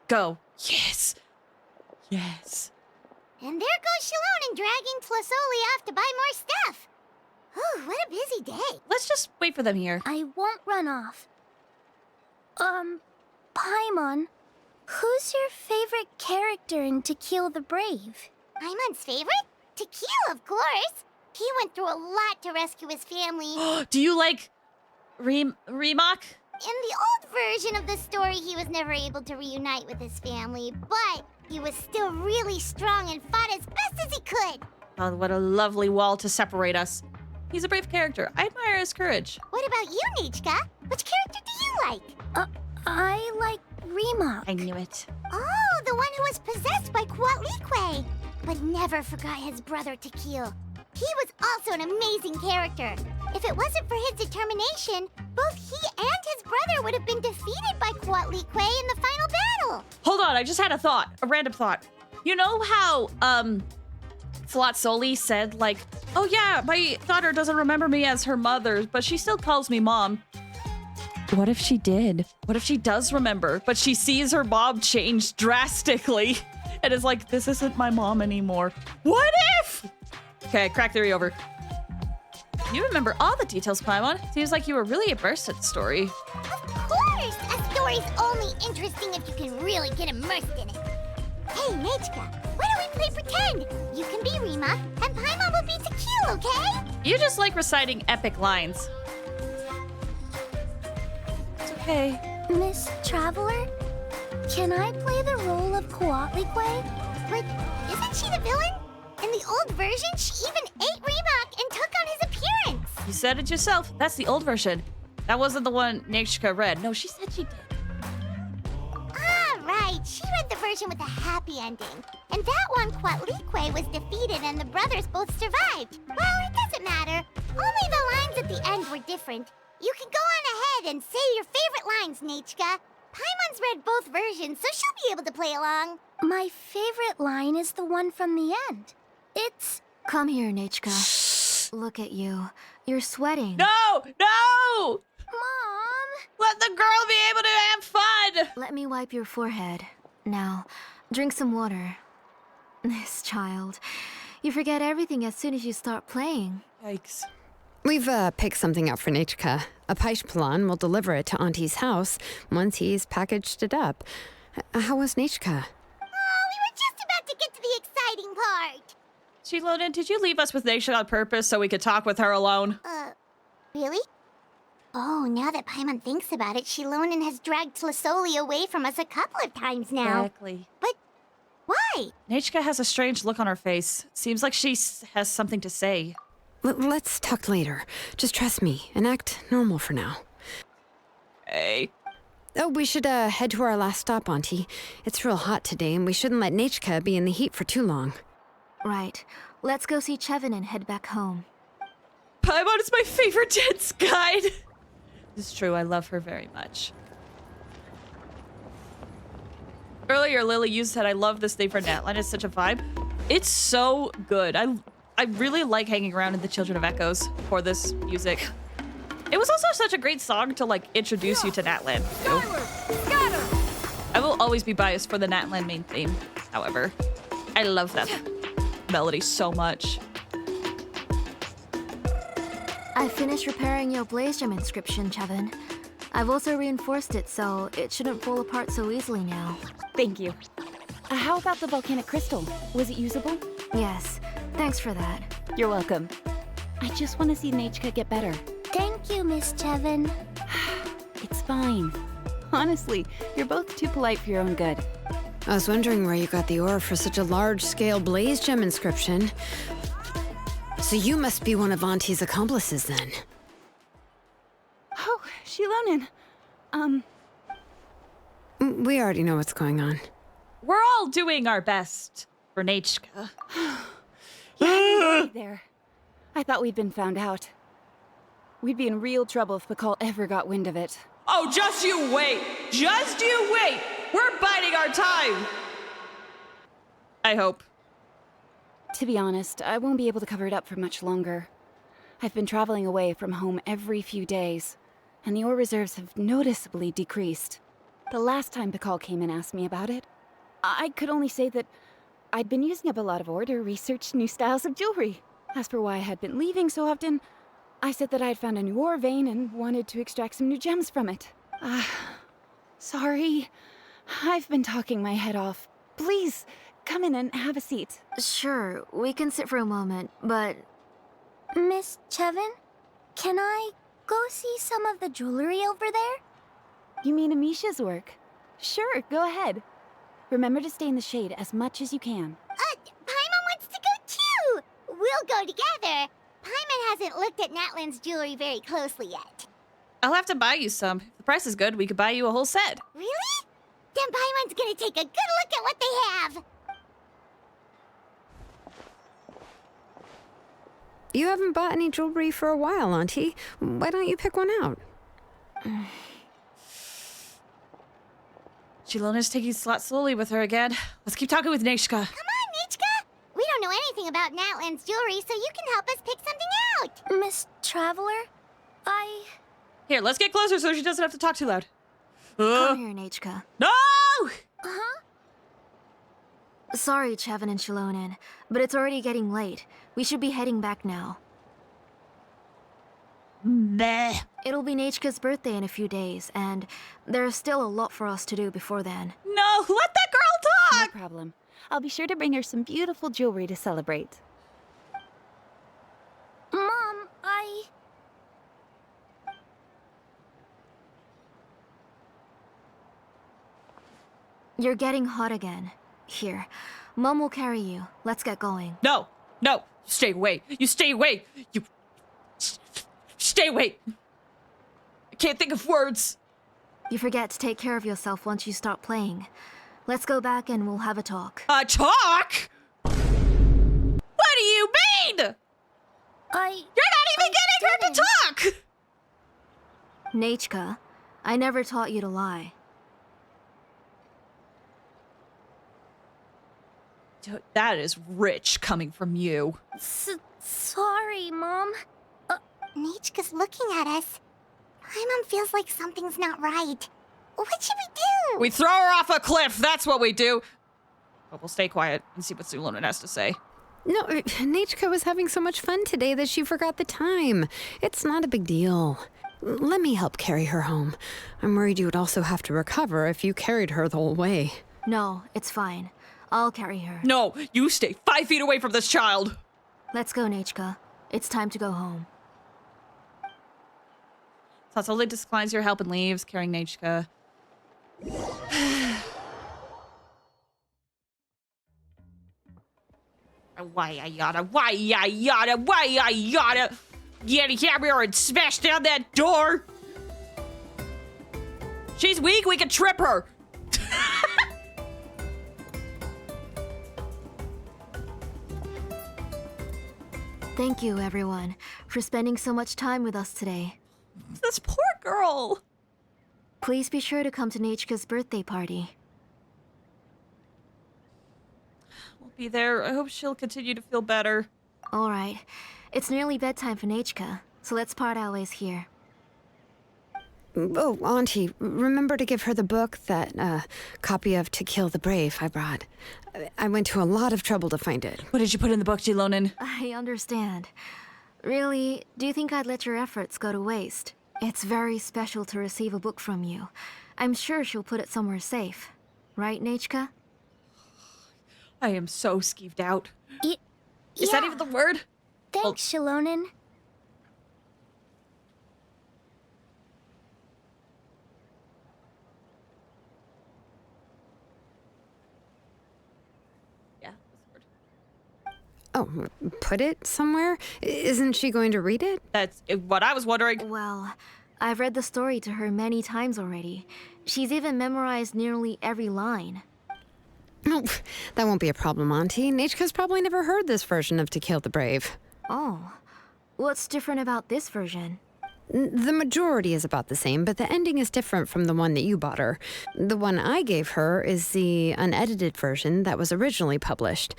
Go. Yes. Yes. And there goes Xilonen dragging Plasoli off to buy more stuff. Ooh, what a busy day. Let's just wait for them here. I won't run off. Paimon, who's your favorite character in To Kill the Brave? Paimon's favorite? To Kill, of course. He went through a lot to rescue his family. Do you like Remak? In the old version of the story, he was never able to reunite with his family, but he was still really strong and fought as best as he could. Oh, what a lovely wall to separate us. He's a brave character. I admire his courage. What about you, Nechka? Which character do you like? I like Remak. I knew it. Oh, the one who was possessed by Quatlique, but never forgot his brother Tequil. He was also an amazing character. If it wasn't for his determination, both he and his brother would have been defeated by Quatlique in the final battle. Hold on, I just had a thought. A random thought. You know how, FlazeFires said, like, oh yeah, my daughter doesn't remember me as her mother, but she still calls me mom. What if she did? What if she does remember, but she sees her mom change drastically and is like, this isn't my mom anymore? What if? Okay, crack theory over. You remember all the details, Paimon. Seems like you were really immersed in the story. Of course! A story's only interesting if you can really get immersed in it. Hey, Nechka, why don't we play pretend? You can be Rima, and Paimon will be Tequil, okay? You just like reciting epic lines. It's okay. Miss Traveler, can I play the role of Quatlique? But isn't she the villain? In the old version, she even ate Remak and took on his appearance. You said it yourself. That's the old version. That wasn't the one Nechka read. No, she said she did. Ah, right. She read the version with a happy ending. And that one, Quatlique was defeated and the brothers both survived. Well, it doesn't matter. Only the lines at the end were different. You can go on ahead and say your favorite lines, Nechka. Paimon's read both versions, so she'll be able to play along. My favorite line is the one from the end. It's... Come here, Nechka. Look at you. You're sweating. No! No! Mom! Let the girl be able to have fun! Let me wipe your forehead. Now, drink some water. This child. You forget everything as soon as you start playing. Yikes. We've picked something up for Nechka. A Paishpalan will deliver it to Auntie's house once he's packaged it up. How was Nechka? Oh, we were just about to get to the exciting part. Xilonen, did you leave us with Nechka on purpose so we could talk with her alone? Really? Oh, now that Paimon thinks about it, Xilonen has dragged Tlasoli away from us a couple of times now. Exactly. But why? Nechka has a strange look on her face. Seems like she has something to say. Let's talk later. Just trust me and act normal for now. Hey. Oh, we should head to our last stop, Auntie. It's real hot today, and we shouldn't let Nechka be in the heat for too long. Right. Let's go see Chevin and head back home. Paimon is my favorite dance guide. It's true, I love her very much. Earlier, Lily, you said I love this thing for Natlan. It's such a vibe. It's so good. I really like hanging around in the Children of Echoes for this music. It was also such a great song to like introduce you to Natlan. I will always be biased for the Natlan main theme, however. I love that melody so much. I finished repairing your Blaze Gem inscription, Chevin. I've also reinforced it, so it shouldn't fall apart so easily now. Thank you. How about the volcanic crystal? Was it usable? Yes. Thanks for that. You're welcome. I just want to see Nechka get better. Thank you, Miss Chevin. It's fine. Honestly, you're both too polite for your own good. I was wondering where you got the ore for such a large-scale Blaze Gem inscription. So you must be one of Auntie's accomplices, then. Oh, Xilonen. We already know what's going on. We're all doing our best for Nechka. There. I thought we'd been found out. We'd be in real trouble if Pakal ever got wind of it. Oh, just you wait! Just you wait! We're biding our time! I hope. To be honest, I won't be able to cover it up for much longer. I've been traveling away from home every few days, and the ore reserves have noticeably decreased. The last time Pakal came and asked me about it, I could only say that I'd been using up a lot of ore to research new styles of jewelry. As for why I had been leaving so often, I said that I had found a new ore vein and wanted to extract some new gems from it. Sorry. I've been talking my head off. Please, come in and have a seat. Sure, we can sit for a moment, but... Miss Chevin, can I go see some of the jewelry over there? You mean Amisha's work? Sure, go ahead. Remember to stay in the shade as much as you can. Paimon wants to go too! We'll go together. Paimon hasn't looked at Natlan's jewelry very closely yet. I'll have to buy you some. If the price is good, we could buy you a whole set. Really? Then Paimon's gonna take a good look at what they have. You haven't bought any jewelry for a while, Auntie. Why don't you pick one out? Xilone's taking it slowly with her again. Let's keep talking with Neshka. Come on, Nichka. We don't know anything about Natlan's jewelry, so you can help us pick something out. Miss Traveler, Here, let's get closer so she doesn't have to talk too loud. Come here, Nechka. No! Huh? Sorry, Chevin and Xilonen, but it's already getting late. We should be heading back now. Bleh. It'll be Nechka's birthday in a few days, and there's still a lot for us to do before then. No, let that girl No talk! problem. I'll be sure to bring her some beautiful jewelry to celebrate. Mom, You're getting hot again. Here, Mom will carry you. Let's get going. No, stay away. You stay away. You stay away. I can't think of words. You forget to take care of yourself once you start playing. Let's go back and we'll have a talk. A talk? What do you mean? You're not even getting her to talk! Nechka, I never taught you to lie. That is rich coming from you. sorry, Mom. Nichka's looking at us. Paimon feels like something's not right. What should we do? We throw her off a cliff, that's what we do. But we'll stay quiet and see what Xilonen has to say. No, Nechka was having so much fun today that she forgot the time. It's not a big deal. Let me help carry her home. I'm worried you would also have to recover if you carried her the whole way. No, it's fine. I'll carry her. No, you stay 5 feet away from this child. Let's go, Nechka. It's time to go home. Tatsoli declines your help and leaves, carrying Nechka. Why I yada. Get here and smash down that door. She's weak, we can trip her. Thank you, everyone, for spending so much time with us today. This poor girl. Please be sure to come to Nechka's birthday party. We'll be there. I hope she'll continue to feel better. All right. It's nearly bedtime for Nechka, so let's part our ways here. Oh, Auntie, remember to give her the book, that copy of To Kill the Brave I brought. I went to a lot of trouble to find it. What did you put in the book, Xilonen? I understand. Really, do you think I'd let your efforts go to waste? It's very special to receive a book from you. I'm sure she'll put it somewhere safe. Right, Nechka? I am so skeeved out. Is Is that even the word? Thanks, Xilonen. Yeah, that's the word. Oh, put it somewhere? Isn't she going to read it? That's what I was wondering. Well, I've read the story to her many times already. She's even memorized nearly every line. Oh, that won't be a problem, Auntie. Nechka's probably never heard this version of To Kill the Brave. Oh, what's different about this version? The majority is about the same, but the ending is different from the one that you bought her. The one I gave her is the unedited version that was originally published.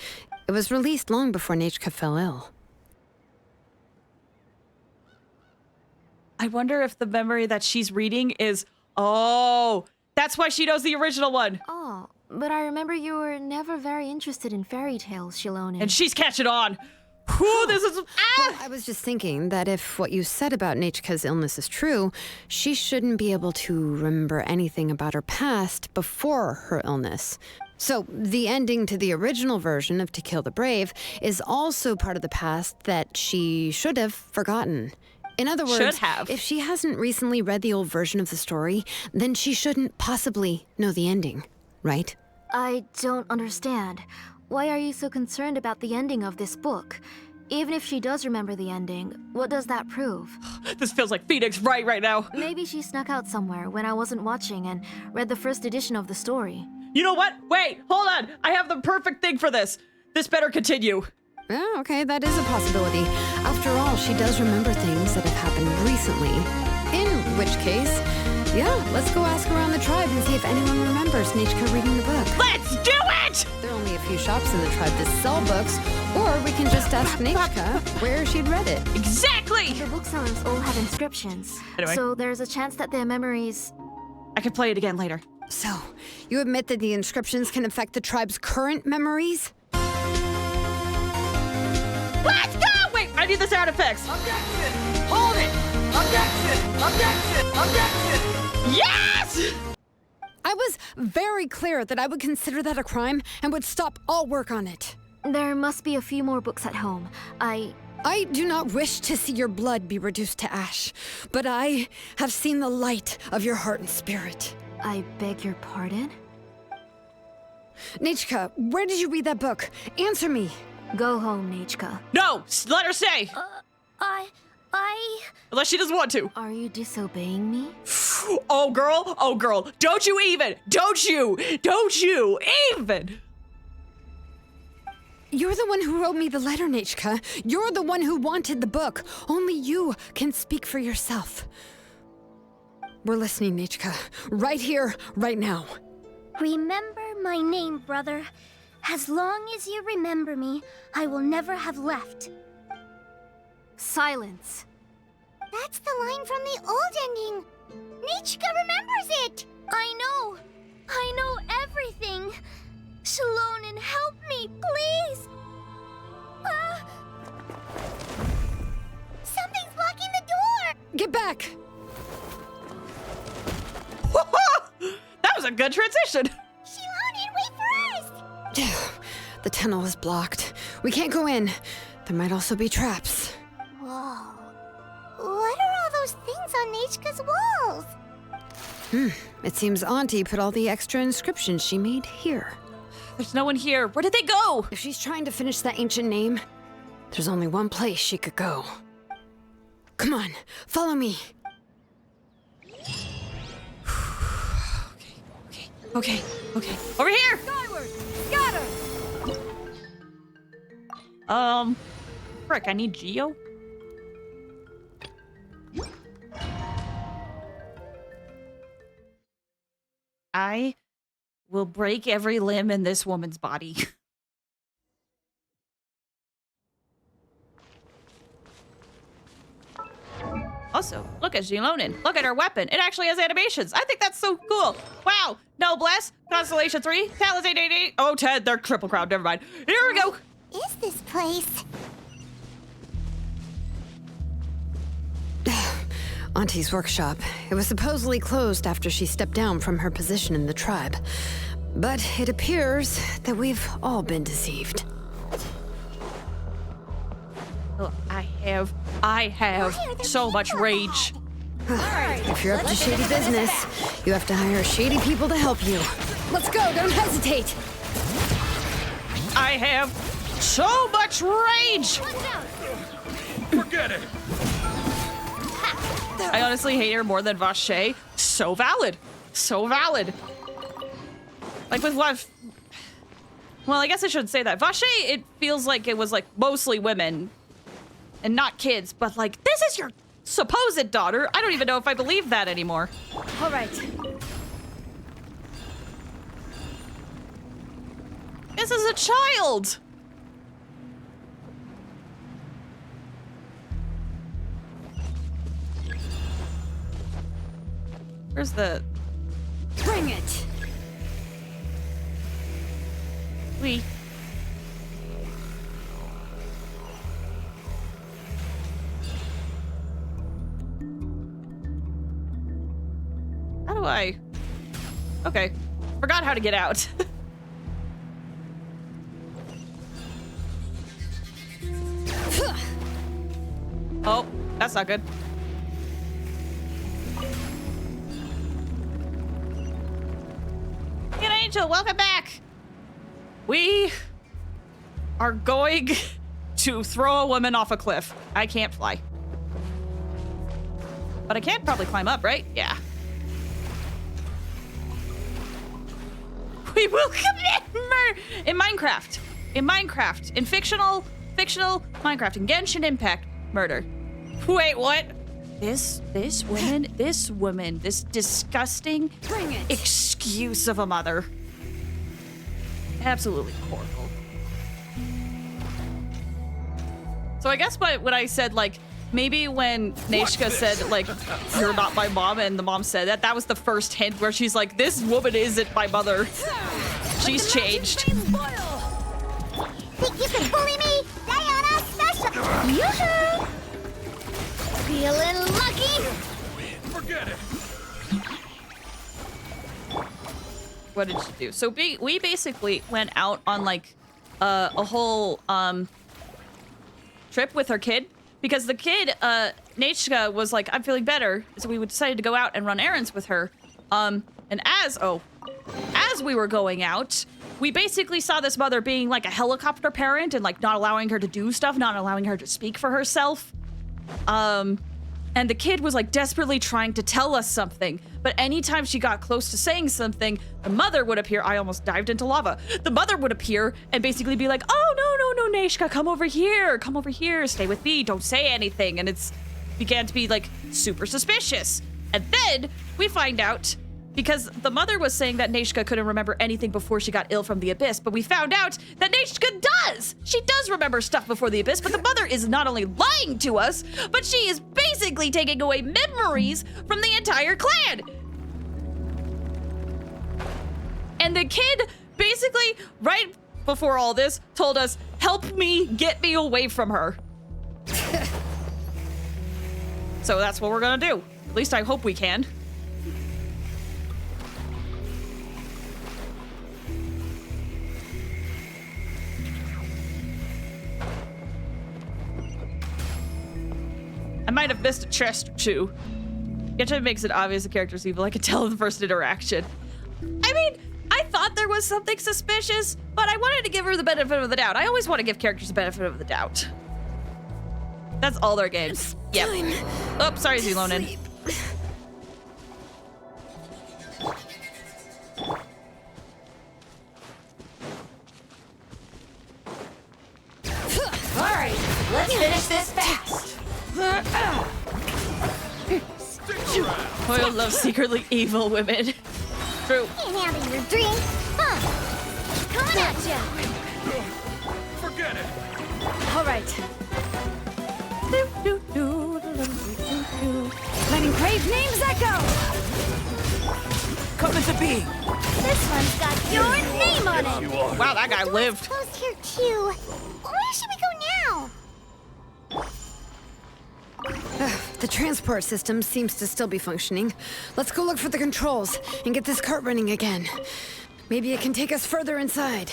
It was released long before Nechka fell ill. I wonder if the memory that she's reading is, oh, that's why she knows the original one. Oh, but I remember you were never very interested in fairy tales, Xilonen. And she's catching on. Whew, this is... Well, I was just thinking that if what you said about Nechka's illness is true, she shouldn't be able to remember anything about her past before her illness. So the ending to the original version of To Kill the Brave is also part of the past that she should have forgotten. In other words, if she hasn't recently read the old version of the story, then she shouldn't possibly know the ending, right? I don't understand. Why are you so concerned about the ending of this book? Even if she does remember the ending, what does that prove? This feels like Phoenix right now. Maybe she snuck out somewhere when I wasn't watching and read the first edition of the story. You know what? Wait, hold on. I have the perfect thing for this. This better continue. Yeah, okay, that is a possibility. After all, she does remember things that have happened recently. In which case, yeah, let's go ask around the tribe and see if anyone remembers Nichka reading the book. Let's do it! There are only a few shops in the tribe that sell books, or we can just ask Nichka where she'd read it. Exactly! The booksellers all have inscriptions, Anyway. so there's a chance that their memories... I can play it again later. So, you admit that the inscriptions can affect the tribe's current memories? Let's go! Wait, I need the sound effects. Objection! Hold it! Objection! Objection! Objection! Yes! I was very clear that I would consider that a crime and would stop all work on it. There must be a few more books at home. I do not wish to see your blood be reduced to ash, but I have seen the light of your heart and spirit. I beg your pardon? Nichka, where did you read that book? Answer me. Go home, Nichka. No! Let her stay! I... Unless she doesn't want to. Are you disobeying me? Oh, girl. Don't you even! Don't you even! You're the one who wrote me the letter, Nichka. You're the one who wanted the book. Only you can speak for yourself. We're listening, Nichka. Right here, right now. Remember my name, brother. As long as you remember me, I will never have left. Silence. That's the line from the old ending. Nichka remembers it. I know everything. Xilonen, help me, please. Something's blocking the door. Get back. That was a good transition. Xilonen, wait for us. The tunnel is blocked. We can't go in. There might also be traps. Whoa. What are all those things on Nichka's walls? It seems Auntie put all the extra inscriptions she made here. There's no one here. Where did they go? If she's trying to finish that ancient name, there's only one place she could go. Come on, follow me. Okay. Over here! Skyward! Scatter! Frick, I need Geo. I will break every limb in this woman's body. Also, look at Xilonen. Look at her weapon. It actually has animations. I think that's so cool. Wow. Noblesse. Constellation 3. Talents 888. Oh, 10. They're Triple Crown. Never mind. Here we go. Is this place? Auntie's workshop. It was supposedly closed after she stepped down from her position in the tribe. But it appears that we've all been deceived. Oh, I have so much rage. If you're up to shady business, you have to hire shady people to help you. Let's go, don't hesitate. I have so much rage. Forget it. I honestly hate her more than Vache. So valid. Like with what? Well, I guess I shouldn't say that. Vache, it feels like it was like mostly women and not kids, but like this is your supposed daughter. I don't even know if I believe that anymore. All right. This is a child. Where's the... Bring it! We... How do I... Okay. Forgot how to get out. Oh, that's not good. Good Angel, welcome back. We are going to throw a woman off a cliff. I can't fly. But I can probably climb up, right? Yeah. We will commit murder in Minecraft. In Minecraft. In fictional Minecraft. In Genshin Impact. Murder. Wait, what? This woman, this disgusting excuse of a mother. Absolutely horrible. So I guess when I said, like, maybe when Neishka said, like, you're not my mom, and the mom said that was the first hint where she's like, this woman isn't my mother. She's changed. Think you can bully me? Diana special! Yoo-hoo! Feeling lucky? Forget it. What did she do? So we basically went out on, like, a whole, trip with her kid. Because the kid, Neishka, was like, I'm feeling better. So we decided to go out and run errands with her. And as we were going out, we basically saw this mother being like a helicopter parent and like not allowing her to do stuff, not allowing her to speak for herself. And the kid was like desperately trying to tell us something. But anytime she got close to saying something, the mother would appear. I almost dived into lava. The mother would appear and basically be like, oh, no, Neishka, come over here, stay with me, don't say anything. And it's began to be like super suspicious. And then we find out, because the mother was saying that Neishka couldn't remember anything before she got ill from the abyss, but we found out that Neishka does! She does remember stuff before the abyss, but the mother is not only lying to us, but she is basically taking away memories from the entire clan! And the kid basically, right before all this, told us, help me, get me away from her. So that's what we're gonna do. At least I hope we can. I might have missed a chest or two. Genshin makes it obvious the character's evil. I could tell in the first interaction. I mean, I thought there was something suspicious, but I wanted to give her the benefit of the doubt. I always want to give characters the benefit of the doubt. That's all their games. Yep. Oh, sorry, Xilonen. All right, let's finish this fast. Oil loves secretly evil women. True. Can't handle your drink. Huh. Coming at ya. Forget it. All right. Letting Crave names echo. Coming to be. This one's got your name on it. Wow, that guy lived. Closed here too. Where should we go now? The transport system seems to still be functioning. Let's go look for the controls and get this cart running again. Maybe it can take us further inside.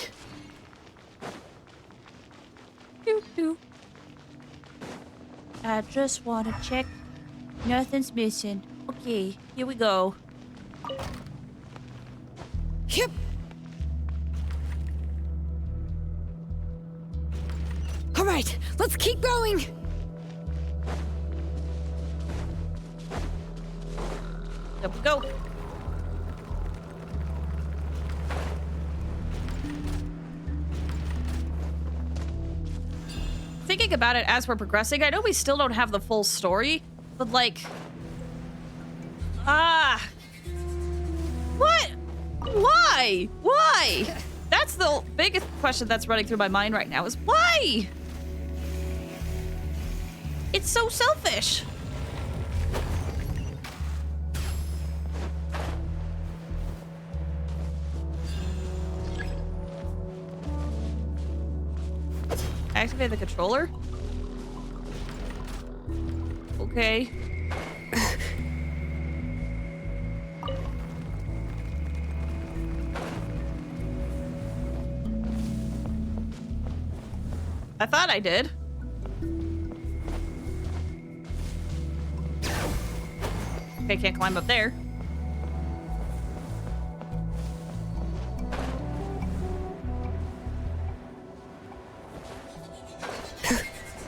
I just want to check. Nothing's missing. Okay, here we go. Yep. All right, let's keep going. There we go. Thinking about it as we're progressing, I know we still don't have the full story, but like... What? Why? Why? That's the biggest question that's running through my mind right now is why? It's so selfish. Activate the controller? Okay. I thought I did. Okay, can't climb up there.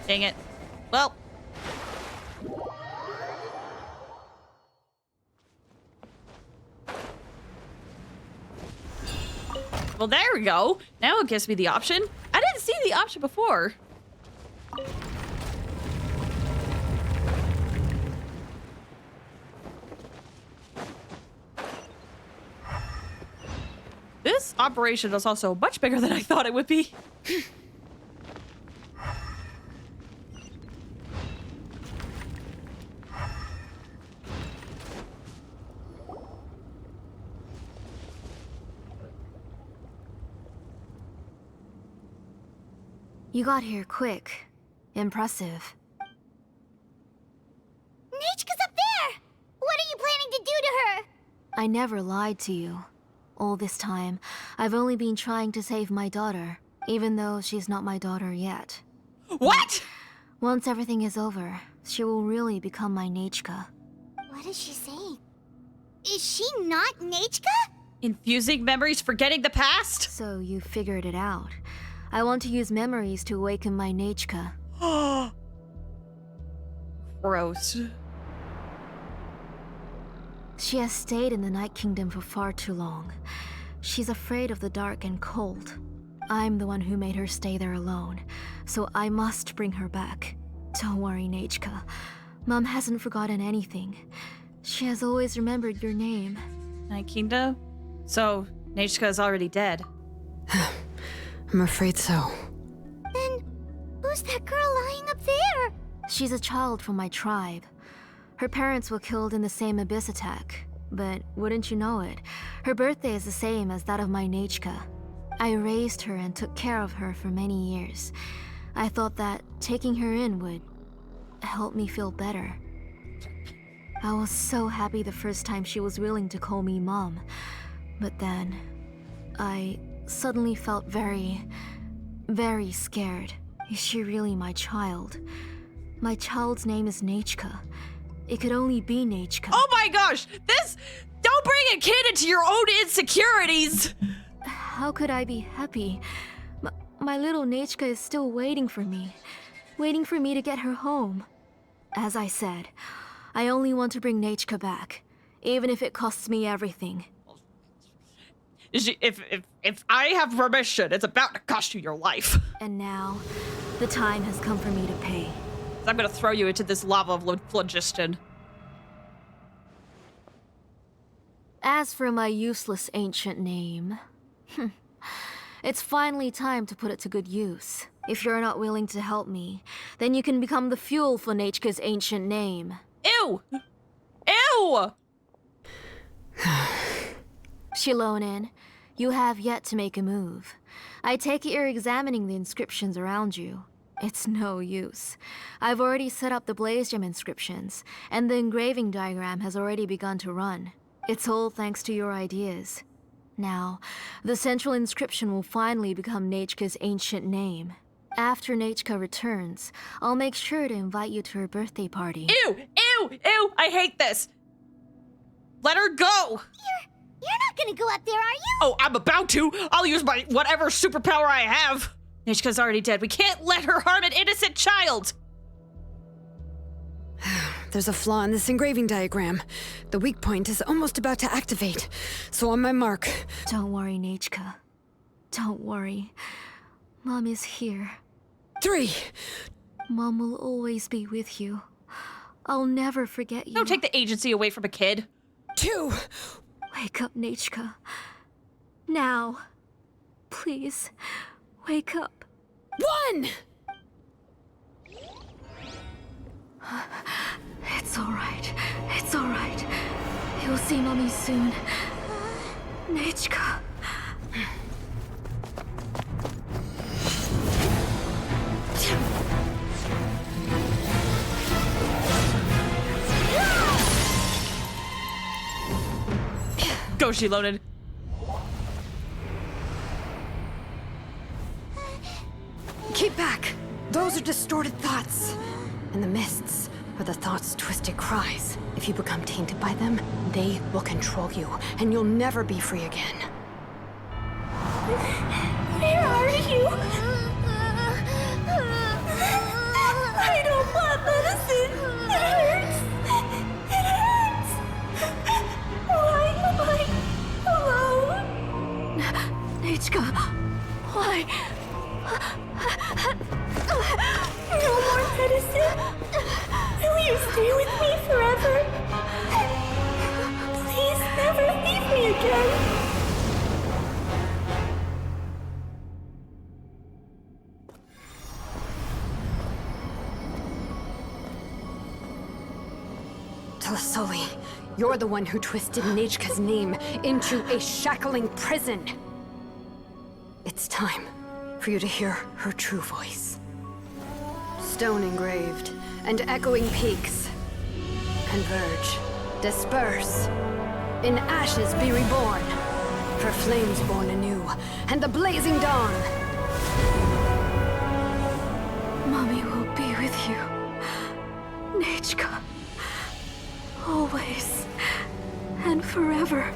Dang it. Well. Well, there we go. Now it gives me the option. I didn't see the option before. This operation is also much bigger than I thought it would be. You got here quick. Impressive. Nechka's up there! What are you planning to do to her? I never lied to you. All this time, I've only been trying to save my daughter, even though she's not my daughter yet. What? Once everything is over, she will really become my Nechka. What is she saying? Is she not Nechka? Infusing memories, forgetting the past? So you figured it out. I want to use memories to awaken my Nechka. Gross. She has stayed in the Night Kingdom for far too long. She's afraid of the dark and cold. I'm the one who made her stay there alone, so I must bring her back. Don't worry, Nechka. Mom hasn't forgotten anything. She has always remembered your name. Night Kingdom? So, Nechka is already dead. I'm afraid so. Then, who's that girl lying up there? She's a child from my tribe. Her parents were killed in the same abyss attack. But wouldn't you know it, her birthday is the same as that of my Nechka. I raised her and took care of her for many years. I thought that taking her in would help me feel better. I was so happy the first time she was willing to call me Mom. But then, I suddenly felt very scared. Is she really my child? My child's name is Nechka. It could only be Nechka. Oh my gosh! Don't bring a kid into your own insecurities! How could I be happy? My little Nechka is still waiting for me to get her home. As I said, I only want to bring Nechka back, even if it costs me everything. If I have permission, it's about to cost you your life. And now, the time has come for me to pay. I'm gonna throw you into this lava of phlogiston. As for my useless ancient name, it's finally time to put it to good use. If you're not willing to help me, then you can become the fuel for Nechka's ancient name. Ew! Ew! Xilonen, you have yet to make a move. I take it you're examining the inscriptions around you. It's no use. I've already set up the blaze gem inscriptions, and the engraving diagram has already begun to run. It's all thanks to your ideas. Now, the central inscription will finally become Nechka's ancient name. After Nechka returns, I'll make sure to invite you to her birthday party. Ew! Ew! Ew! I hate this! Let her go! You're not gonna go up there, are you? Oh, I'm about to! I'll use my whatever superpower I have! Nechka's already dead. We can't let her harm an innocent child! There's a flaw in this engraving diagram. The weak point is almost about to activate. So on my mark. Don't worry, Nechka. Don't worry. Mom is here. 3. Mom will always be with you. I'll never forget you. Don't take the agency away from a kid. 2. Wake up, Nechka. Now. Please, wake up. 1! It's alright. It's alright. You'll see Mommy soon. Nechka. Go, Xilonen. Keep back. Those are distorted thoughts. And the mists are the thoughts' twisted cries. If you become tainted by them, they will control you, and you'll never be free again. Where are you? Why? No more medicine? Will you stay with me forever? Please never leave me again. Tlasoli, you're the one who twisted Nechka's name into a shackling prison. It's time for you to hear her true voice. Stone engraved and echoing peaks converge, disperse, in ashes be reborn, for flames born anew, and the blazing dawn. Mommy will be with you. Nechka. Always. And forever.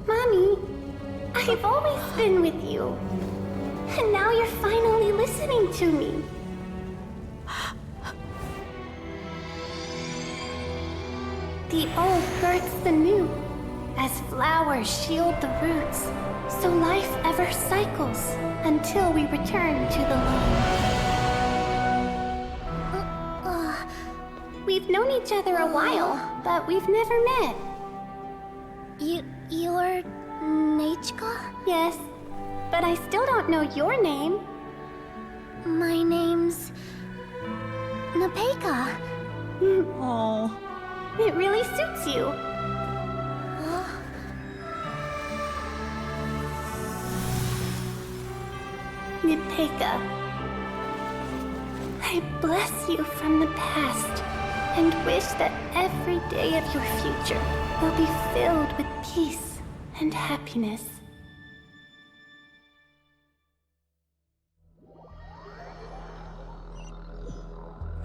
Mommy, I've always been with you. And now you're finally listening to me. The old births the new, as flowers shield the roots, so life ever cycles until we return to the loam. We've known each other a while, but we've never met. You're Nechka? Yes, but I still don't know your name. My name's Nepeka. Oh. It really suits you. Nepeka, I bless you from the past and wish that every day of your future will be filled with peace and happiness.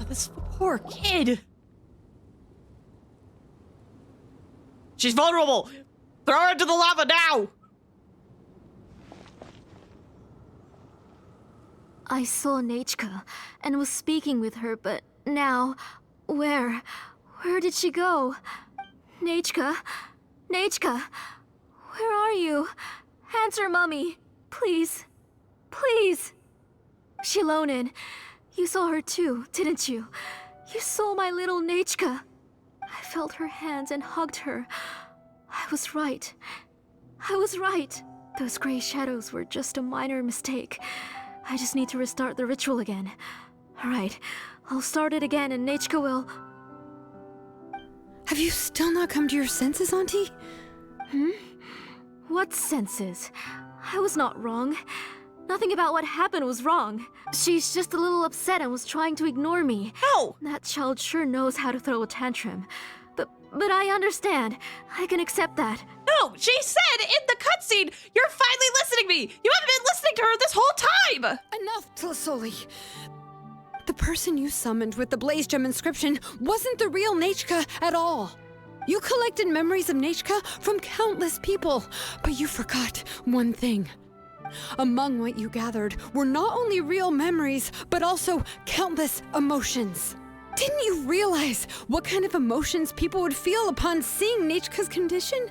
Oh, this poor kid. She's vulnerable. Throw her into the lava now. I saw Nechka and was speaking with her, but now, where did she go? Nechka? Nechka? Where are you? Answer, Mummy. Please. Please. Xilonen, you saw her too, didn't you? You saw my little Nechka. I felt her hands and hugged her. I was right. I was right. Those gray shadows were just a minor mistake. I just need to restart the ritual again. Alright, I'll start it again and Nechka will... Have you still not come to your senses, Auntie? What senses? I was not wrong. Nothing about what happened was wrong. She's just a little upset and was trying to ignore me. No! That child sure knows how to throw a tantrum. But I understand. I can accept that. No, she said in the cutscene, you're finally listening to me. You haven't been listening to her this whole time. Enough, Tlasoli. The person you summoned with the Blaze Gem inscription wasn't the real Nechka at all. You collected memories of Nechka from countless people, but you forgot one thing. Among what you gathered were not only real memories, but also countless emotions. Didn't you realize what kind of emotions people would feel upon seeing Nechka's condition?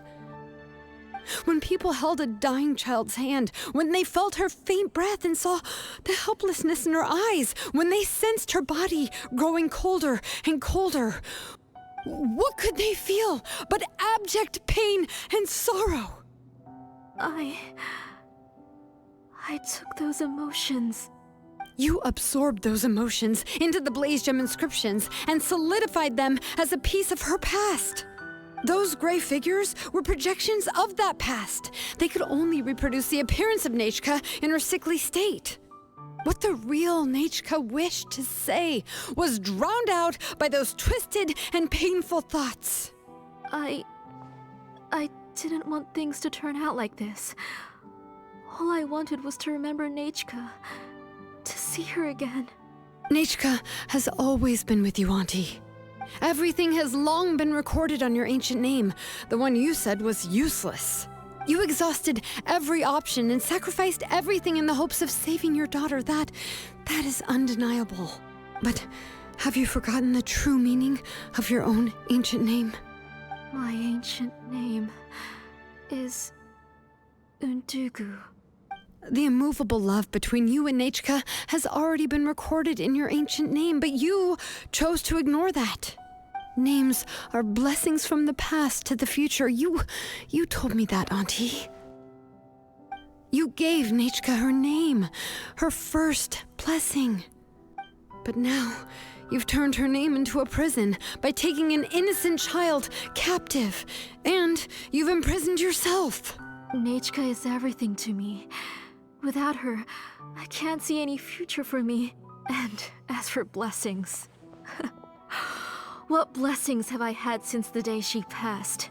When people held a dying child's hand, when they felt her faint breath and saw the helplessness in her eyes, when they sensed her body growing colder and colder, what could they feel but abject pain and sorrow? I took those emotions. You absorbed those emotions into the Blaze Gem inscriptions and solidified them as a piece of her past. Those gray figures were projections of that past. They could only reproduce the appearance of Nechka in her sickly state. What the real Nechka wished to say was drowned out by those twisted and painful thoughts. I didn't want things to turn out like this. All I wanted was to remember Nechka, to see her again. Nechka has always been with you, Auntie. Everything has long been recorded on your ancient name, the one you said was useless. You exhausted every option and sacrificed everything in the hopes of saving your daughter. That is undeniable. But have you forgotten the true meaning of your own ancient name? My ancient name is Untugu. The immovable love between you and Nechka has already been recorded in your ancient name, but you chose to ignore that. Names are blessings from the past to the future. You told me that, Auntie. You gave Nechka her name, her first blessing. But now, you've turned her name into a prison by taking an innocent child captive, and you've imprisoned yourself. Nechka is everything to me. Without her, I can't see any future for me. And as for blessings... what blessings have I had since the day she passed?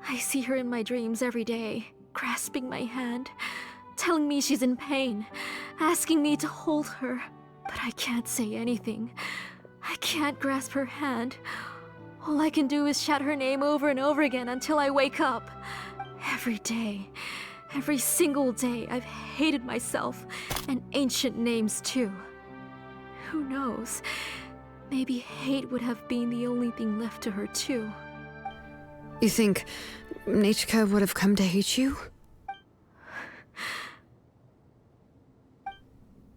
I see her in my dreams every day, grasping my hand, telling me she's in pain, asking me to hold her. But I can't say anything. I can't grasp her hand. All I can do is shout her name over and over again until I wake up. Every day, every single day, I've hated myself, and ancient names too. Who knows? Maybe hate would have been the only thing left to her too. You think Nechka would have come to hate you?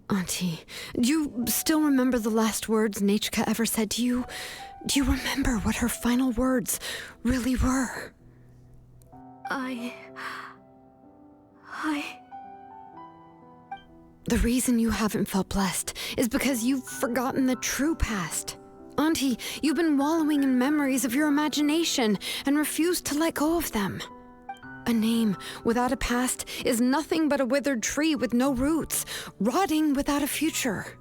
Auntie, do you still remember the last words Nechka ever said to you? Do you remember what her final words really were? The reason you haven't felt blessed is because you've forgotten the true past. Auntie, you've been wallowing in memories of your imagination and refused to let go of them. A name without a past is nothing but a withered tree with no roots, rotting without a future.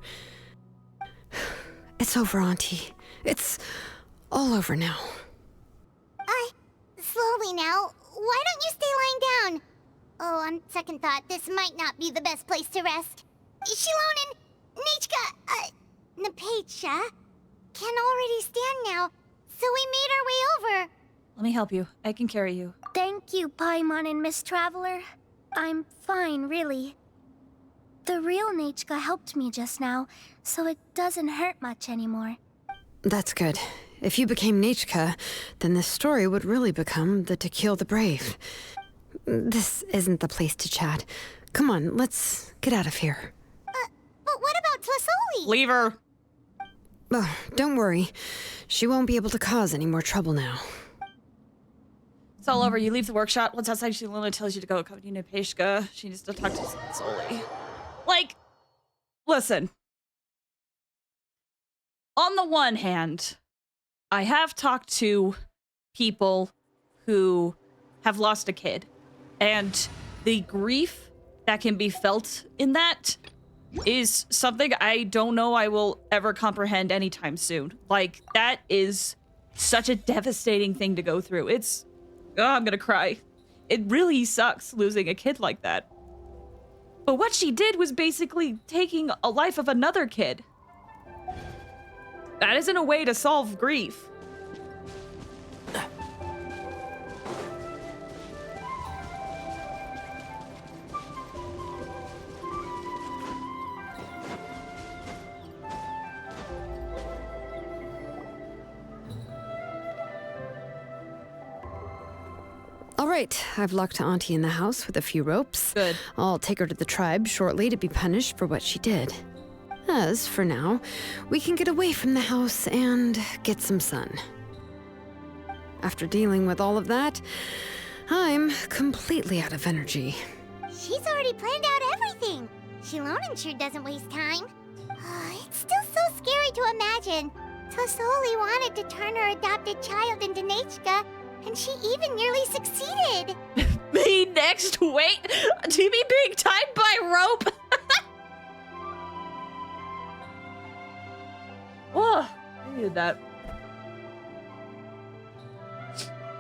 It's over, Auntie. It's all over now. Slowly now. Why don't you stay lying down? Oh, on second thought, this might not be the best place to rest. Xilonen, Nechka, Napecha can already stand now, so we made our way over. Let me help you. I can carry you. Thank you, Paimon and Miss Traveler. I'm fine, really. The real Nechka helped me just now, so it doesn't hurt much anymore. That's good. If you became Nechka, then this story would really become the To Kill the Brave. This isn't the place to chat. Come on, let's get out of here. But what about Tlasoli? Leave her. Oh, don't worry. She won't be able to cause any more trouble now. It's all over. You leave the workshop. Once outside, Xilonen tells you to go accompany Napeshka. She needs to talk to Soli. Like, listen. On the one hand, I have talked to people who have lost a kid, and the grief that can be felt in that is something I don't know I will ever comprehend anytime soon. Like, that is such a devastating thing to go through. It's... oh, I'm gonna cry. It really sucks losing a kid like that. But what she did was basically taking a life of another kid. That isn't a way to solve grief. All right, I've locked Auntie in the house with a few ropes. Good. I'll take her to the tribe shortly to be punished for what she did. As for now, we can get away from the house and get some sun. After dealing with all of that, I'm completely out of energy. She's already planned out everything. Xilonen sure doesn't waste time. It's still so scary to imagine. Tlasoli wanted to turn her adopted child into Nechka, and she even nearly succeeded. Me next? Wait, to be being tied by rope? Oh, I needed that.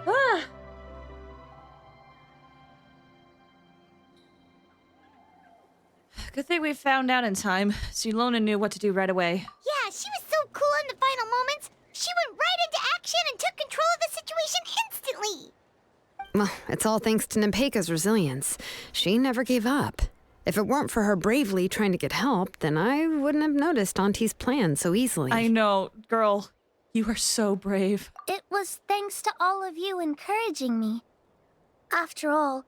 Ah. Good thing we found out in time. Xilonen knew what to do right away. Yeah, she was so cool in the final moments. She went right into action and took control of the situation instantly. Well, it's all thanks to Nempeka's resilience. She never gave up. If it weren't for her bravely trying to get help, then I wouldn't have noticed Auntie's plan so easily. I know, girl. You are so brave. It was thanks to all of you encouraging me. After all,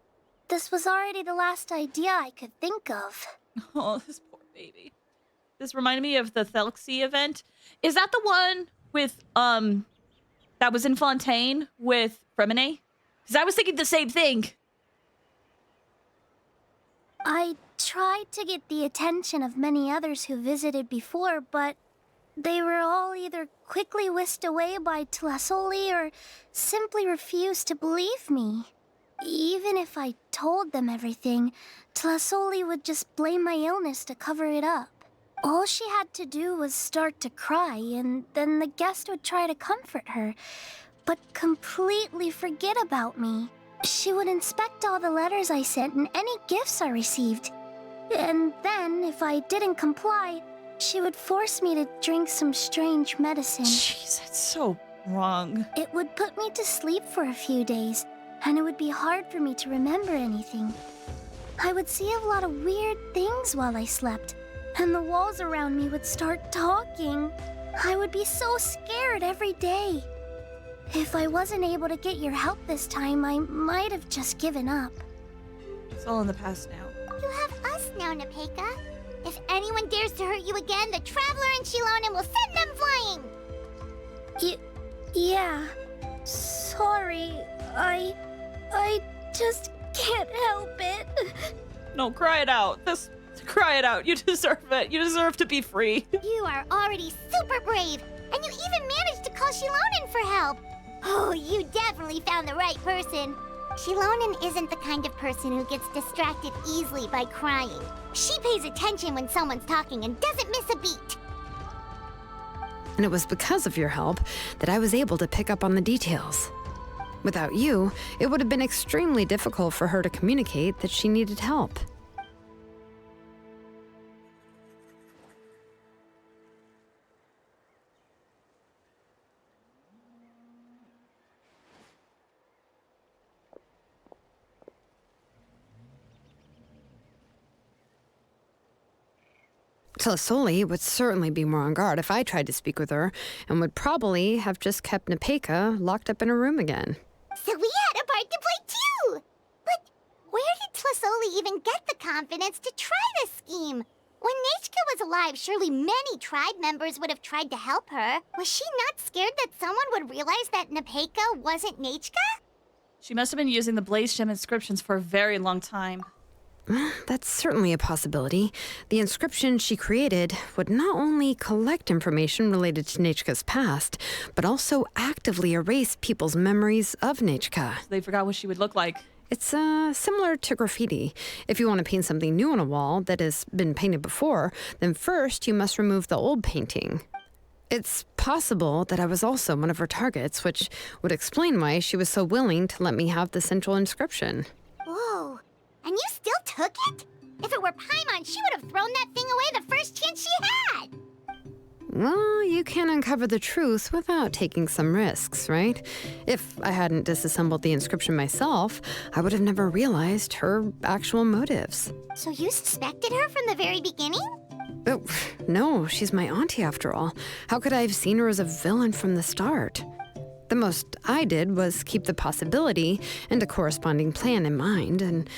this was already the last idea I could think of. Oh, this poor baby. This reminded me of the Thelxie event. Is that the one with, that was in Fontaine with Fremine? Because I was thinking the same thing. I tried to get the attention of many others who visited before, but they were all either quickly whisked away by Tlasoli or simply refused to believe me. Even if I told them everything, Tlasoli would just blame my illness to cover it up. All she had to do was start to cry, and then the guest would try to comfort her, but completely forget about me. She would inspect all the letters I sent and any gifts I received. And then, if I didn't comply, she would force me to drink some strange medicine. Jeez, that's so wrong. It would put me to sleep for a few days, and it would be hard for me to remember anything. I would see a lot of weird things while I slept, and the walls around me would start talking. I would be so scared every day. If I wasn't able to get your help this time, I might have just given up. It's all in the past now. You have us now, Nepeka. If anyone dares to hurt you again, the Traveler and Xilonen will send them flying! Yeah. Sorry. I just can't help it. No, cry it out. Cry it out. You deserve it. You deserve to be free. You are already super brave, and you even managed to call Xilonen for help. Oh, you definitely found the right person. Xilonen isn't the kind of person who gets distracted easily by crying. She pays attention when someone's talking and doesn't miss a beat. And it was because of your help that I was able to pick up on the details. Without you, it would have been extremely difficult for her to communicate that she needed help. Tlasoli would certainly be more on guard if I tried to speak with her, and would probably have just kept Nepeka locked up in a room again. So we had a part to play too! But where did Tlasoli even get the confidence to try this scheme? When Nechka was alive, surely many tribe members would have tried to help her. Was she not scared that someone would realize that Nepeka wasn't Nechka? She must have been using the Blaze Gem inscriptions for a very long time. That's certainly a possibility. The inscription she created would not only collect information related to Nechka's past, but also actively erase people's memories of Nechka. So they forgot what she would look like. It's similar to graffiti. If you want to paint something new on a wall that has been painted before, then first you must remove the old painting. It's possible that I was also one of her targets, which would explain why she was so willing to let me have the central inscription. Whoa. And you still took it? If it were Paimon, she would have thrown that thing away the first chance she had! Well, you can uncover the truth without taking some risks, right? If I hadn't disassembled the inscription myself, I would have never realized her actual motives. So you suspected her from the very beginning? Oh, no, she's my auntie after all. How could I have seen her as a villain from the start? The most I did was keep the possibility and a corresponding plan in mind, and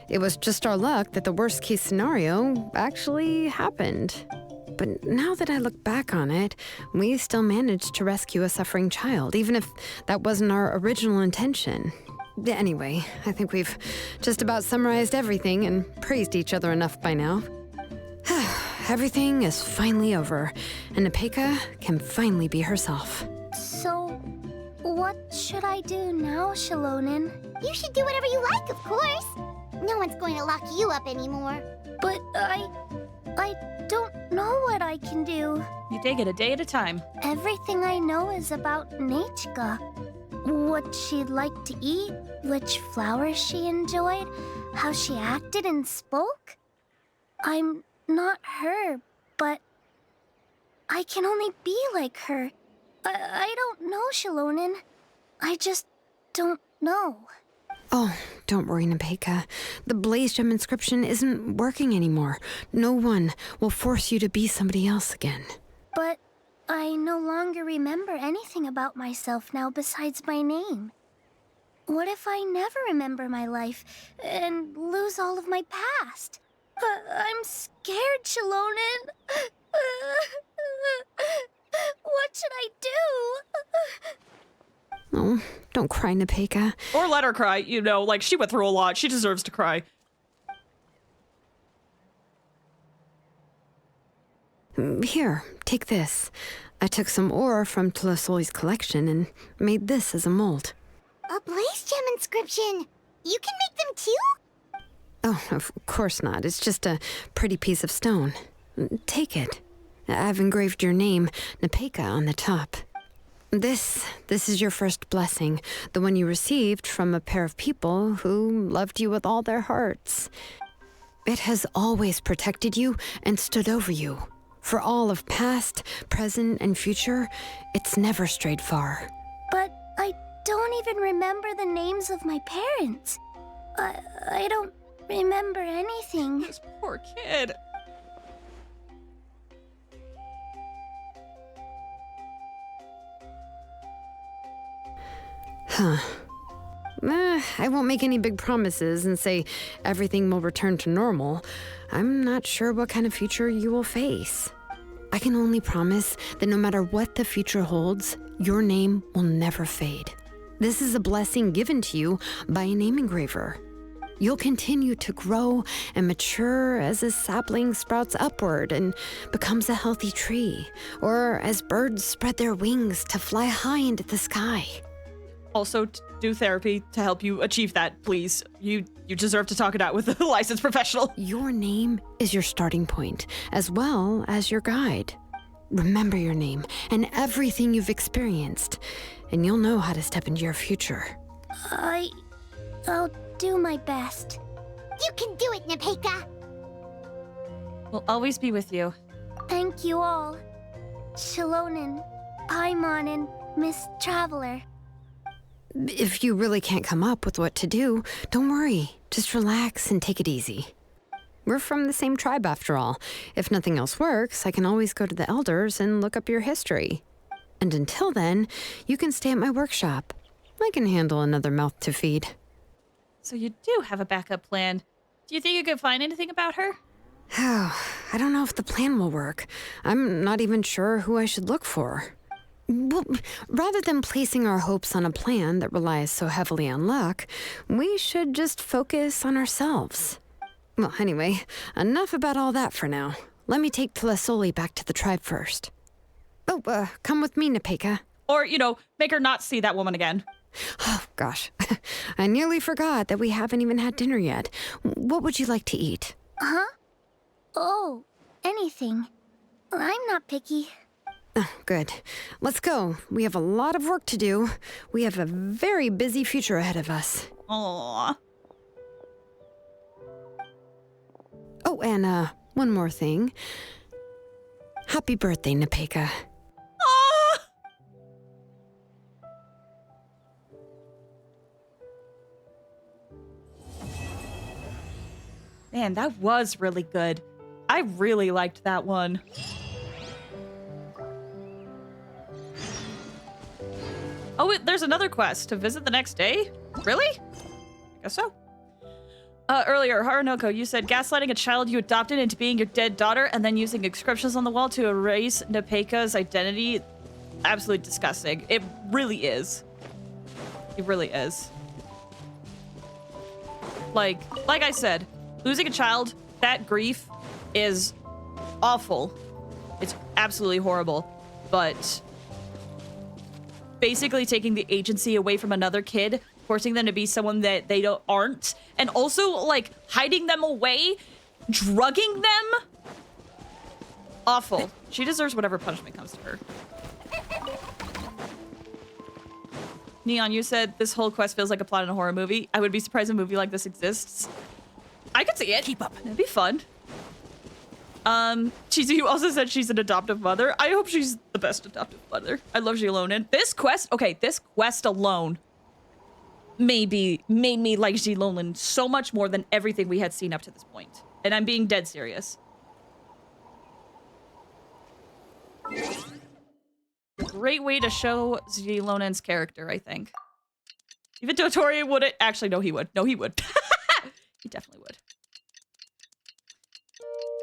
it was just our luck that the worst case scenario actually happened. But now that I look back on it, we still managed to rescue a suffering child, even if that wasn't our original intention. Anyway, I think we've just about summarized everything and praised each other enough by now. Everything is finally over, and Nepeka can finally be herself. So, what should I do now, Xilonen? You should do whatever you like, of course. No one's going to lock you up anymore. But I don't know what I can do. You take it a day at a time. Everything I know is about Nechka. What she'd like to eat, which flowers she enjoyed, how she acted and spoke. I'm not her, but I can only be like her. I don't know, Xilonen. I just don't know. Oh, don't worry, Nepeka. The Blaze Gem inscription isn't working anymore. No one will force you to be somebody else again. But I no longer remember anything about myself now besides my name. What if I never remember my life and lose all of my past? I'm scared, Xilonen. What should I do? Oh, don't cry, Nepeka. Or let her cry, you know, like she went through a lot. She deserves to cry. Here, take this. I took some ore from Tlasolli's collection and made this as a mold. A blaze gem inscription! You can make them too? Oh, of course not. It's just a pretty piece of stone. Take it. I've engraved your name, Nepeka, on the top. This is your first blessing, the one you received from a pair of people who loved you with all their hearts. It has always protected you and stood over you. For all of past, present, and future, it's never strayed far. But I don't even remember the names of my parents. I don't remember anything. This poor kid. Huh. I won't make any big promises and say everything will return to normal. I'm not sure what kind of future you will face. I can only promise that no matter what the future holds, your name will never fade. This is a blessing given to you by a name engraver. You'll continue to grow and mature as a sapling sprouts upward and becomes a healthy tree, or as birds spread their wings to fly high into the sky. Also, do therapy to help you achieve that, please. You deserve to talk it out with a licensed professional. Your name is your starting point, as well as your guide. Remember your name and everything you've experienced, and you'll know how to step into your future. I'll do my best. You can do it, Nepeka! We'll always be with you. Thank you all. Xilonen, Paimon, and Miss Traveler. If you really can't come up with what to do, don't worry. Just relax and take it easy. We're from the same tribe after all. If nothing else works, I can always go to the elders and look up your history. And until then, you can stay at my workshop. I can handle another mouth to feed. So you do have a backup plan. Do you think you could find anything about her? Oh, I don't know if the plan will work. I'm not even sure who I should look for. Well, rather than placing our hopes on a plan that relies so heavily on luck, we should just focus on ourselves. Well, anyway, enough about all that for now. Let me take Tlasolli back to the tribe first. Oh, come with me, Nepeka. Or, make her not see that woman again. Oh, gosh. I nearly forgot that we haven't even had dinner yet. What would you like to eat? Huh? Oh, anything. I'm not picky. Oh, good. Let's go. We have a lot of work to do. We have a very busy future ahead of us. Aww. Oh, and one more thing. Happy birthday, Nepeka. Man, that was really good. I really liked that one. Oh, there's another quest to visit the next day? Really? I guess so. Earlier, Harunoka, you said gaslighting a child you adopted into being your dead daughter and then using inscriptions on the wall to erase Nepeka's identity. Absolutely disgusting. It really is. It really is. Like I said, losing a child, that grief is awful. It's absolutely horrible. But basically taking the agency away from another kid, forcing them to be someone that they aren't, and also hiding them away, drugging them. Awful. She deserves whatever punishment comes to her. Neon, you said this whole quest feels like a plot in a horror movie. I would be surprised a movie like this exists. I could see it. Keep up. It'd be fun. You also said she's an adoptive mother. I hope she's the best adoptive mother. I love Xilonen. This quest alone made me like Xilonen so much more than everything we had seen up to this point. And I'm being dead serious. Great way to show Xilonen's character, I think. Even Dotori wouldn't. Actually, no, he would. No, he would. He definitely would.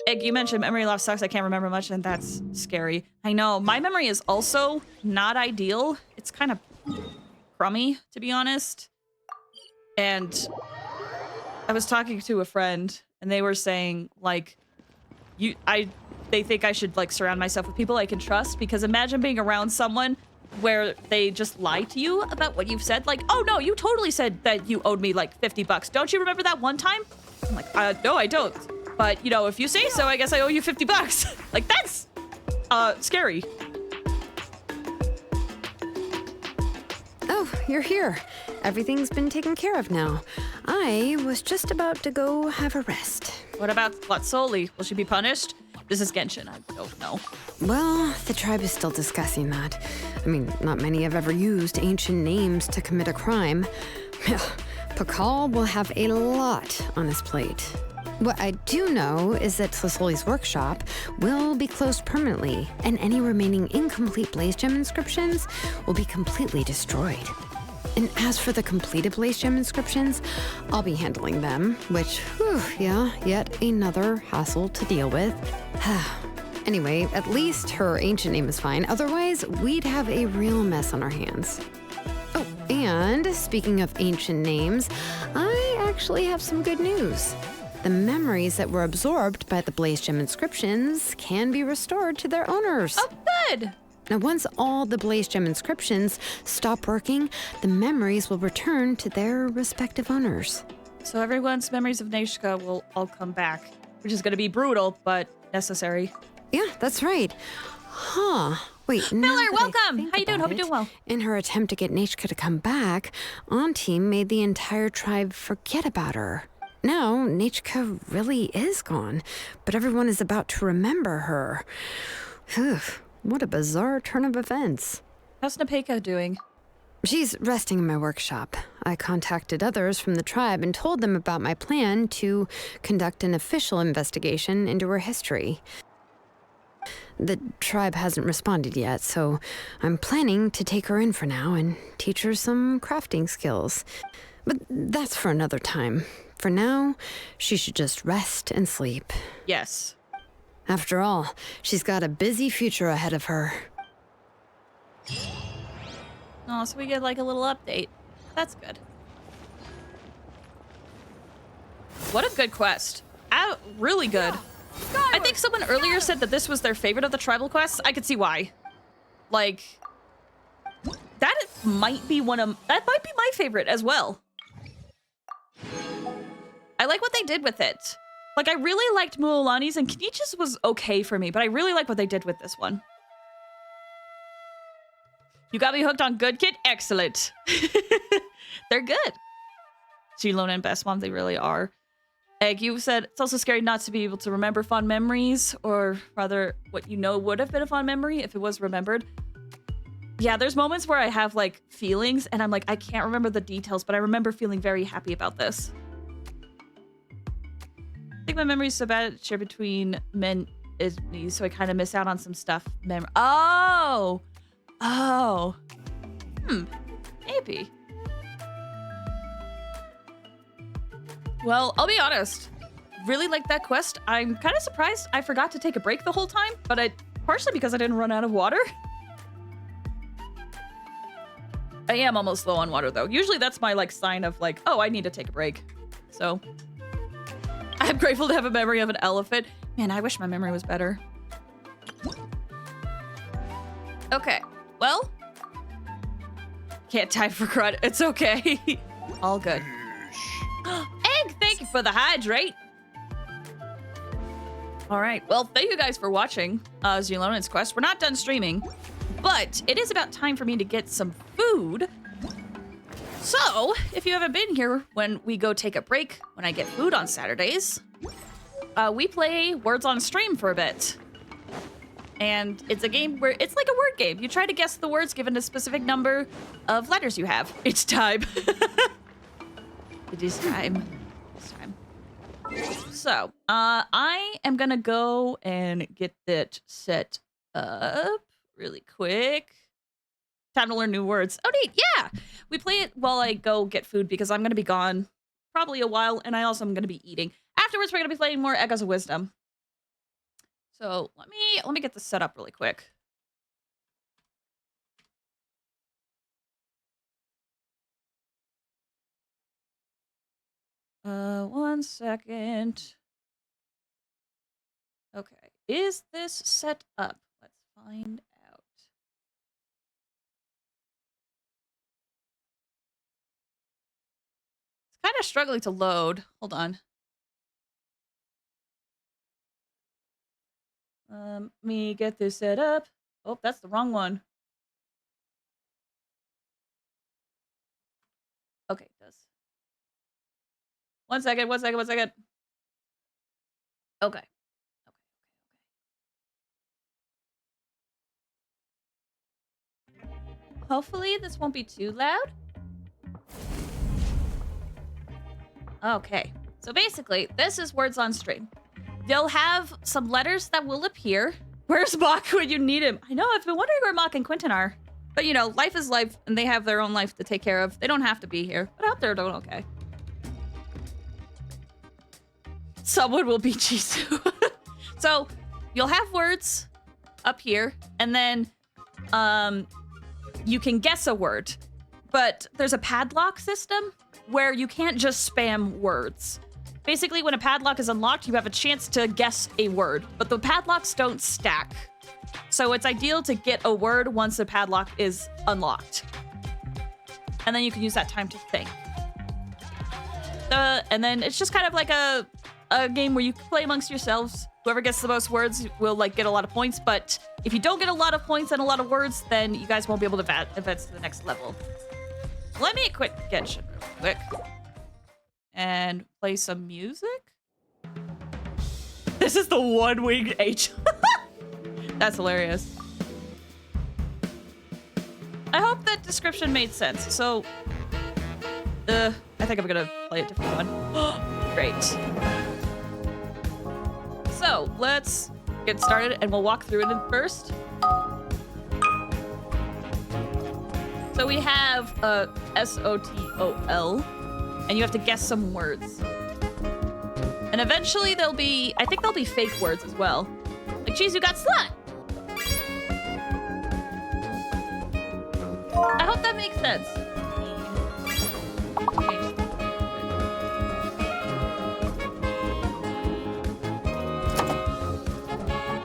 Egg, you mentioned memory loss sucks. I can't remember much, and that's scary. I know. My memory is also not ideal. It's kind of crummy, to be honest. And I was talking to a friend, and they were saying, like, they think I should, like, surround myself with people I can trust, because imagine being around someone where they just lie to you about what you've said. Like, oh, no, you totally said that you owed me, like, 50 bucks. Don't you remember that one time? I'm like, no, I don't. But, you know, if you say so, I guess I owe you 50 bucks. Like, that's, scary. Oh, you're here. Everything's been taken care of now. I was just about to go have a rest. What about Latsoli? Will she be punished? This is Genshin. I don't know. Well, the tribe is still discussing that. I mean, not many have ever used ancient names to commit a crime. Pakal will have a lot on his plate. What I do know is that Tlisoli's workshop will be closed permanently, and any remaining incomplete Blaze Gem inscriptions will be completely destroyed. And as for the completed Blaze Gem inscriptions, I'll be handling them, which, whew, yeah, yet another hassle to deal with. Anyway, at least her ancient name is fine. Otherwise, we'd have a real mess on our hands. Oh, and speaking of ancient names, I actually have some good news. The memories that were absorbed by the Blaze Gem inscriptions can be restored to their owners. Oh, good! Now, once all the Blaze Gem inscriptions stop working, the memories will return to their respective owners. So everyone's memories of Neishka will all come back, which is going to be brutal, but necessary. Yeah, that's right. Huh. Wait, Miller, welcome! How you doing? Hope you're doing well. In her attempt to get Neishka to come back, Auntie made the entire tribe forget about her. Now, Neishka really is gone, but everyone is about to remember her. Phew. What a bizarre turn of events. How's Nepeka doing? She's resting in my workshop. I contacted others from the tribe and told them about my plan to conduct an official investigation into her history. The tribe hasn't responded yet, so I'm planning to take her in for now and teach her some crafting skills. But that's for another time. For now, she should just rest and sleep. Yes. After all, she's got a busy future ahead of her. Oh, so we get like a little update. That's good. What a good quest. Really good. I think someone earlier said that this was their favorite of the tribal quests. I could see why. Like, that might be that might be my favorite as well. I like what they did with it. Like, I really liked Muolani's, and Kenichi's was okay for me, but I really like what they did with this one. You got me hooked on Good Kid? Excellent. They're good. Xilonen and Best Mom, they really are. Egg, you said it's also scary not to be able to remember fond memories, or rather, what you know would have been a fond memory if it was remembered. Yeah, there's moments where I have, like, feelings, and I'm like, I can't remember the details, but I remember feeling very happy about this. I think my memory is so bad it's shared between men is me, so I kind of miss out on some stuff. Oh! Maybe. Well, I'll be honest. Really like that quest. I'm kind of surprised I forgot to take a break the whole time, but partially because I didn't run out of water. I am almost low on water, though. Usually that's my, like, sign of, like, oh, I need to take a break. So, I'm grateful to have a memory of an elephant. Man, I wish my memory was better. Okay, well. Can't type for crud. It's okay. All good. Egg, thank you for the hydrate. All right, well, thank you guys for watching Xilonen's quest. We're not done streaming, but it is about time for me to get some food. So, if you haven't been here when we go take a break, when I get food on Saturdays, we play Words on Stream for a bit. And it's a game where it's like a word game. You try to guess the words given a specific number of letters you have. It's time. It is time. It's time. So, I am gonna go and get that set up really quick. Time to learn new words. Oh, neat. Yeah. We play it while I go get food because I'm going to be gone probably a while, and I also am going to be eating. Afterwards, we're going to be playing more Echoes of Wisdom. So let me get this set up really quick. One second. Okay, is this set up? Let's find out. It's kind of struggling to load. Hold on. Let me get this set up. Oh, that's the wrong one. Okay, it does. One second. Okay. Hopefully this won't be too loud. Okay. So basically, this is words on string. They'll have some letters that will appear. Where's Mock when you need him? I know, I've been wondering where Mock and Quentin are. But you know, life is life, and they have their own life to take care of. They don't have to be here, but out there doing okay. Someone will be Jisoo. So, you'll have words up here, and then you can guess a word. But there's a padlock system where you can't just spam words. Basically, when a padlock is unlocked, you have a chance to guess a word, but the padlocks don't stack. So it's ideal to get a word once the padlock is unlocked. And then you can use that time to think. And then it's just kind of like a game where you play amongst yourselves. Whoever gets the most words will like get a lot of points, but if you don't get a lot of points and a lot of words, then you guys won't be able to advance to the next level. Let me quit Genshin real quick and play some music. This is the one-winged H. That's hilarious. I hope that description made sense. So, I think I'm gonna play a different one. Great. So, let's get started and we'll walk through it in first. So we have SOTOL, and you have to guess some words. And eventually there'll be, I think there'll be fake words as well. Like, geez, you got slut! I hope that makes sense.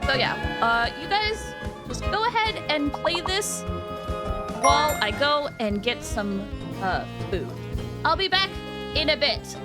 So yeah, you guys just go ahead and play this while I go and get some food. I'll be back in a bit.